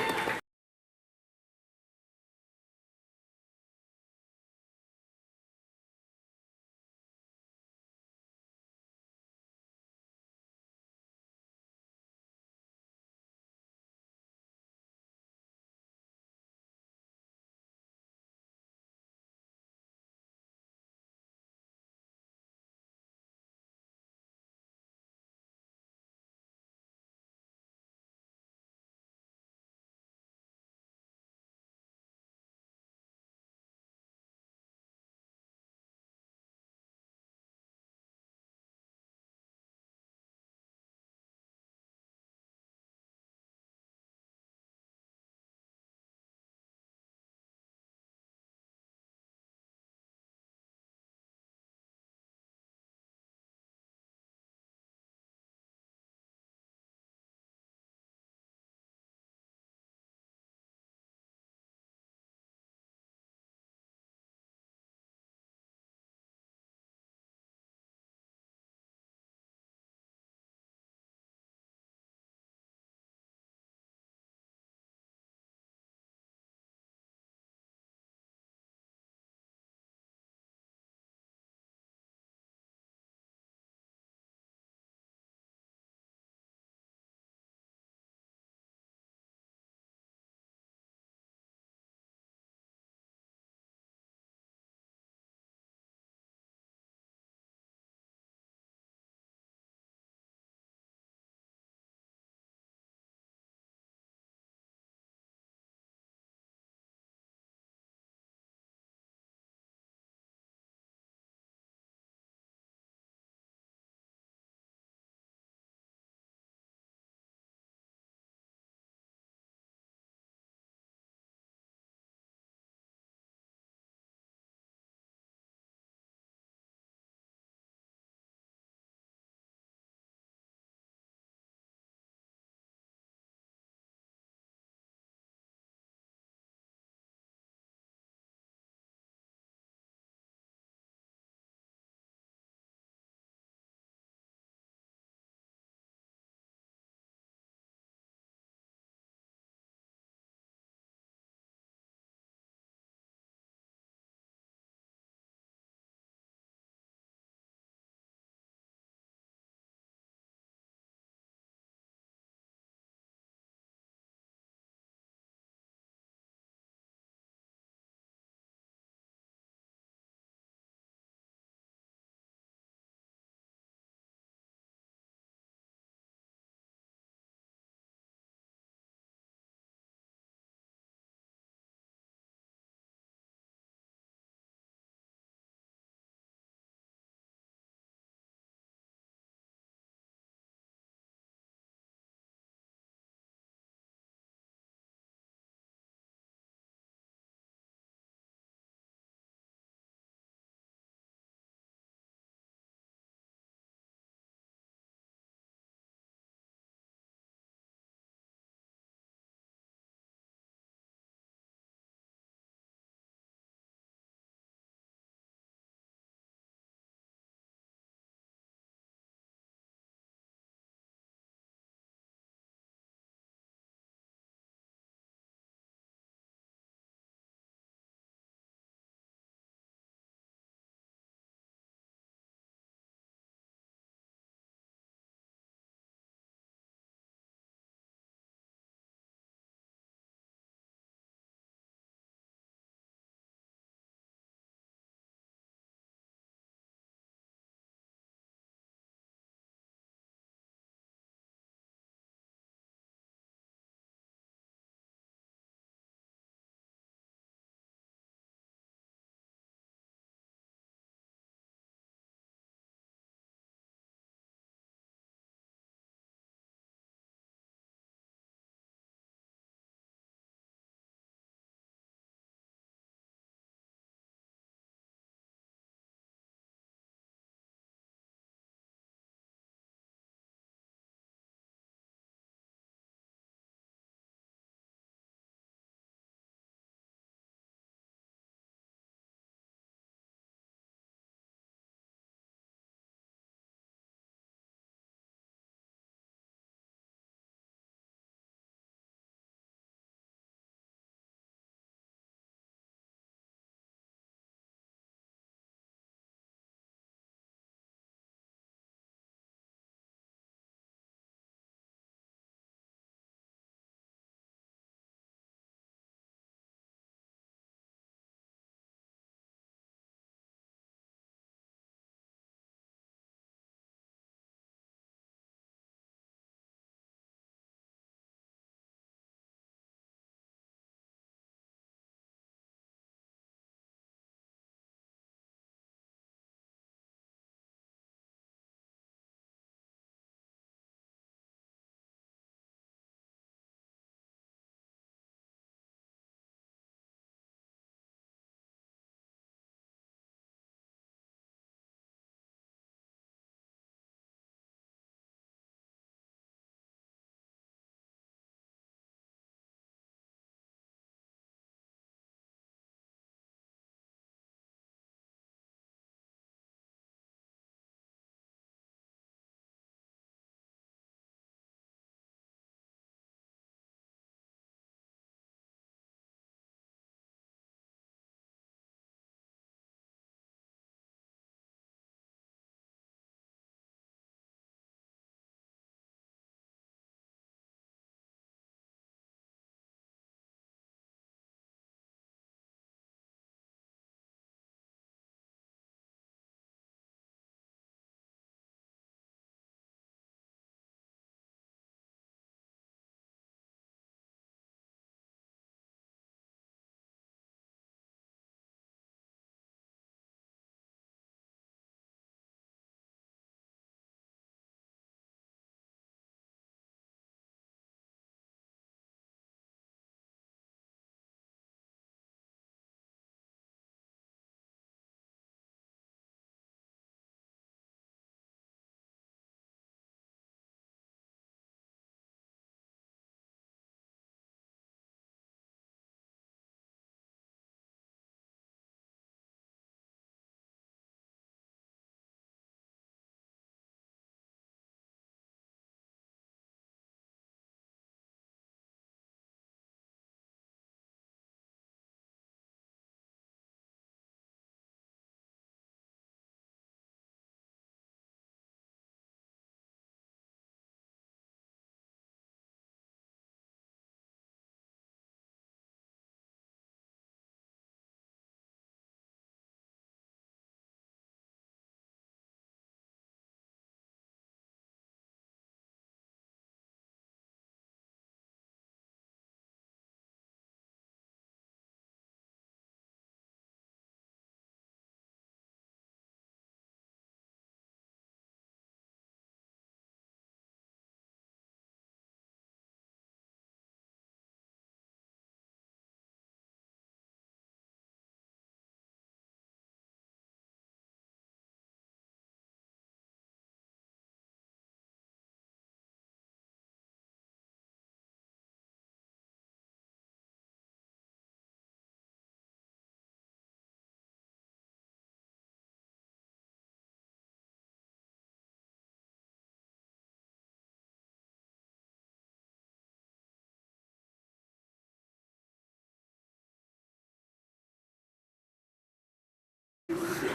Contestant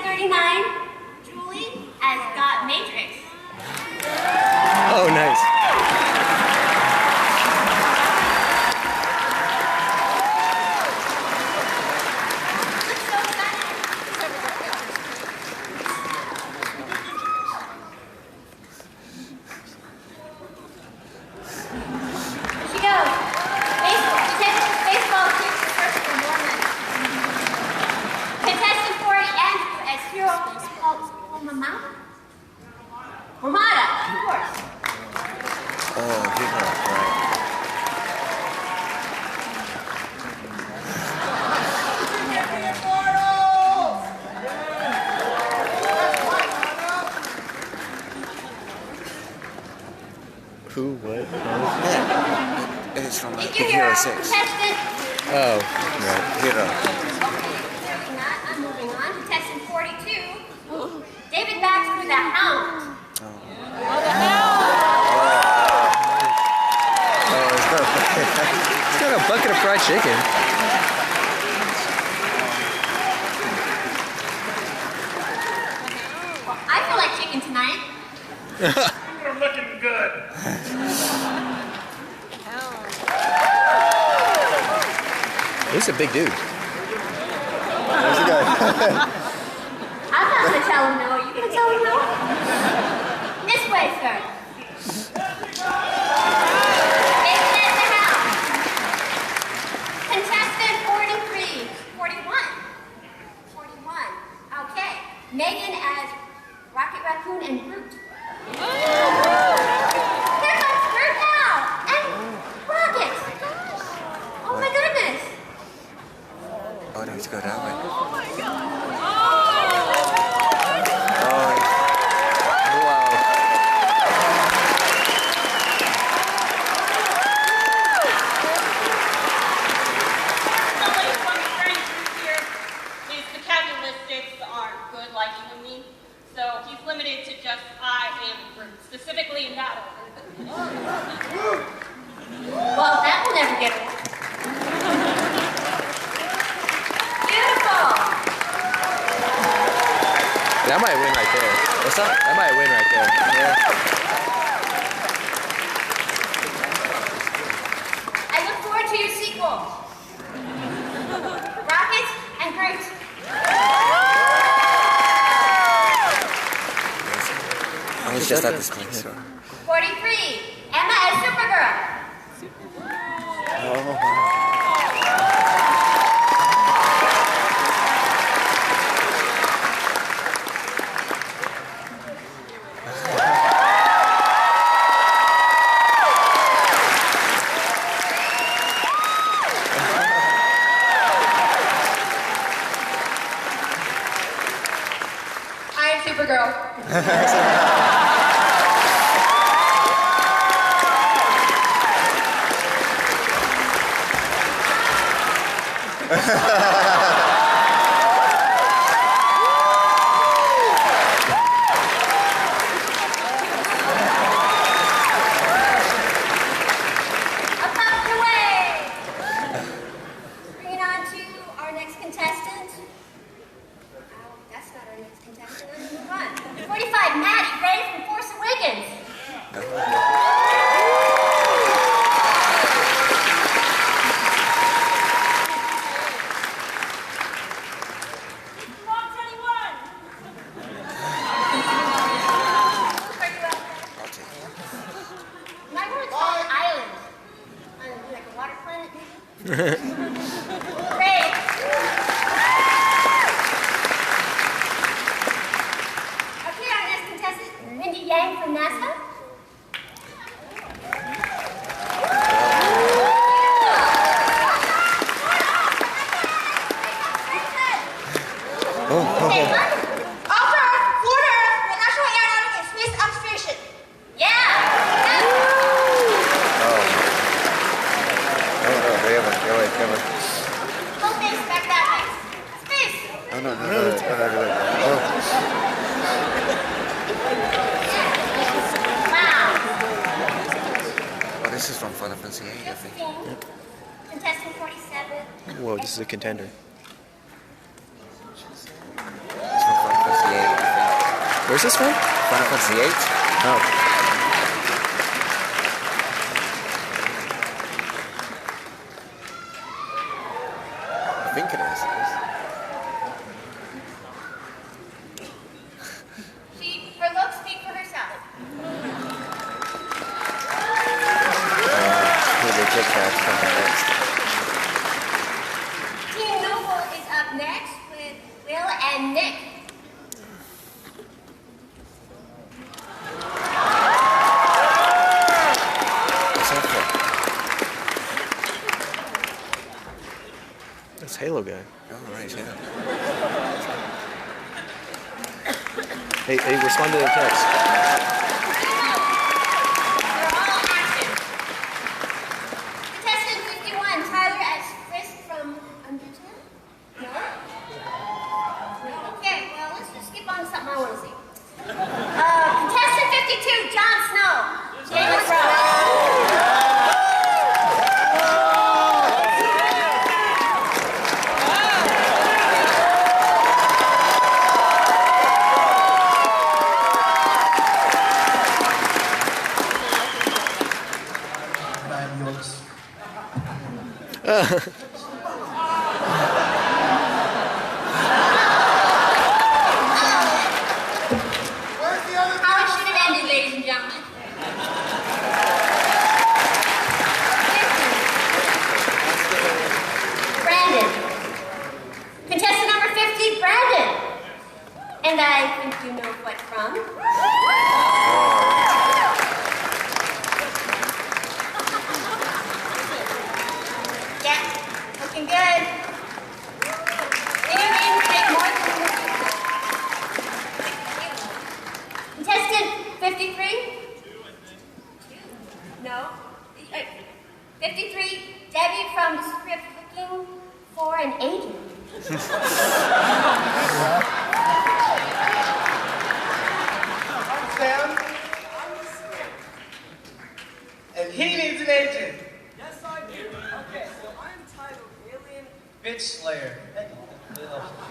39, Julie, has got Matrix. Oh, nice. Here she goes. Baseball keeps the first for Mormon. Contestant 40, Andrew, as hero Momada, of course. Oh, hero, right. Who? What? Yeah. It's from Thank the you, Hero hero. 6. Contestant. Oh, right. Hero. Clearly not. I'm moving on. Contestant 42, David Baxter, the Hound. It's got a bucket of fried chicken. Well, I feel like chicken tonight. You're looking good. He's a big dude. There's a guy. I'm not going to tell him no. Are you going to tell him no? This way, sir. David the Hound. Contestant 43, 41. 41. Okay. Megan as Rocket Raccoon and Groot. Here comes Groot now. And Rocket. Oh my goodness. Oh, I need to go that way. Oh my god. His vocabularistics aren't good like you and me, so he's limited to just I am Groot, specifically in that order. Well, that will never get old. Beautiful. That might win right there. What's up? That might win right there. Yeah. I look forward to your sequel. Rocket and Groot. I was just at this place, so. 43, Emma as Supergirl. I am Supergirl. Up and away. Bringing on to our next contestant. Oh, that's not our next contestant. Let's move on. 45, Maddie, ready from Force Awakens. You might want to call it island. Like a water planet, maybe? Great. Okay, our next contestant, Mindy Yang from NASA. Okay, Off Earth, Florida Earth, the National Aeronautic and Space Observation. Yeah. Full face, back that way. Space. Oh, no, it's better. Wow. Oh, this is from Final Fantasy VIII, I think. Contestant 47. Whoa, this is a contender. It's from Final Fantasy VIII, I think. Where's this from? Final Fantasy VIII? Oh. I think it is. Her looks speak for herself. Maybe Kit Kat's coming next. Team Noble is up next with Will and Nick. What's that for? That's Halo guy. Oh, right, yeah. Hey, respond to the text. Contestant 51, Tyler as Frisk from Undertale? No? Okay, well, let's just skip on to something I want to see. Contestant 52, Jon Snow. Game of Thrones. How should it ended, ladies and gentlemen? Brandon. Contestant number 50, Brandon. And I think you know what from. Yeah, looking good. Any name take more than Contestant 53? No. 53, Debbie from the script looking for an agent. Sam. And he needs an agent. Yes, I do. Okay, so I'm titled Alien Bitch Slayer.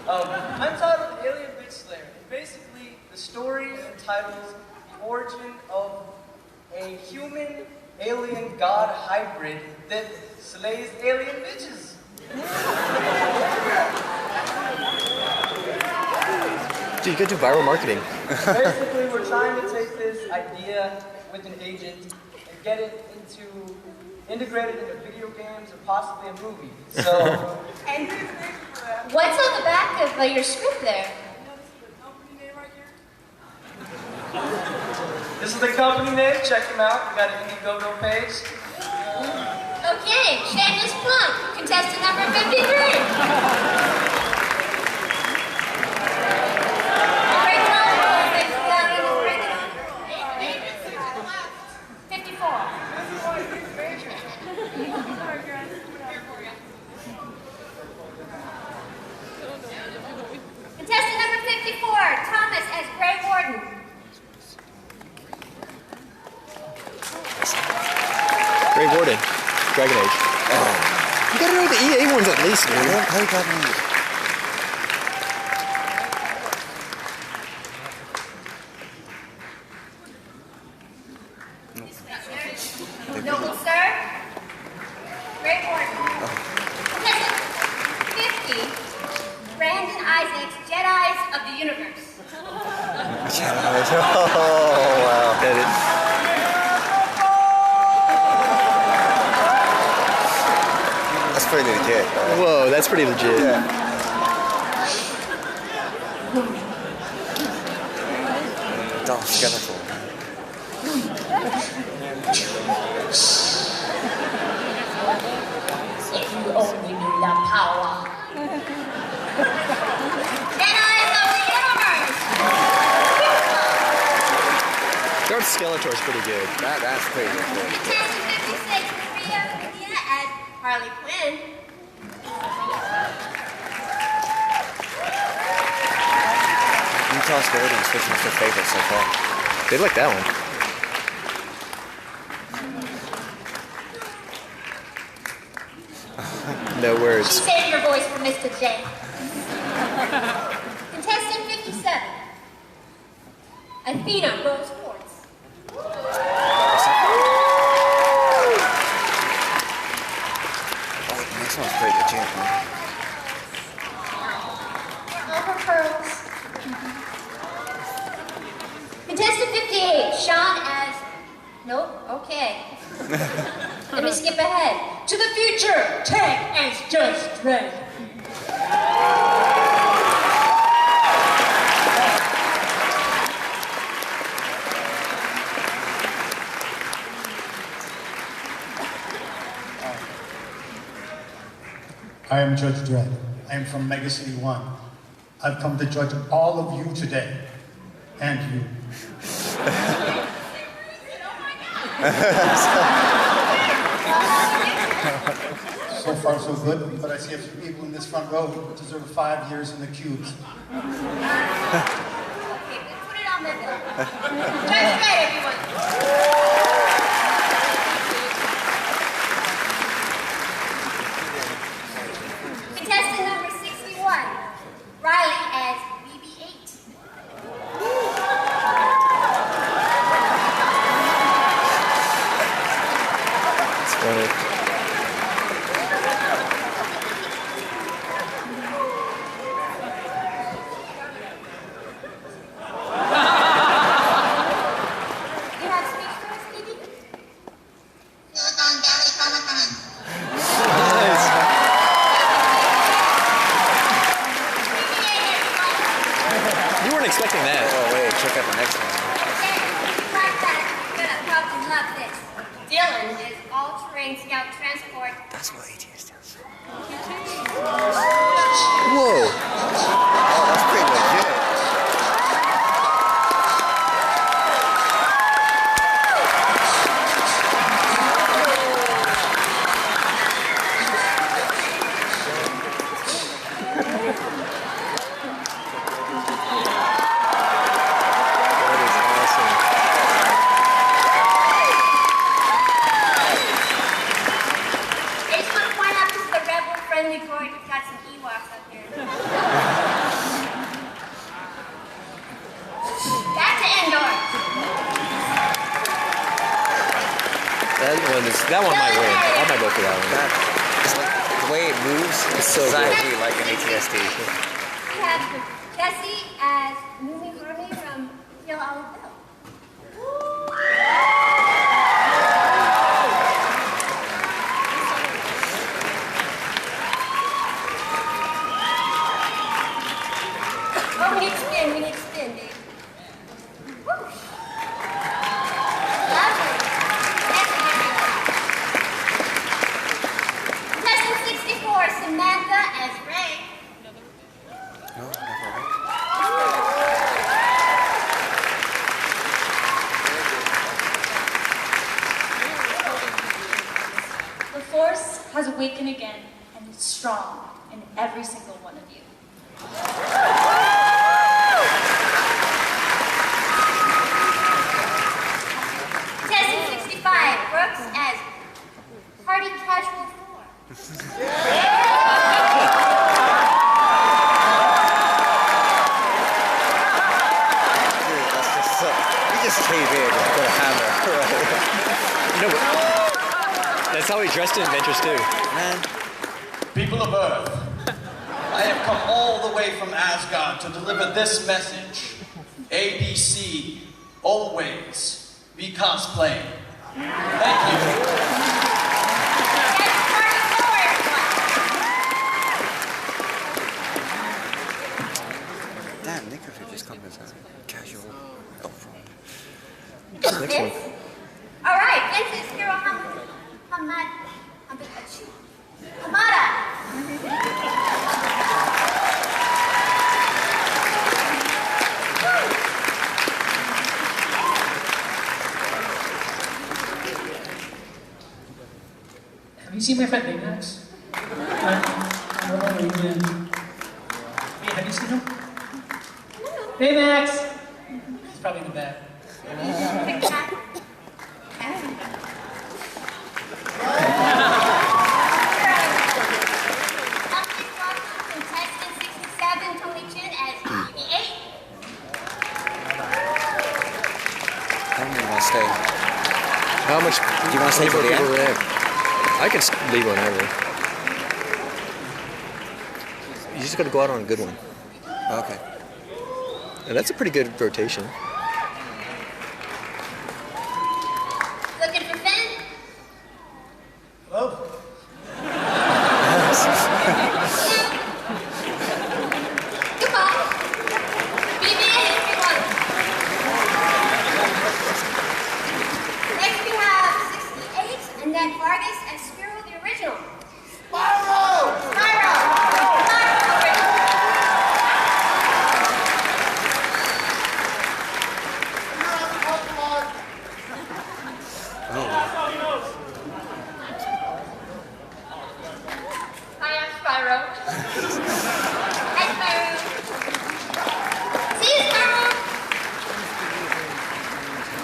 I'm titled Alien Bitch Slayer. And basically, the story entitles the origin of a human alien god hybrid that slays alien bitches. Dude, you could do viral marketing. Basically, we're trying to take this idea with an agent and get it integrated into video games or possibly a movie. So, And what's on the back of your script there? this is the company name. Check them out. We got an Indiegogo page. Okay, Shameless Plunk, contestant number 53. Contestant number 54, Thomas as Grey Warden. Grey Warden. Dragon Age. You gotta know the EA ones at least, dude. I don't play Dragon Age. Noble Sir, Grey Warden. Contestant 50, Brandon Isaacs, Jedis of the Universe. Oh, wow. That is. That's pretty legit. Whoa, that's pretty legit. Yeah. Dark Skeletal. If you only knew the power. Jedis of the Universe. Dark Skeletor's pretty good. That's pretty legit. Contestant 56, Maria Medina as Harley Quinn. Utah Skeletons, which one's your favorite so far? They like that one. No words. She saved her voice for Mr. J. Contestant 57. Athena Rose Quartz. This one's pretty legit, man. All her pearls. Contestant 58. Sean as... Nope, okay. Let me skip ahead. To the future, Ted as Judge Dredd. I am Judge Dredd. I am from Mega City 1. I've come to judge all of you today. And you. So far, so good, but I see a few people in this front row who deserve 5 years in the cubes. Okay, put it on the bill. Judge Dredd, everyone. Contestant number 61, Riley as BB-8. It's funny. You have speech for us, BB? You weren't expecting that. Oh, wait, check out the next one. Like that, you're gonna probably love this. Dylan is all-terrain scout transport. That's what ATS does. Whoa. Oh, that's pretty legit. I just want to point out this is the rebel-friendly court. It's got some Ewoks up here. Back to Endor. That one might win. I might vote for that one. It's like the way it moves. It's so good. exactly like an ATSD. We have Jesse as Moving Harmony from Kill Olive Bell. Oh, we need to spin, babe. Woo. Lovely. Excellent, everyone. Contestant 64, Samantha as Ray. No, never right. The Force has awakened again, and it's strong in every single one of you. Contestant 65, Brooks as Party Casual 4. That's just so, we just cave in and put a hammer. You know what? That's how he dressed in Adventures too. Man. People of Earth, I have come all the way from Asgard to deliver this message. ABC, always be cosplaying. Thank you. Damn, Nick could have just come as a casual girlfriend. Next one. All right, Vince is Hiro Hamada. Have you seen my friend Baymax? Have you seen him? Baymax! He's probably in the back. to stay? How much? Do you want to stay till the end? I can leave whenever. You just got to go out on a good one. Okay. And that's a pretty good rotation. Looking for Finn? Hello? Goodbye. Be there if you want. Next we have 68, and then Vargas and Spiro the original. Spyro! Hi, I'm Spyro. Hi, Spyro. See you, Spyro.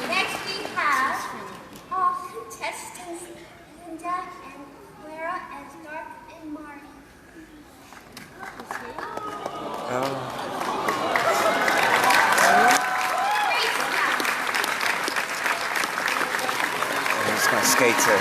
Next we have contestants Linda and Clara as Dark and Marty. I'm just going to skate to...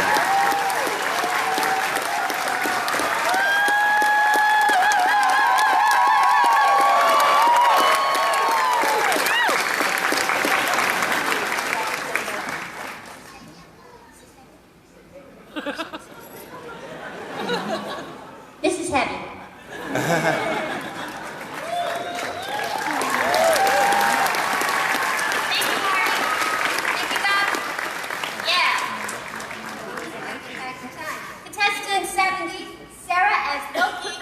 This is heavy. Thank you, Marty. Thank you, Bob. Yeah. Contestant 70, Sarah as Loki.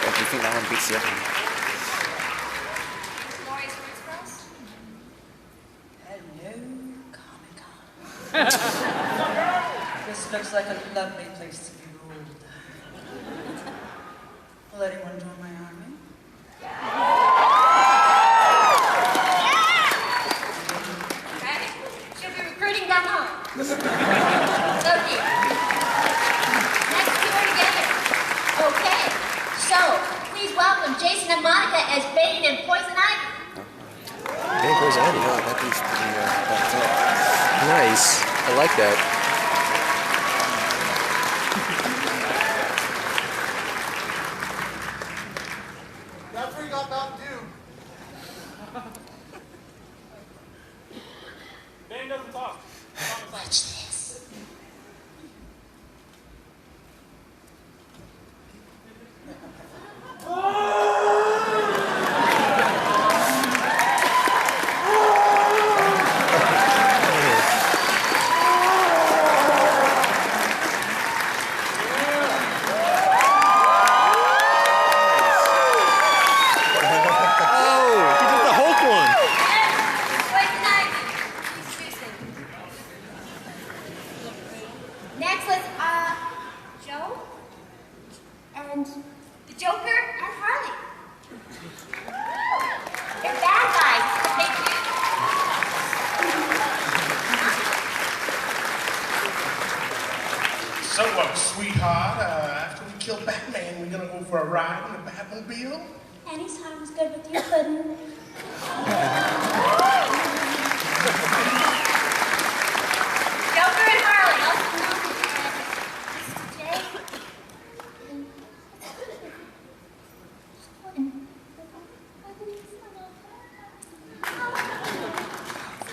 Do you think that one beats the other one? Glorious words for us? Hello, Comic-Con. This looks like a lovely place to be ruled. Will anyone join my army? Okay. She'll be recruiting down home. Loki. Next two are together. Okay. So, please welcome Jason and Monica as Bane and Poison Ivy. Hey, where's Eddie? Yeah, that piece pretty fucked up. Nice. I like that. That's where you got Mountain Dew. Bane doesn't talk. Watch this. Next was Joe and the Joker and Harley. They're bad guys. Thank you. So, sweetheart, after we kill Batman, we're gonna go for a ride in the Batmobile? Anytime was good with you, Puddin'. Joker and Harley, also known as Jay.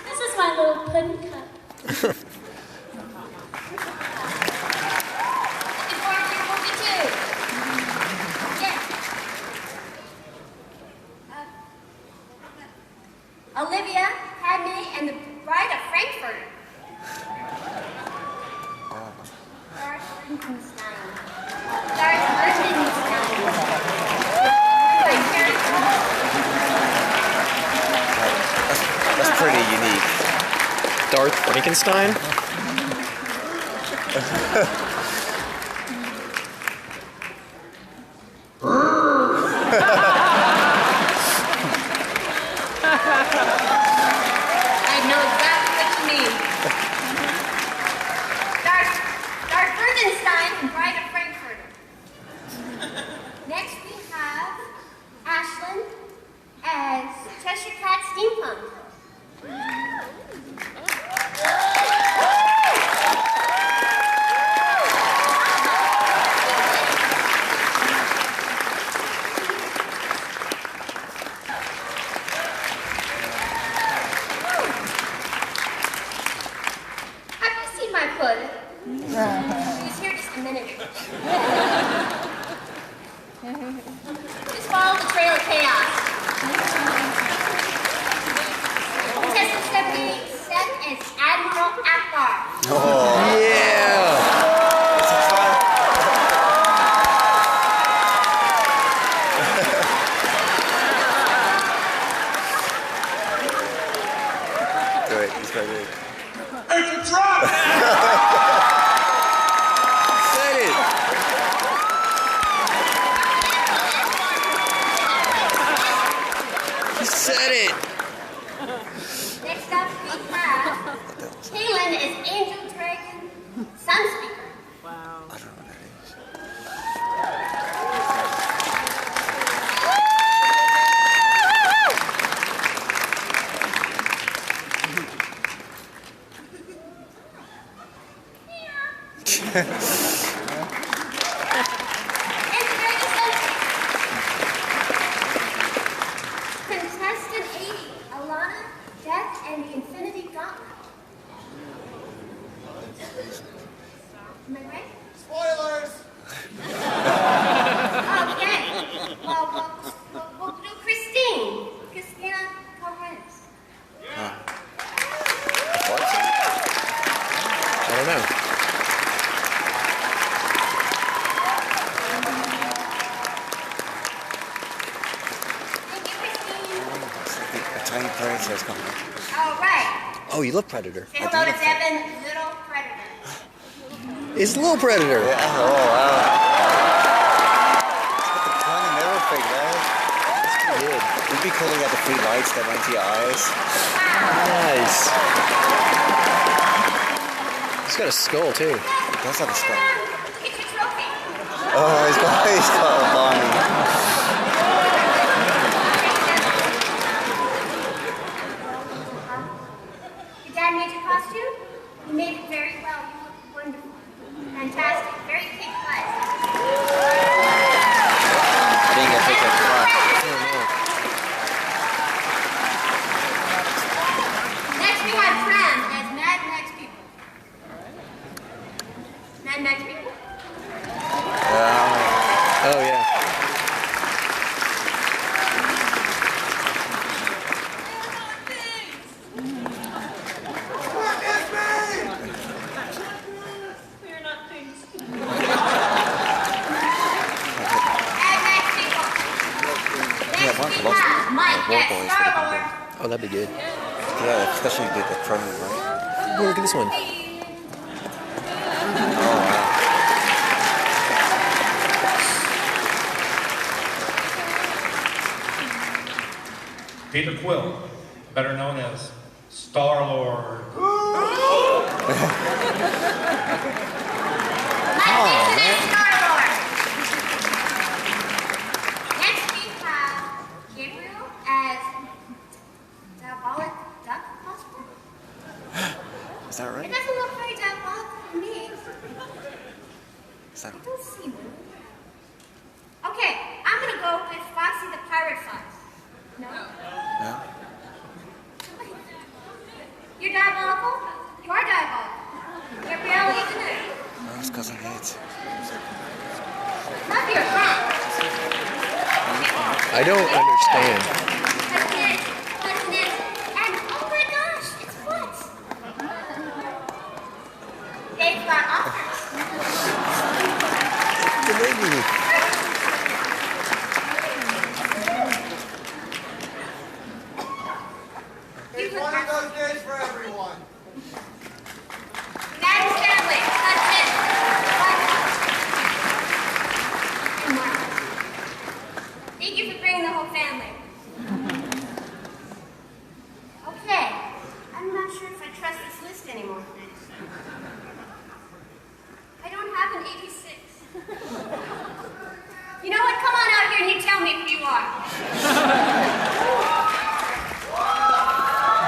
This is my little pudding cup. Looking forward to your movie too. Yes. Olivia, Padme, and the Bride of Frankfurt. Darth Frankenstein. Darth Frankenstein. My character. That's pretty unique. Darth Frankenstein? I know exactly what you mean. Darth Frankenstein Akbar. Oh, yeah. Do it. He's got it. It's a drop! Said it. He said it. Next up we have Kaylin is Angel Dragon Sunspeaker. Wow. I don't know what that is. Contestant 80, Alana, Death, and the Infinity Gauntlet. Am I right? Spoilers! Okay. We'll do Christine. Christina Corrales. I don't know. A tiny princess coming. All right. Oh, you love Predator. Say hello to Devin, Little Predator. It's Little Predator. Yeah. Oh, wow. It's got the tiny mirror thing there. That's pretty good. It'd be cool to get the free lights that went to your eyes. Nice. He's got a skull, too. He does have a skull. Get your trophy. Oh, he's got a Bonnie. Your dad made your costume? You made it very well. You look wonderful. Fantastic. Very big class. I didn't get picked up the front. Next we have Pram as Mad Max People. Mad Max People? Oh, yeah. We're not things. Yeah, Next we have Mike War as Boys. Star-Lord. Oh, that'd be good. Yeah, especially with the Cronin, right? Oh, look at this one. Oh, wow. Peter Quill, better known as Star-Lord. Star-Lord. Next we have Gabriel as Diabolic Duck Possible. Is that It right? doesn't look very diabolical to me. Is that I don't see one. Okay, I'm gonna go with Foxy the Pirate Fox. No? No? You're diabolical? You are diabolical. Gabrielle, even there. No, it's because I hate. Love your hat. I don't understand. Wasn't it? And oh my gosh, it's what? They've got offers. The baby. You One of those days for everyone. Madam Stanley, that's it. Thank you for bringing the whole family. Okay, I'm not sure if I trust this list anymore. I don't have an 86. You know what? Come on out here and you tell me who you are.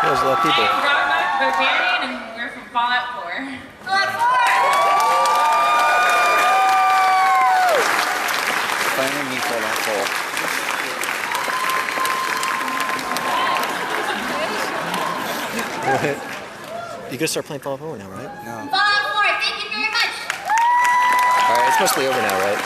There's a lot of people. I'm Barbarian and we're from Fallout 4. Fallout 4! Finally, me Fallout 4. What? You gotta start playing Fallout 4 now, right? No. Fallout 4, thank you very much. Alright, it's mostly over now, right?